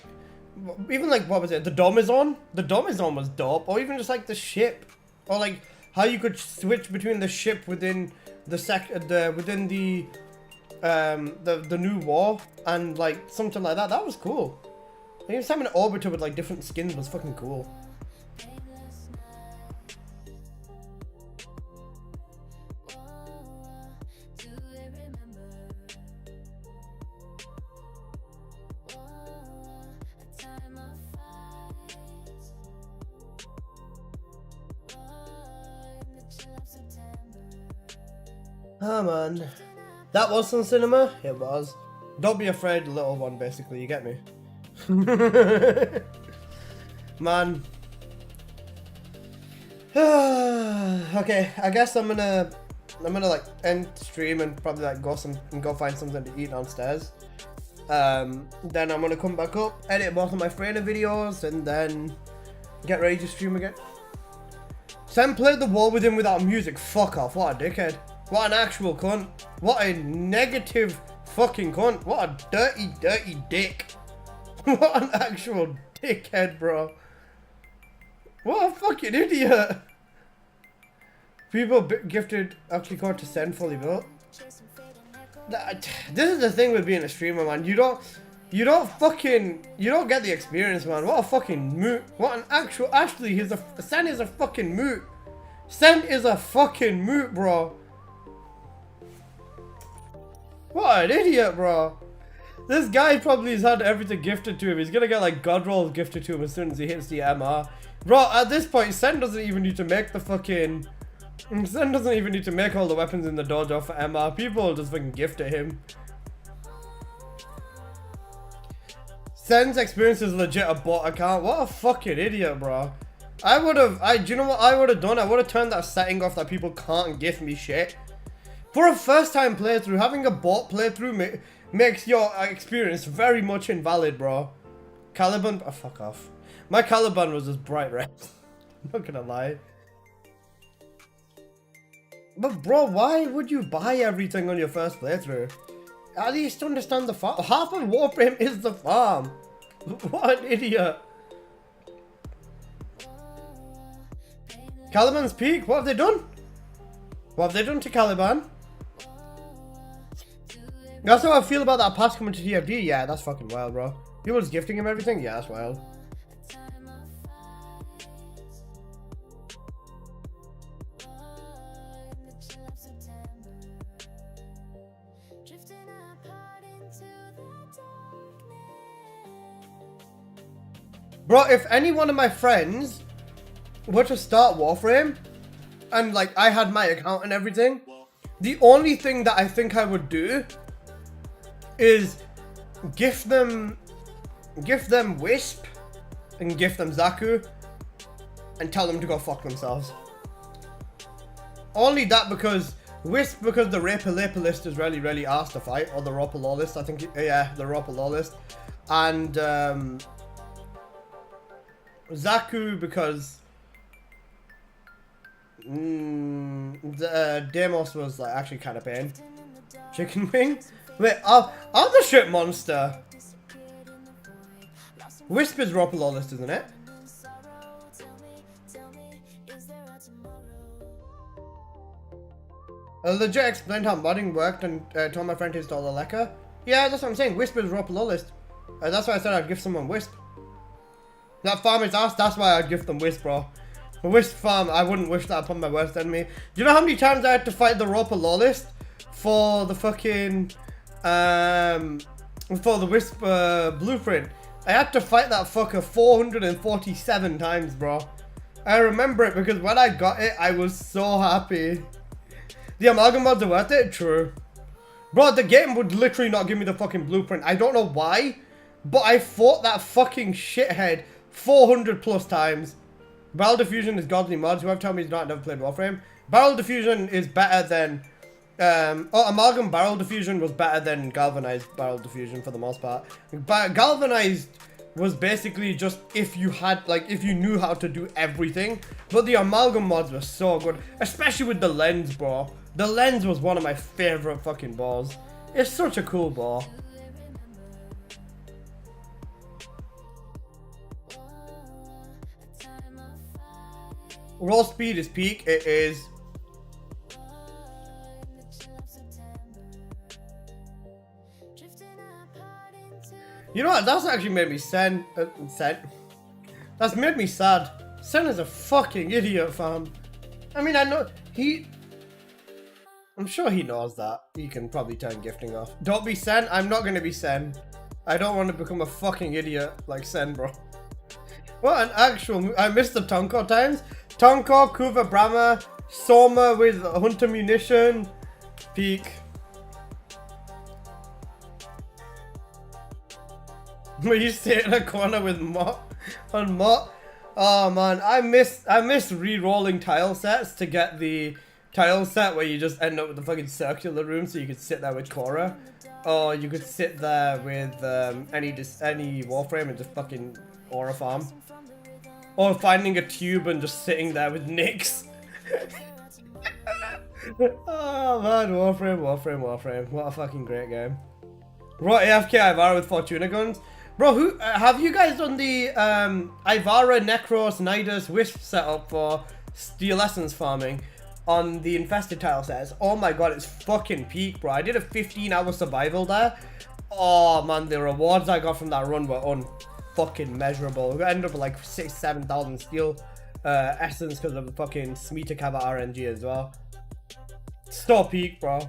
what was it? The Domizon? The Domizon was dope. Or even just like the ship, or like how you could switch between the ship within the the new war and like something like that. That was cool. And even having an orbiter with like different skins was fucking cool. Ah man, that was some cinema? It was. Don't be afraid, little one, basically, you get me? Man. Okay, I guess I'm gonna like end stream and probably like go find something to eat downstairs. Then I'm gonna come back up, edit both of my Freyna videos, and then get ready to stream again. Sam played the wall with him without music. Fuck off, what a dickhead. What an actual cunt. What a negative fucking cunt. What a dirty, dirty dick. What an actual dickhead, bro. What a fucking idiot. People gifted actually code to send fully built. This is the thing with being a streamer, man. You don't get the experience, man. What a fucking moot. What an actual, actually, Sen is a fucking moot. Sen is a fucking moot, bro. What an idiot, bro. This guy probably has had everything gifted to him. He's gonna get like god rolls gifted to him as soon as he hits the MR. Bro, at this point, Sen doesn't even need to make the fucking... Sen doesn't even need to make all the weapons in the dojo for MR. People will just fucking gift it him. Sen's experience is legit a bot account. What a fucking idiot, bro. Do you know what I would have done? I would have turned that setting off that people can't gift me shit. For a first time playthrough, having a bot playthrough makes your experience very much invalid, bro. Caliban? Oh, fuck off. My Caliban was just bright red. I'm not gonna lie. But bro, why would you buy everything on your first playthrough? At least understand the farm. Half of Warframe is the farm. What an idiot. Caliban's Peak? What have they done? What have they done to Caliban? That's how I feel about that pass coming to TFD. Yeah, that's fucking wild, bro. People just gifting him everything? Yeah, that's wild. Bro, if any one of my friends were to start Warframe, and like I had my account and everything, the only thing that I think I would do is gift them Wisp and gift them Zaku and tell them to go fuck themselves. Only that because Wisp, because the Raper list is really asked to fight, or the Roper Law list, I think, yeah, the Roper Law list. And Zaku because Deimos was like actually kind of pain. Chicken wing? Wait, other shit monster. Wisp is Roper Law list, isn't it? I legit explained how modding worked and told my friend to install the Lekka. Yeah, that's what I'm saying. Wisp is Roper Law list. That's why I said I'd give someone Wisp. That farm is asked, that's why I'd give them Wisp, bro. The Wisp farm, I wouldn't wish that upon my worst enemy. Do you know how many times I had to fight the Roper Law list for the fucking, for the Wisp blueprint? I had to fight that fucker 447 times, bro. I remember it because when I got it, I was so happy. The amalgam mods are worth it? True. Bro, the game would literally not give me the fucking blueprint. I don't know why, but I fought that fucking shithead 400 plus times. Barrel diffusion is godly mods. Whoever told me he's not never played Warframe. Barrel diffusion is better than amalgam barrel diffusion was better than galvanized barrel diffusion for the most part. But galvanized was basically just if you had, like, if you knew how to do everything. But the amalgam mods were so good, especially with the lens, bro. The lens was one of my favorite fucking balls. It's such a cool ball. Roll speed is peak. It is. You know what? That's actually made me sad. That's made me sad. Sen is a fucking idiot, fam. I mean, I know I'm sure he knows that. He can probably turn gifting off. Don't be Sen. I'm not gonna be Sen. I don't want to become a fucking idiot like Sen, bro. What an actual... I missed the Tonko times. Tonko, Kuva, Brahma, Soma with Hunter Munition, peak. Where you sit in a corner with Mott on Mott. Oh man, I miss re-rolling tile sets to get the tile set where you just end up with the fucking circular room so you could sit there with Korra. Or you could sit there with any Warframe and just fucking aura farm. Or finding a tube and just sitting there with Nyx. Oh man, Warframe. What a fucking great game. Right, AFK Ivara with Fortuna guns. Bro, who have you guys done the Ivara, Necros, Nidus, Wisp setup for Steel Essence farming on the infested tile sets? Oh my god, it's fucking peak, bro. I did a 15-hour survival there. Oh man, the rewards I got from that run were unfucking measurable. We ended up with like 6,000-7,000 steel essence because of the fucking Smeatakava RNG as well. So peak, bro.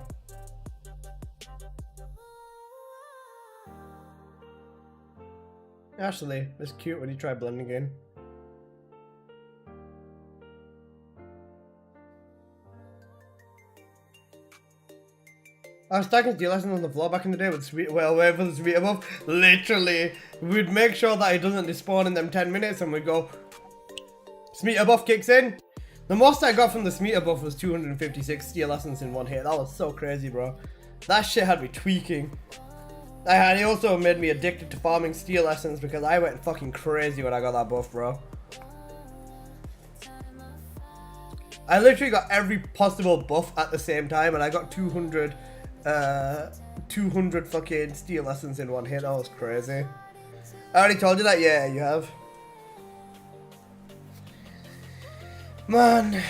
Actually, it's cute when you try blending in. I was stacking steel lessons on the floor back in the day with sweet, well, wait for the sweet above. Literally, we'd make sure that it doesn't despawn in them 10 minutes and we'd go, Smeeta buff kicks in. The most I got from the Smeeta buff was 256 steel essence in one hit. That was so crazy, bro. That shit had me tweaking. And it also made me addicted to farming steel essence because I went fucking crazy when I got that buff, bro. I literally got every possible buff at the same time and I got 200 fucking steel essence in one hit. That was crazy. I already told you that? Yeah, you have. Man,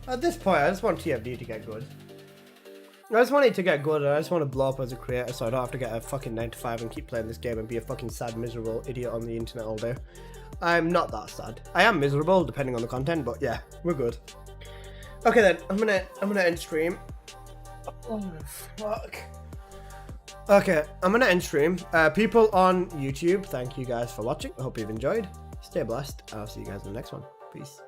at this point, I just want TFD to get good. I just want it to get good and I just want to blow up as a creator so I don't have to get a fucking 9 to 5 and keep playing this game and be a fucking sad, miserable idiot on the internet all day. I'm not that sad. I am miserable depending on the content, but yeah, we're good. Okay then, I'm gonna end stream. Oh fuck. Okay, I'm gonna end stream. People on YouTube, thank you guys for watching. I hope you've enjoyed. Stay blessed. I'll see you guys in the next one. Peace.